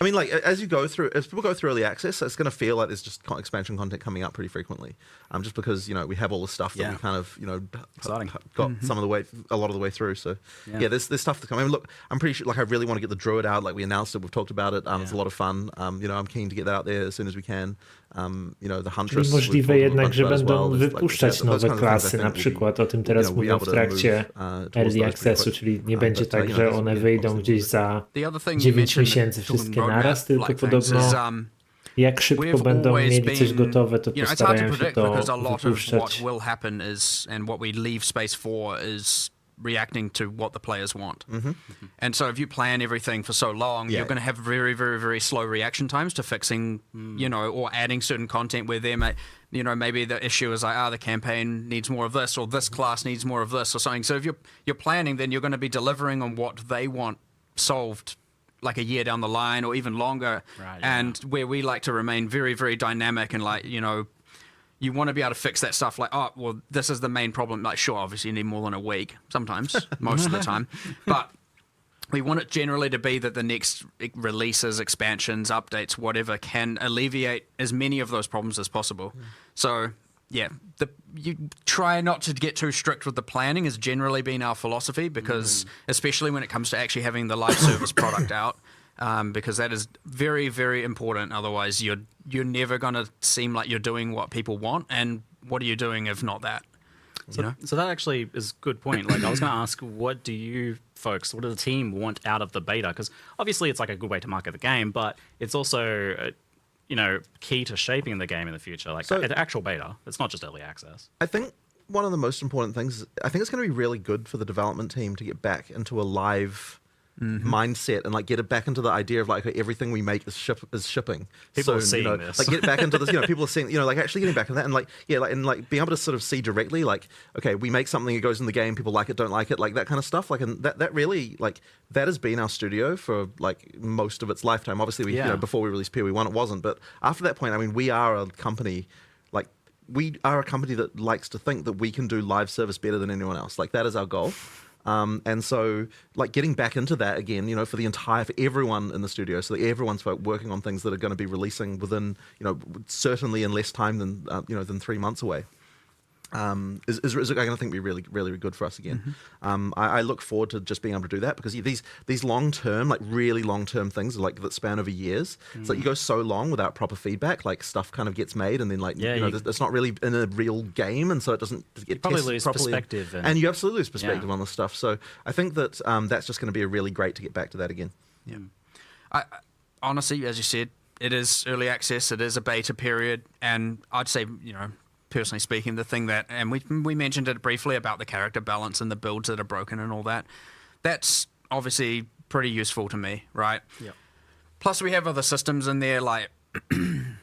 mean, like as people go through early access, it's going to feel like there's just expansion content coming up pretty frequently. Just because we have all the stuff that we kind of got a lot of the way through. So there's stuff to come. I mean, look, I'm pretty sure like I really want to get the Druid out. Like we announced it, we've talked about it. It's a lot of fun. I'm keen to get that out there as soon as we can. The Huntress. Możliwe jednak, że będą wypuszczać nowe klasy, na przykład o tym teraz mówią w trakcie Early Accessu, czyli nie będzie tak, że one wyjdą gdzieś za 9 miesięcy wszystkie naraz, tylko podobno jak szybko będą mieli coś gotowe, to postarają się to wypuszczać. Reacting to what the players want. And so if you plan everything for so long, you're going to have very, very, very slow reaction times to fixing, or adding certain content where maybe the issue is like, the campaign needs more of this, or this class needs more of this, or something. So if you're planning, then you're going to be delivering on what they want solved like a year down the line or even longer. Right, and where we like to remain very, very dynamic and like, you want to be able to fix that stuff like, oh, well, this is the main problem. Like, sure, obviously you need more than a week sometimes, most of the time. But we want it generally to be that the next releases, expansions, updates, whatever, can alleviate as many of those problems as possible. So, yeah, you try not to get too strict with the planning has generally been our philosophy because especially when it comes to actually having the live service product out, because that is very, very important. Otherwise, you're never going to seem like you're doing what people want. And what are you doing if not that? So that actually is a good point. Like I was going to ask, what do you folks, what does the team want out of the beta? Because obviously it's like a good way to market the game, but it's also, key to shaping the game in the future. Like the actual beta, it's not just early access. I think one of the most important things, I think it's going to be really good for the development team to get back into a live mindset and like get it back into the idea of like, okay, everything we make is shipping. People are soon, seeing this. Like get back into this, people are seeing, like actually getting back into that and like, and like being able to sort of see directly, like, okay, we make something, it goes in the game, people like it, don't like it, like that kind of stuff. Like, and that really, like, that has been our studio for like most of its lifetime. Obviously, before we released PoE1, it wasn't, but after that point, I mean, we are a company, like, we are a company that likes to think that we can do live service better than anyone else. Like, that is our goal. And so, like, getting back into that again, for everyone in the studio, so that everyone's working on things that are going to be releasing within, certainly in less time than 3 months away. Is going to think be really, really good for us again. I look forward to just being able to do that because these long term, like really long term things, like that span over years. It's like you go so long without proper feedback, like stuff kind of gets made, and then like it's not really in a real game, and so it doesn't get probably tested lose properly. perspective, and you absolutely lose perspective on this stuff. So I think that that's just going to be really great to get back to that again. Yeah, I honestly, as you said, it is early access. It is a beta period, and I'd say personally speaking, the thing that, and we mentioned it briefly about the character balance and the builds that are broken and all that, that's obviously pretty useful to me, right? Yep. Plus, we have other systems in there, like, the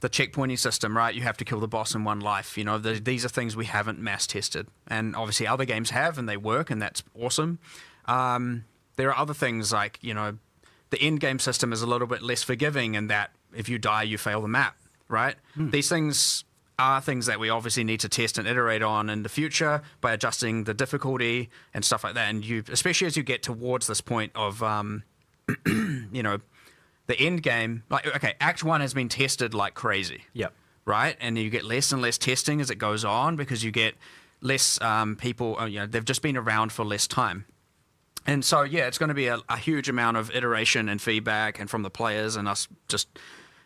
checkpointing system, right? You have to kill the boss in one life. These are things we haven't mass tested. And obviously other games have, and they work, and that's awesome. There are other things like, the end game system is a little bit less forgiving in that if you die, you fail the map, right? These things are things that we obviously need to test and iterate on in the future by adjusting the difficulty and stuff like that. And especially as you get towards this point of, the end game, like, okay, Act 1 has been tested like crazy. Yep. Right? And you get less and less testing as it goes on because you get less people, they've just been around for less time. And so, it's going to be a huge amount of iteration and feedback and from the players and us just,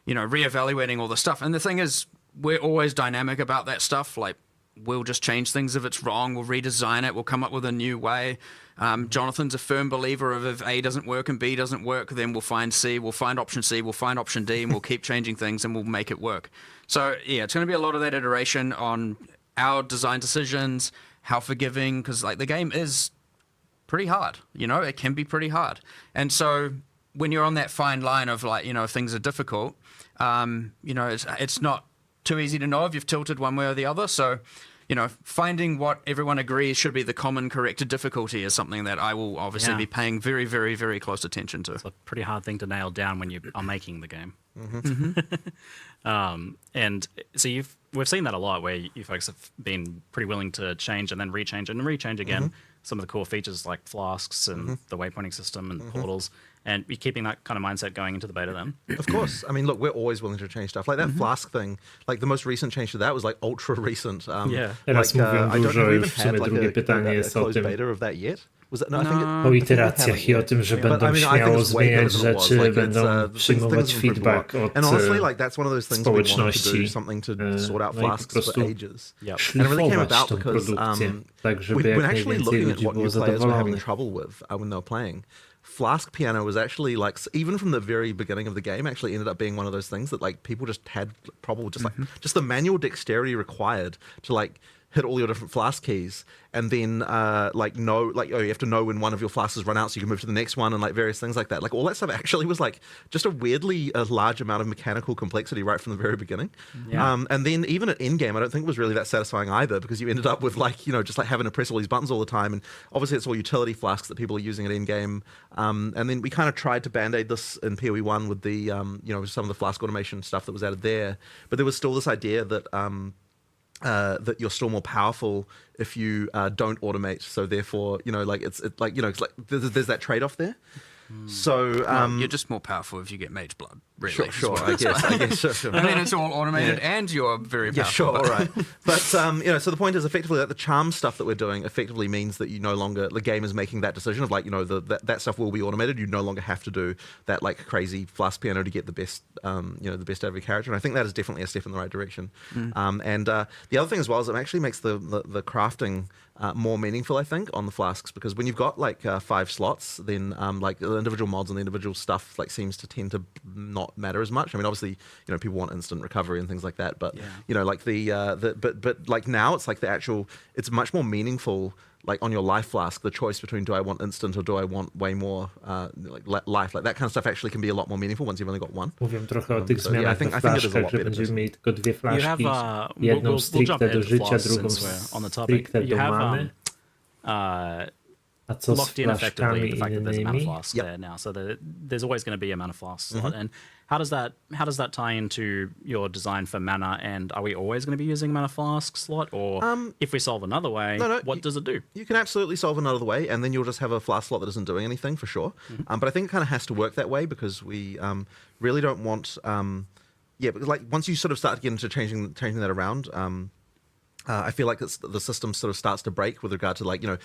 reevaluating all the stuff. And the thing is, we're always dynamic about that stuff. Like, we'll just change things if it's wrong. We'll redesign it. We'll come up with a new way. Jonathan's a firm believer of if A doesn't work and B doesn't work, then we'll find C, we'll find option C, we'll find option D, and we'll keep changing things and we'll make it work. So, it's going to be a lot of that iteration on our design decisions, how forgiving, because, like, the game is pretty hard. It can be pretty hard. And so when you're on that fine line of, like, things are difficult, it's not too easy to know if you've tilted one way or the other. So, finding what everyone agrees should be the common corrected difficulty is something that I will obviously be paying very, very, very close attention to. It's a pretty hard thing to nail down when you are making the game. And so we've seen that a lot where you folks have been pretty willing to change and then rechange again some of the core features like flasks and the waypointing system and portals. And you're keeping that kind of mindset going into the beta then? Of course. I mean, look, we're always willing to change stuff. Like that flask thing, like the most recent change to that was like ultra recent. Teraz mówią dużo, już w sumie drugie pytanie jest o tym, beta of that yet? Was it, no, I think o iteracjach i o tym, że będą śmiało zmieniać rzeczy, będą przyjmować feedback od and honestly, like that's one of those things we wanted to do, społeczności, something to sort out no i po flasks prostu for ages. And it really came about tą because produkcję, tak żeby jak when actually najwięcej looking at ludzi what było new players were having zadowolonych. trouble with when they were playing, Flask piano was actually like, even from the very beginning of the game, actually ended up being one of those things that like people just had trouble with, just like just the manual dexterity required to like hit all your different flask keys, and then you have to know when one of your flasks has run out so you can move to the next one, and like various things like that. Like all that stuff actually was like just a large amount of mechanical complexity right from the very beginning. And then even at end game, I don't think it was really that satisfying either, because you ended up with like, just like having to press all these buttons all the time, and obviously it's all utility flasks that people are using at end game. And then we kind of tried to band-aid this in PoE1 with the some of the flask automation stuff that was added there, but there was still this idea that that you're still more powerful if you don't automate. So therefore, there's that trade-off there. So you're just more powerful if you get mage blood. Really, sure. I guess. Sure. And then it's all automated, and you're very powerful. Yeah, sure, all right. But so the point is, effectively, that the charm stuff that we're doing effectively means that you no longer, the game is making that decision of like, that stuff will be automated. You no longer have to do that like crazy flask piano to get the best, the best out of your character. And I think that is definitely a step in the right direction. And the other thing as well is it actually makes the crafting more meaningful, I think, on the flasks, because when you've got like 5 slots, then like the individual mods and the individual stuff like seems to tend to not matter as much. I mean, obviously, people want instant recovery and things like that, but like but like now it's like it's much more meaningful like on your life flask, the choice between do I want instant or do I want way more life, like that kind of stuff actually can be a lot more meaningful once you've only got one. Mówię trochę o tych So, zmianach I we think it is a flaszkach, lot że better będziemy person. mieli tylko dwie You flaszki, have jedną we'll stricte jump do into życia, flasks drugą since we're on the topic. stricte You do have mamy. A co z locked in effectively flaszkami the fact that there's a mana innymi? flask there now, so there's always going to be a mana flask slot. And how does that tie into your design for mana? And are we always going to be using a mana flask slot, or if we solve another way, what does it do? You can absolutely solve another way, and then you'll just have a flask slot that isn't doing anything for sure. But I think it kind of has to work that way because we really don't want. Because like once you sort of start to get into changing that around. I feel like the system sort of starts to break with regard to like, you know,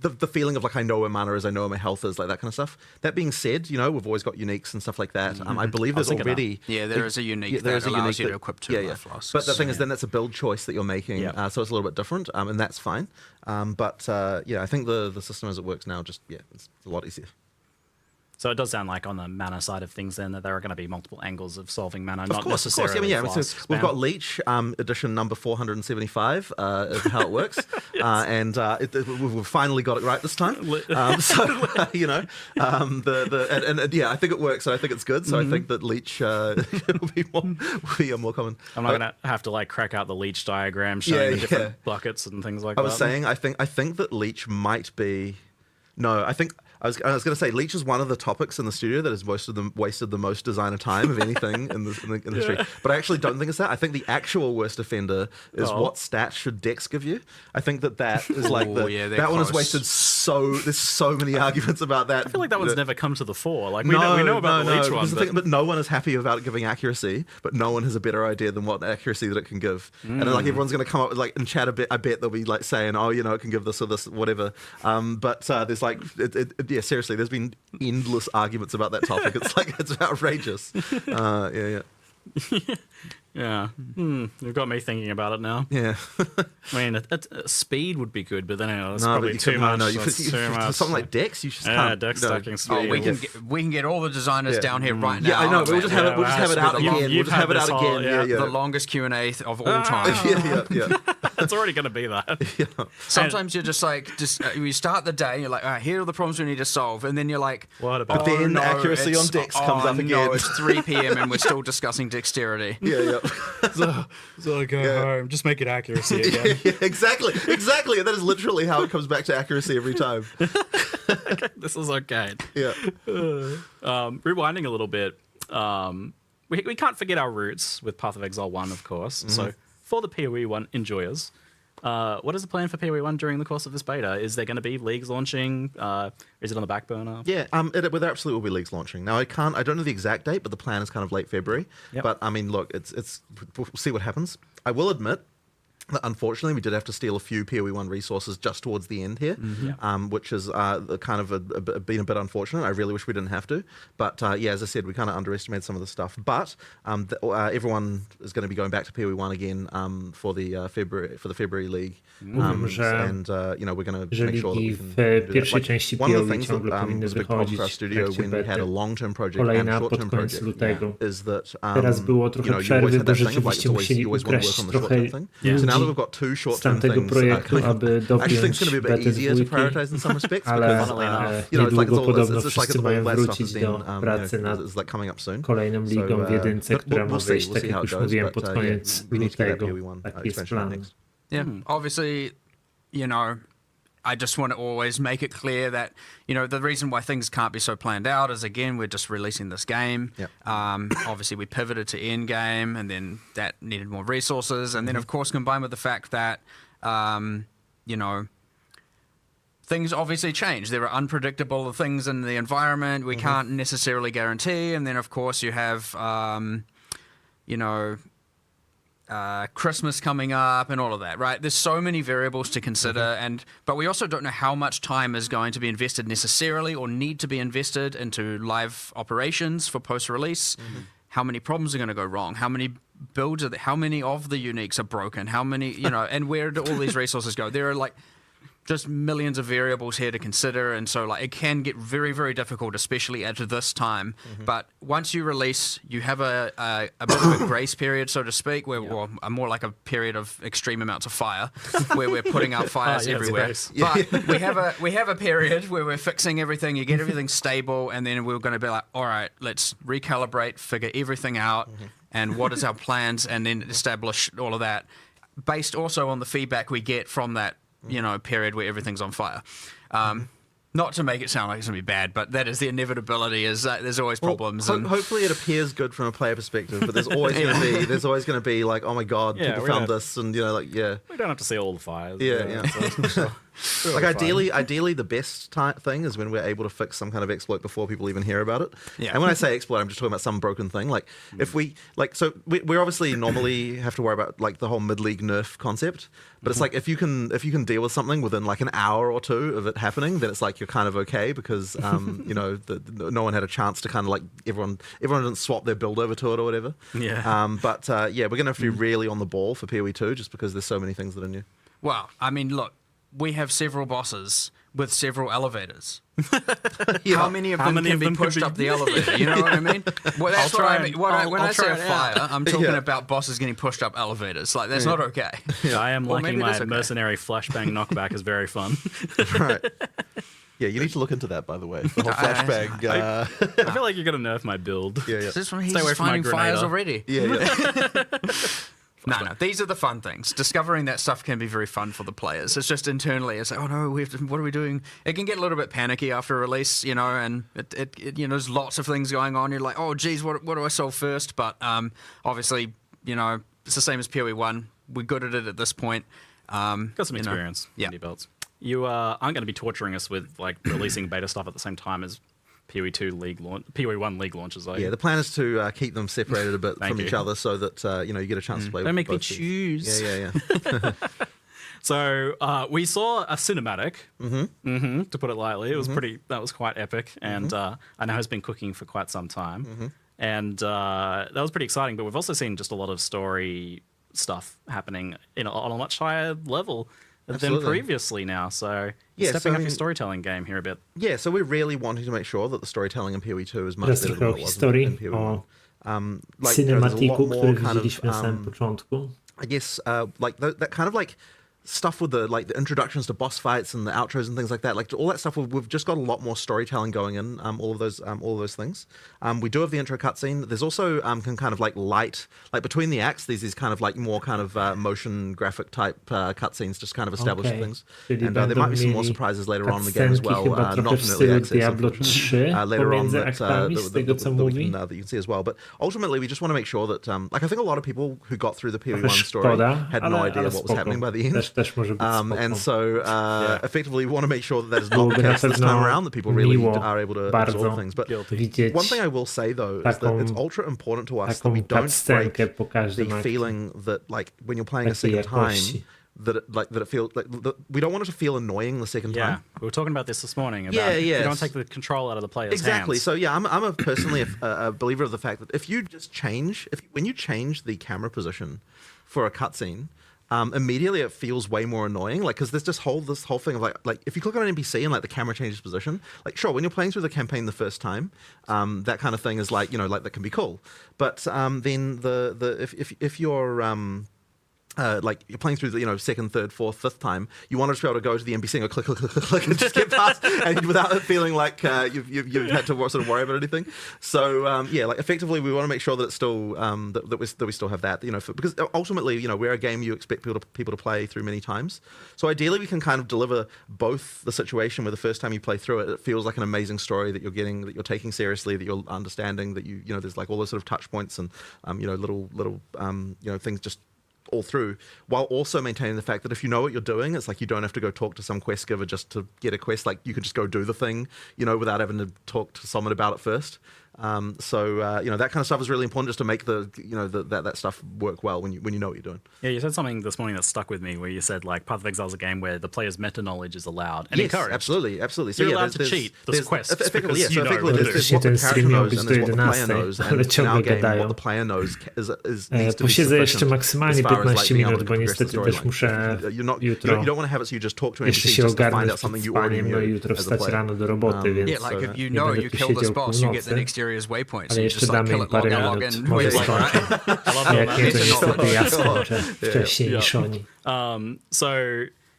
the feeling of like I know where mana is, I know where my health is, like that kind of stuff. That being said, you know, we've always got uniques and stuff like that. I believe there's already... there is a unique that allows you to equip two life flasks. But the thing is then that's a build choice that you're making, so it's a little bit different, and that's fine. I think the system as it works now just, it's a lot easier. So it does sound like on the mana side of things then that there are going to be multiple angles of solving mana, not Of course. necessarily flask We've spam. got Leech, edition number 475 of how it works, and we've finally got it right this time. You know, I think it works, and I think it's good. So I think that Leech will be more common. I'm not going to have to like crack out the Leech diagram showing the different buckets and things like that. I was saying, I think that Leech might be. No, I think I was going to say Leech is one of the topics in the studio that has wasted the most designer time of anything in the industry. But I actually don't think it's that. I think the actual worst offender is what stats should Dex give you. I think that is like that one has wasted there's so many arguments about that. I feel like that one's never come to the fore. Like we know about the Leech one, but no one is happy about giving accuracy. But no one has a better idea than what accuracy that it can give. And then, like everyone's going to come up with like in chat I bet they'll be like saying, oh, you know, it can give this or this, whatever. But there's like seriously, there's been endless arguments about that topic. It's like it's outrageous. You've got me thinking about it now. Yeah. I mean, speed would be good, but then that's probably too much. Something like Dex, you just can't. Dex stacking speed. We can get all the designers down here right now. Yeah, I know. But we'll just have it out again. We'll just have it out again. The longest Q&A of all time. It's already going to be that. Sometimes you're just like, you start the day, you're like, all right, here are the problems we need to solve, and then you're like, what about? But then accuracy on Dex comes up again. No, it's 3 p.m. and we're still discussing dexterity. So I go home. Just make it accuracy again. Exactly. That is literally how it comes back to accuracy every time. This is okay. Yeah. Rewinding a little bit, we can't forget our roots with Path of Exile 1, of course. So for the PoE 1 enjoyers, what is the plan for PoE 1 during the course of this beta? Is there going to be leagues launching? Is it on the back burner? Yeah, there absolutely will be leagues launching. Now, I don't know the exact date, but the plan is kind of late February. Yep. But I mean, look, we'll see what happens. I will admit that unfortunately we did have to steal a few PoE 1 resources just towards the end here, which is kind of been a bit unfortunate. I really wish we didn't have to. But as I said, we kind of underestimated some of the stuff. But everyone is going to be going back to PoE 1 again for the February League. Mówią, że you know, we're going to make jeżeli sure that we can w pierwszej części one of the PoE things that ciągle powinny was a big problem wychodzić for our w studio trakcie when we had a bety, long-term project and kolejna short-term pod koniec project lutego. is that Teraz było trochę you always przerwy, had bo that thing of like rzeczywiście musieli you always want to work ukraść on the trochę short-term thing. So now that we've got two z short-term tamtego things, projektu, aby I actually think dopiąć it's going to be a bit betę easier to dwójki, prioritize in some respects ale because you know, it's like niedługo podobno it's like wszyscy all mają that stuff wrócić is do then pracy nad it's like coming up soon. kolejną ligą w jedynce, która ma wyjść, tak jak how it już goes, mówiłem, but, pod koniec we need to get that lutego. PoE 1 Taki jest expansion plan. next. Yeah, obviously, you know, I just want to always make it clear that, you know, the reason why things can't be so planned out is, again, we're just releasing this game. Yep. Obviously, we pivoted to endgame, and then that needed more resources. And then, of course, combined with the fact that, you know, things obviously change. There are unpredictable things in the environment we can't necessarily guarantee. And then, of course, you have, you know, Christmas coming up and all of that, right? There's so many variables to consider, but we also don't know how much time is going to be invested necessarily or need to be invested into live operations for post-release. How many problems are going to go wrong? How many builds how many of the uniques are broken? How many, you know, and where do all these resources go? There are like just millions of variables here to consider, and so like it can get very, very difficult, especially at this time. But once you release, you have a bit of a grace period, so to speak, where or more like a period of extreme amounts of fire, where we're putting out fires everywhere. But we have a period where we're fixing everything. You get everything stable, and then we're going to be like, all right, let's recalibrate, figure everything out, and what is our plans, and then establish all of that, based also on the feedback we get from that period where everything's on fire. Not to make it sound like it's going to be bad, but that is the inevitability. Is there's always problems. And hopefully, it appears good from a player perspective, but there's always going to be like, oh my god, people found this, and we don't have to see all the fires. Like ideally, the best thing is when we're able to fix some kind of exploit before people even hear about it. Yeah. And when I say exploit, I'm just talking about some broken thing. Like if we we're obviously normally have to worry about like the whole mid-league nerf concept, but it's like if you can deal with something within like an hour or two of it happening, then it's like you're kind of okay because no one had a chance to kind of like everyone didn't swap their build over to it or whatever. Yeah. We're gonna have to be really on the ball for PoE 2 just because there's so many things that are new. Well, I mean, look. We have several bosses with several elevators. How many of them can be pushed up the elevator? You know what I mean? Well, that's what I mean. When I say a fire, I'm talking about bosses getting pushed up elevators. Like, that's not okay. I am liking my mercenary flashbang knockback is very fun. Right. Yeah, you need to look into that, by the way. The whole flashbang. I feel like you're going to nerf my build. Yeah. Is this when he's finding fires already? Yeah. No. These are the fun things. Discovering that stuff can be very fun for the players. It's just internally, it's like, oh no, what are we doing? It can get a little bit panicky after release, and it there's lots of things going on. You're like, oh geez, what do I solve first? But obviously, it's the same as PoE 1. We're good at it at this point. Got some experience. Indie belts. You aren't going to be torturing us with like releasing beta stuff at the same time as PoE 1 league launches. Yeah, the plan is to keep them separated a bit from each other so that you get a chance to play. Don't make me both choose. Yeah. So we saw a cinematic, to put it lightly. It was that was quite epic, and I know has been cooking for quite some time, and that was pretty exciting. But we've also seen just a lot of story stuff happening on a much higher level than previously now. So stepping up your storytelling game here a bit. Yeah, so we're really wanting to make sure that the storytelling in PoE 2 is much better than it was in PoE 1. Cinematiku, który widzieliśmy na samym początku. I guess that kind of like stuff with the introductions to boss fights and the outros and things like that, like all that stuff, we've just got a lot more storytelling going in, all of those things. We do have the intro cutscene. There's also kind of like light, like between the acts, there's these kind of like more kind of motion graphic type cutscenes, just kind of establishing things. And there might be some more surprises later on in the game as well, not in early access, later on that you can see as well. But ultimately, we just want to make sure that, I think a lot of people who got through the PoE 1 story had no idea what was happening by the end. And so effectively we want to make sure that is not the case this time around, that people really are able to absorb things. But one thing I will say though is that it's ultra important to us that we don't break the feeling that like when you're playing a second time that it feels like we don't want it to feel annoying the second time. We were talking about this morning. About you don't take the control out of the player's hands. So I'm personally a believer of the fact that if you just when you change the camera position for a cutscene, immediately it feels way more annoying, like because there's this whole thing of like if you click on an NPC and like the camera changes position, like sure, when you're playing through the campaign the first time, that kind of thing is like like that can be cool, but then if you're like you're playing through the second, third, fourth, fifth time, you want to just be able to go to the NPC and go click, click, click, click, click, and just get past, and without it feeling like you've had to sort of worry about anything. So like effectively, we want to make sure that it's still that we still have that, because ultimately, we're a game you expect people to play through many times. So ideally, we can kind of deliver both the situation where the first time you play through it, it feels like an amazing story that you're getting, that you're taking seriously, that you're understanding, that there's like all those sort of touch points and little things just all through, while also maintaining the fact that if you know what you're doing, it's like you don't have to go talk to some quest giver just to get a quest. Like you can just go do the thing, without having to talk to someone about it first. So that kind of stuff is really important just to make that stuff work well when you know what you're doing. Yeah, you said something this morning that stuck with me, where you said like Path of Exile is a game where the player's meta knowledge is allowed and Yes, encouraged. absolutely. So you're allowed to cheat the quests. Effectively, because you know effectively, what to there's do. what the character knows and there's what the player 11, knows, ale and in ciągle our game, gadają. what the player knows needs to be Posiedzę jeszcze sufficient maksymalnie as far as, 15 being able minut, to bo progress the niestety też storyline. muszę You don't jutro want to have it so you just talk to an jeszcze NPC się just to find ogarnąć out something przed you already spaniem, no i knew jutro as a wstać player. rano do roboty, więc Yeah, like if you nie know będę you tu kill this siedział boss, you get the północy. next area's waypoint. So Ale you jeszcze just like damy kill im it, log parę in, log minut, in, może waypoint, skończę. right? Jak nie, to Need to niestety know. ja skończę wcześniej niż oni. So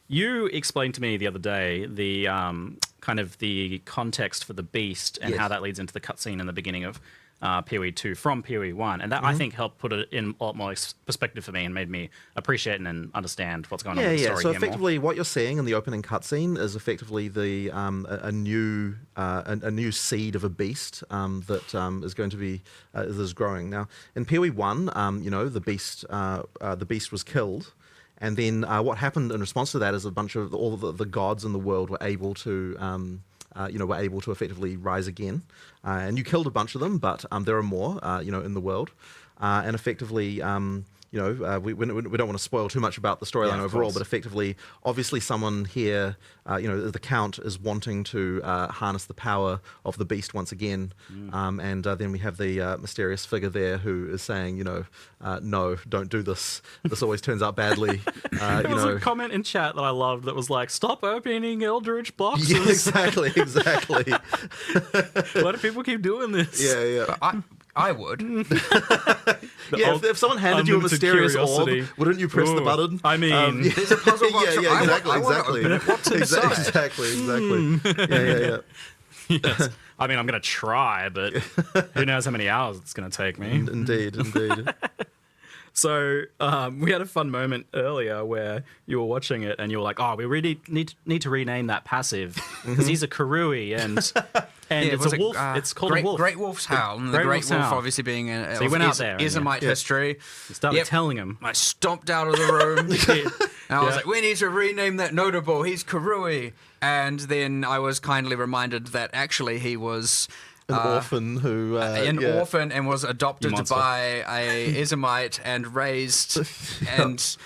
you explained to me the other day the kind of the context for the beast and Yes. how that leads into the cutscene in the beginning of PoE 2 from PoE 1, and that I think helped put it in a lot more perspective for me and made me appreciate and understand what's going on with the story. So here more. effectively, what you're seeing in the opening cutscene is effectively the a new seed of a beast that is going to be is growing. Now in PoE 1, the beast was killed. And then what happened in response to that is a bunch of all the gods in the world were able to, effectively rise again. And you killed a bunch of them, but there are more, in the world. And effectively, we don't want to spoil too much about the storyline overall, but effectively, obviously someone here, the Count is wanting to harness the power of the beast once again. And then we have the mysterious figure there who is saying, no, don't do this. This always turns out badly. There was a comment in chat that I loved that was like, stop opening Eldritch boxes. Yeah, exactly. Why do people keep doing this? Yeah. But I would. If someone handed you a mysterious orb, wouldn't you press the button? I mean, there's a puzzle box. Exactly. What's inside? Exactly. Yeah. Yes. I mean, I'm going to try, but who knows how many hours it's going to take me. Indeed. So we had a fun moment earlier where you were watching it and you were like, "Oh, we really need to rename that passive because he's a Karui and it's a wolf. It's called a wolf. Great Wolf's Howl. And the Great Wolf obviously being so you went out there. Ismite history. You started telling him. I stomped out of the room. And I was like, we need to rename that notable. He's Karui. And then I was kindly reminded that actually he was an orphan who orphan and was adopted by a Ismite and raised and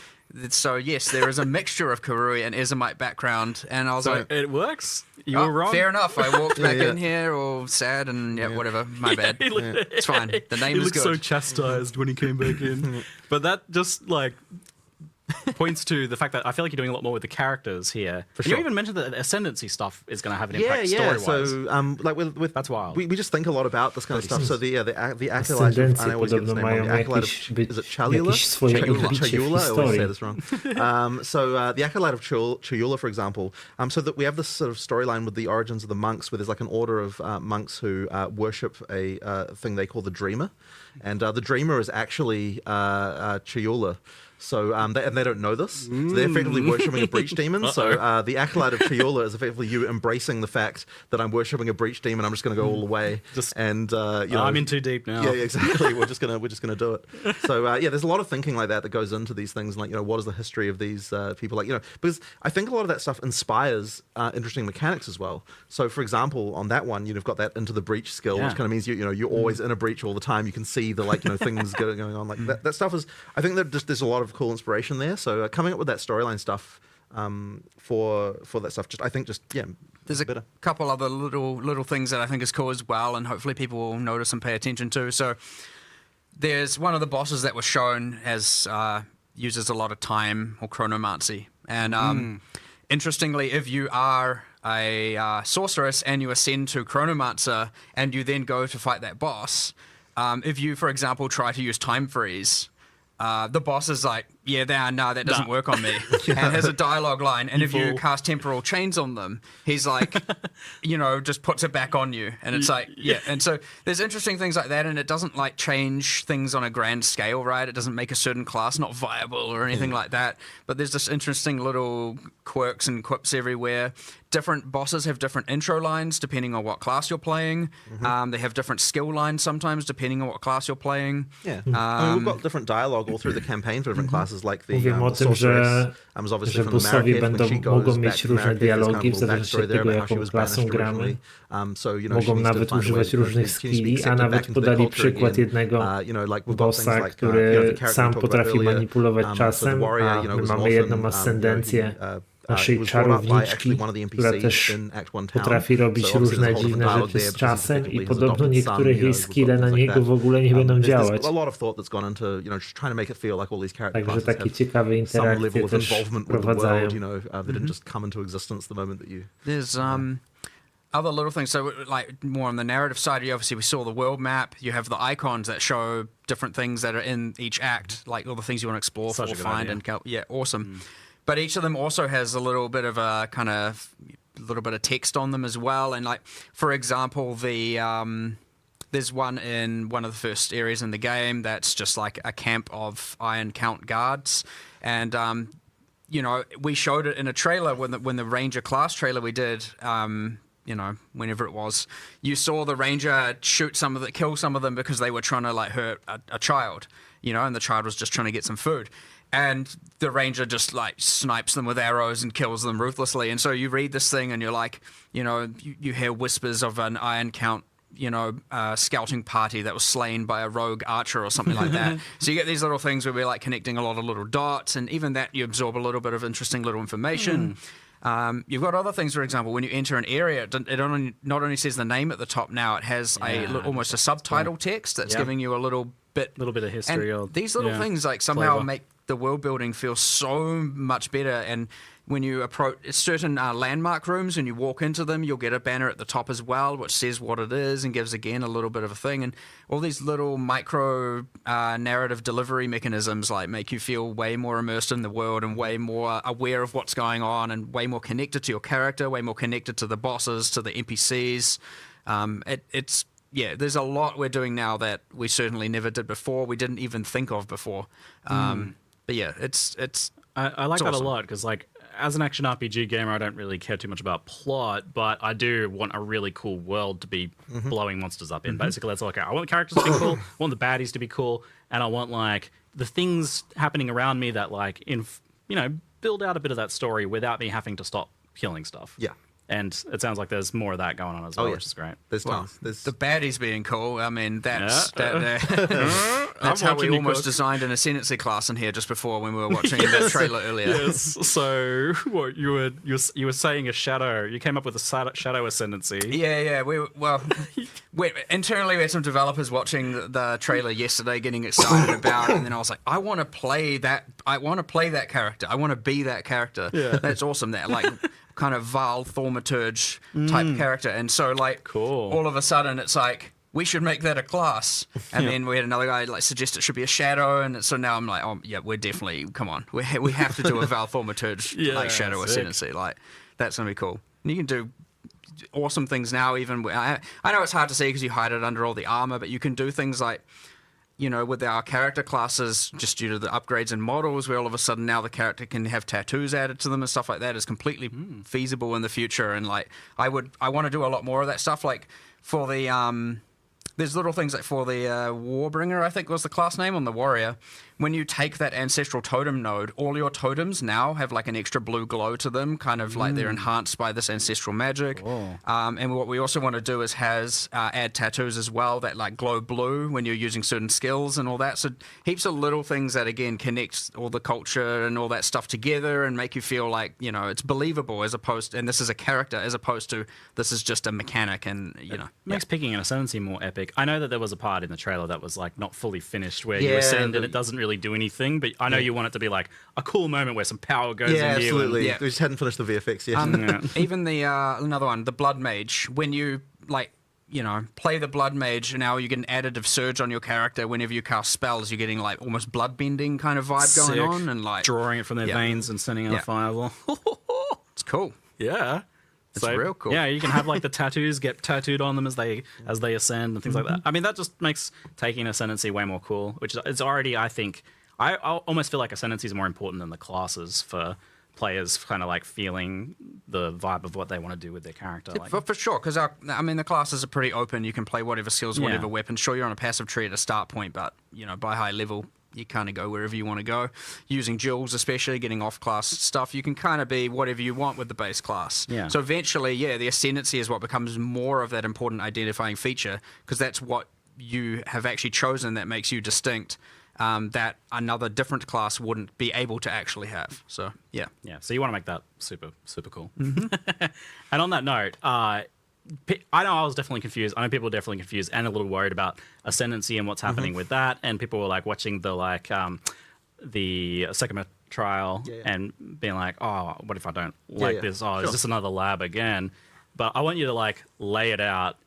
so yes, there is a mixture of Karui and Ismite background, and I was like, it works. You were wrong. Fair enough. I walked back in here all sad and whatever. My bad. It's fine. The name is good. He looked so chastised when he came back in, but that just like points to the fact that I feel like you're doing a lot more with the characters here. For sure. You even mentioned that the ascendancy stuff is going to have an impact story-wise. So, with that's wild. We just think a lot about this kind of stuff. So the acolyte of, I always get this name wrong. The acolyte of, is it Chalula? Chalula. I always say this wrong. So the acolyte of Chalula, for example. So that we have this sort of storyline with the origins of the monks, where there's like an order of monks who worship a thing they call the Dreamer, and the Dreamer is actually Chalula. So they don't know this. So they're effectively worshipping a breach demon. So the acolyte of Chalula is effectively you embracing the fact that I'm worshipping a breach demon. I'm just going to go all the way. I'm in too deep now. Yeah, exactly. We're just gonna do it. So there's a lot of thinking like that goes into these things. Like what is the history of these people? Because I think a lot of that stuff inspires interesting mechanics as well. So for example, on that one, you've got that into the breach skill, which kind of means you're always in a breach all the time. You can see the things going on. Like that stuff is. I think that just there's a lot of cool inspiration there. So coming up with that storyline stuff for that stuff, there's a couple other little things that I think is cool as well, and hopefully people will notice and pay attention to. So there's one of the bosses that was shown as uses a lot of time or chronomancy, and interestingly, if you are a sorceress and you ascend to chronomancer and you then go to fight that boss, if you, for example, try to use time freeze, the boss is like, that doesn't work on me, and has a dialogue line. And if you cast temporal chains on them, he's like, just puts it back on you. And it's like, And so there's interesting things like that, and it doesn't like change things on a grand scale, right? It doesn't make a certain class not viable or anything like that. But there's just interesting little quirks and quips everywhere. Different bosses have different intro lines depending on what class you're playing. They have different skill lines sometimes depending on what class you're playing. Yeah. We've got different dialogue all through the campaign for different classes classes like the, Mówię o the tym, sorceress, was obviously że from the bossowie Marrakech, when she goes mogą back mieć to różne Marrakech, there's dialogi w kind of a little zależności od backstory there tego, about how she jaką was klasą banished gramy. originally. So, you know, she Mogą needs to nawet find a way używać to różnych continuously be skilli, a accepted nawet back into the podali culture przykład again. jednego You know, like we've got bossa, things like, który you know, the character sam we talked about potrafi earlier, manipulować so the czasem, warrior, a you know, my was an mamy jedną orphan, ascendencję he naszej was brought up by czarowniczki, actually one of the która NPCs też in Act 1 town. potrafi robić So obviously różne there's a whole dziwne different rzeczy dialogue z there because czasem effectively i his podobno adopted son, niektóre you know, jej we've got skille na things like niego that. w ogóle nie będą There's działać. a lot of thought that's gone into, you know, just trying to make it feel like all these character Także classes takie have ciekawe some level interakcje of też involvement with the wprowadzają. world, you know, that didn't just come into existence the moment that you... There's other little things. So, like more on the narrative side, obviously we saw the world map. You have the icons that show different things that are in each act, like all the things you want to explore, Such a or good find, idea. and awesome. But each of them also has a little bit of a kind of little bit of text on them as well. And like, for example, the there's one in one of the first areas in the game that's just like a camp of Iron Count guards, and you know, we showed it in a trailer when the Ranger class trailer we did. You know, whenever it was, you saw the ranger kill some of them because they were trying to like hurt a child, you know, and the child was just trying to get some food. And the ranger just like snipes them with arrows and kills them ruthlessly. And so you read this thing and you're like, you know, you hear whispers of an Iron Count, you know, scouting party that was slain by a rogue archer or something like that. So you get these little things where we're like connecting a lot of little dots, and even that you absorb a little bit of interesting little information. You've got other things, for example, when you enter an area, it not only says the name at the top now, it has almost a subtitle text that's giving you a little bit of history. And these little things like somehow make the world building feel so much better. And when you approach certain landmark rooms and you walk into them, you'll get a banner at the top as well, which says what it is and gives, again, a little bit of a thing. And all these little micro narrative delivery mechanisms like make you feel way more immersed in the world and way more aware of what's going on and way more connected to your character, way more connected to the bosses, to the NPCs. There's a lot we're doing now that we certainly never did before. We didn't even think of before. But yeah, I like that awesome. a lot because, like, as an action RPG gamer, I don't really care too much about plot, but I do want a really cool world to be blowing monsters up in. Basically, that's like, I want the characters to be cool, I want the baddies to be cool, and I want like the things happening around me that like build out a bit of that story without me having to stop killing stuff. Yeah. And it sounds like there's more of that going on as well, which is great. There's well, tons. There's... The baddies being cool. I mean, that's that's how we almost designed an ascendancy class in here just before when we were watching that trailer earlier. Yes. So what you were saying a shadow. You came up with a shadow ascendancy. Yeah. Internally we had some developers watching the trailer yesterday, getting excited about it, and then I was like, I want to play that. I want to play that character. I want to be that character. Yeah. That's awesome. That like. Kind of Val Thaumaturge type character, and so like all of a sudden it's like we should make that a class, and then we had another guy like suggest it should be a shadow, and so now I'm like, oh yeah, we're definitely we have to do a Val Thaumaturge like shadow ascendancy, like that's gonna be cool. And you can do awesome things now. Even I know it's hard to see because you hide it under all the armor, but you can do things like, you know, with our character classes, just due to the upgrades and models, where all of a sudden now the character can have tattoos added to them and stuff like that is completely feasible in the future. And like, I want to do a lot more of that stuff. Like for the, there's little things like for the Warbringer, I think was the class name on the warrior. When you take that ancestral totem node, all your totems now have like an extra blue glow to them, kind of like they're enhanced by this ancestral magic. And what we also want to do is add tattoos as well that like glow blue when you're using certain skills and all that. So heaps of little things that again connect all the culture and all that stuff together and make you feel like, you know, it's believable and this is a character as opposed to this is just a mechanic, and you know. Makes picking an ascendancy more epic. I know that there was a part in the trailer that was like not fully finished where you ascend and it doesn't really do anything, but I know you want it to be like a cool moment where some power goes in you. Absolutely. We just hadn't finished the VFX yet. Even the another one, the Blood Mage, when you like, you know, play the Blood Mage, now you get an additive surge on your character whenever you cast spells. You're getting like almost bloodbending kind of vibe going on, and like drawing it from their veins and sending out a fireball. It's cool. Yeah. It's real cool. Yeah, you can have like the tattoos get tattooed on them as they ascend and things like that. I mean, that just makes taking ascendancy way more cool, which is already, I think, I almost feel like ascendancy is more important than the classes for players kind of like feeling the vibe of what they want to do with their character. Like, for sure, because the classes are pretty open. You can play whatever skills, whatever weapons. Sure, you're on a passive tree at a start point, but you know, by high level, you kind of go wherever you want to go. Using jewels, especially getting off-class stuff, you can kind of be whatever you want with the base class. Yeah. So eventually, the ascendancy is what becomes more of that important identifying feature, because that's what you have actually chosen that makes you distinct, that another different class wouldn't be able to actually have. So, yeah. Yeah, so you want to make that super, super cool. And on that note, I know I was definitely confused. I know people were definitely confused and a little worried about ascendancy and what's happening with that. And people were like watching the Sekima trial and being like, oh, what if I don't like this? Oh, is this another lab again? But I want you to like lay it out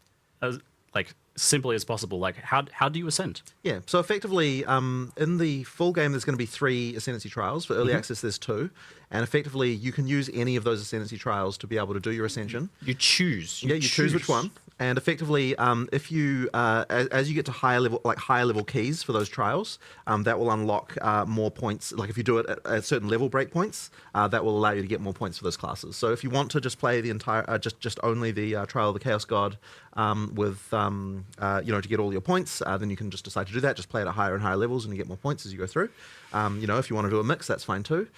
as like simply as possible. Like, how do you ascend? Yeah, so effectively, in the full game, there's going to be 3 ascendancy trials. For early access, there's 2. And effectively, you can use any of those ascendancy trials to be able to do your ascension. You choose. You choose which one. And effectively, if you as you get to higher level keys for those trials, that will unlock more points. Like if you do it at certain level breakpoints, that will allow you to get more points for those classes. So if you want to just play the entire, just only the Trial of the Chaos God with to get all your points, then you can just decide to do that. Just play it at higher and higher levels, and you get more points as you go through. If you want to do a mix, that's fine too.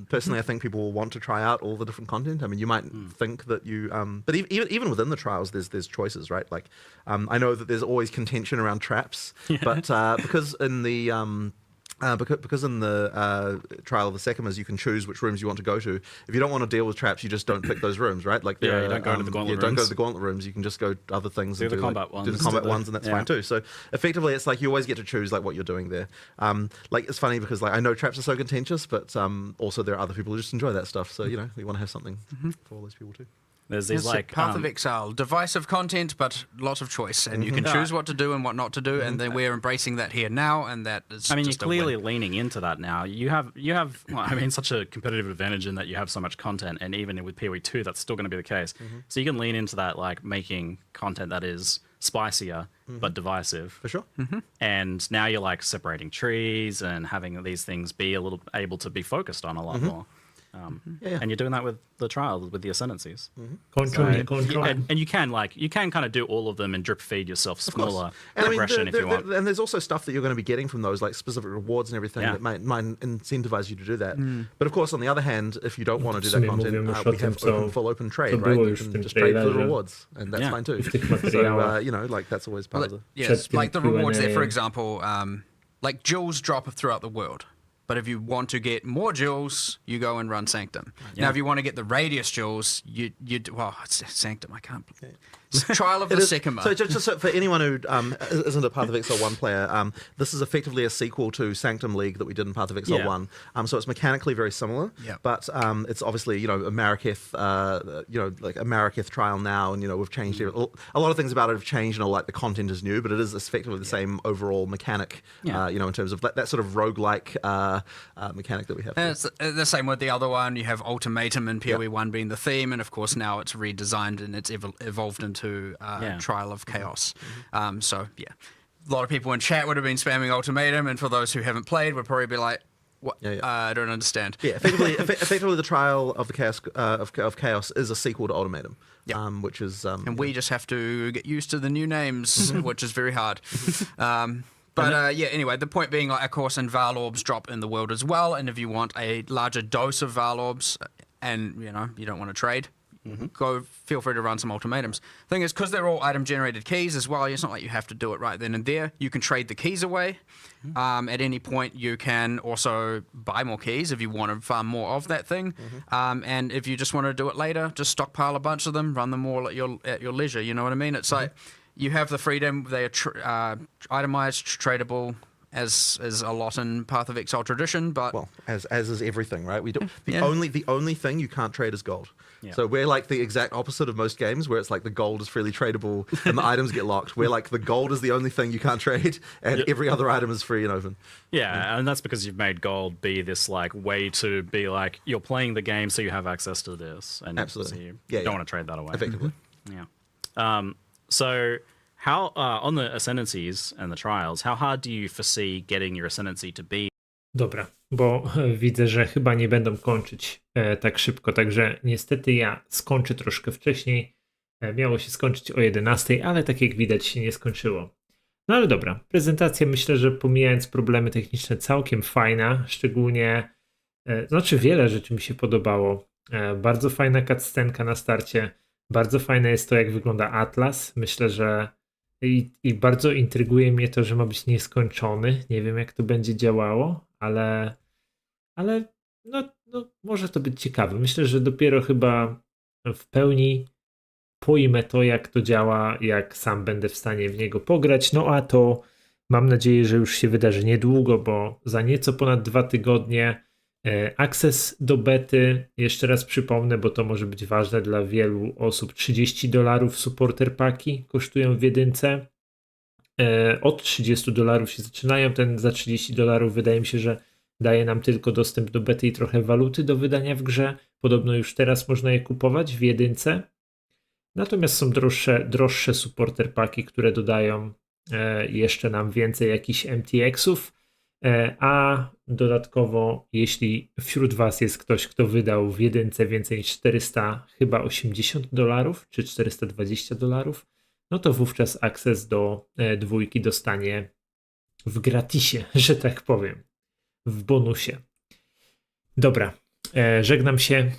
Personally, I think people will want to try out all the different content. I mean, you might think that you, but even within the trials, there's choices, right? Like, I know that there's always contention around traps, but because in the because in the Trial of the Sekimas, you can choose which rooms you want to go to. If you don't want to deal with traps, you just don't pick those rooms, right? Like, you don't go to the gauntlet rooms. Don't go to the gauntlet rooms. You can just go to other things. Do the combat ones. Do the combat ones, and that's fine too. So effectively, it's like you always get to choose like what you're doing there. Like, it's funny because like I know traps are so contentious, but also there are other people who just enjoy that stuff. So we want to have something for all those people too. There's these like Path of Exile, divisive content, but lots of choice, and you can choose what to do and what not to do, and then we're embracing that here now, and that is. I mean, just you're clearly leaning into that now. You have such a competitive advantage in that you have so much content, and even with PoE 2, that's still going to be the case. So you can lean into that, like making content that is spicier but divisive. For sure. And now you're like separating trees and having these things be a little able to be focused on a lot more. And you're doing that with the trials, with the ascendancies. And you can kind of do all of them and drip feed yourself smaller progression if you want. And there's also stuff that you're going to be getting from those, like specific rewards and everything that might incentivize you to do that. But of course, on the other hand, if you don't want to do that content, we have full open trade, right? You can just trade for the rewards, and that's fine too. So like that's always part of the. Yes, like the rewards there, for example, like jewels drop throughout the world. But if you want to get more jewels, you go and run Sanctum. Now, if you want to get the radius jewels, it's Sanctum. I can't. Trial of the Sekima. So just for anyone who isn't a Path of Exile 1 player, this is effectively a sequel to Sanctum League that we did in Path of Exile 1. So it's mechanically very similar, but it's obviously a Marraketh, like a Marraketh trial now, and we've changed a lot of things about it have changed, and like the content is new, but it is effectively the same overall mechanic, in terms of that sort of roguelike mechanic that we have. And it's the same with the other one. You have Ultimatum and PoE 1 being the theme, and of course now it's redesigned and it's evolved into Trial of Chaos. So a lot of people in chat would have been spamming Ultimatum, and for those who haven't played would probably be like, what? I don't understand. Effectively the Trial of the Chaos of Chaos is a sequel to Ultimatum. Which is and we just have to get used to the new names, which is very hard. Anyway, the point being, of course, and Val Orbs drop in the world as well, and if you want a larger dose of Val Orbs and you don't want to trade, feel free to run some ultimatums. Thing is, because they're all item generated keys as well, it's not like you have to do it right then and there. You can trade the keys away. At any point, you can also buy more keys if you want to farm more of that thing. And if you just want to do it later, just stockpile a bunch of them, run them all at your leisure. You know what I mean? It's like you have the freedom. They are itemized, tradable, as a lot in Path of Exile tradition, but as is everything, right? We do the only thing you can't trade is gold. So we're like the exact opposite of most games, where it's like the gold is freely tradable and the items get locked. We're like the gold is the only thing you can't trade, and every other item is free and open. And that's because you've made gold be this like way to be like you're playing the game, so you have access to this, and absolutely, so you don't want to trade that away. Effectively, So. How, on the ascendancies and the trials, how hard do you foresee getting your ascendancy to be? Dobra, bo widzę, że chyba nie będą kończyć tak szybko, także niestety ja skończę troszkę wcześniej. Miało się skończyć o 11, ale tak jak widać się nie skończyło. No ale dobra, prezentacja myślę, że pomijając problemy techniczne całkiem fajna, szczególnie, znaczy wiele rzeczy mi się podobało. Bardzo fajna cutscenka na starcie, bardzo fajne jest to, jak wygląda atlas. Myślę, że i bardzo intryguje mnie to, że ma być nieskończony. Nie wiem, jak to będzie działało, ale no, może to być ciekawe. Myślę, że dopiero chyba w pełni pojmę to, jak to działa, jak sam będę w stanie w niego pograć. No a to mam nadzieję, że już się wydarzy niedługo, bo za nieco ponad 2 tygodnie akces do bety. Jeszcze raz przypomnę, bo to może być ważne dla wielu osób. $30 supporter paki kosztują w jedynce. Od $30 się zaczynają. Ten za $30 wydaje mi się, że daje nam tylko dostęp do bety i trochę waluty do wydania w grze. Podobno już teraz można je kupować w jedynce. Natomiast są droższe supporter paki, które dodają jeszcze nam więcej jakichś MTX-ów, a dodatkowo jeśli wśród Was jest ktoś, kto wydał w jedynce więcej niż $480 czy $420, no to wówczas akces do dwójki dostanie w gratisie, że tak powiem, w bonusie. Dobra, żegnam się.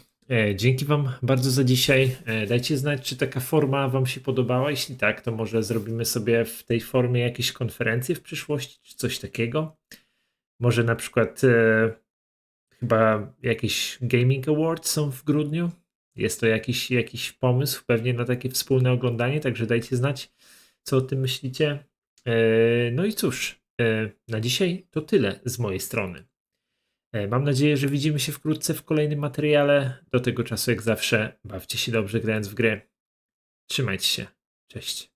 Dzięki Wam bardzo za dzisiaj. Dajcie znać, czy taka forma Wam się podobała. Jeśli tak, to może zrobimy sobie w tej formie jakieś konferencje w przyszłości, czy coś takiego. Może na przykład chyba jakieś Gaming Awards są w grudniu. Jest to jakiś pomysł pewnie na takie wspólne oglądanie, także dajcie znać, co o tym myślicie. No i cóż, na dzisiaj to tyle z mojej strony. Mam nadzieję, że widzimy się wkrótce w kolejnym materiale. Do tego czasu, jak zawsze, bawcie się dobrze grając w grę. Trzymajcie się. Cześć.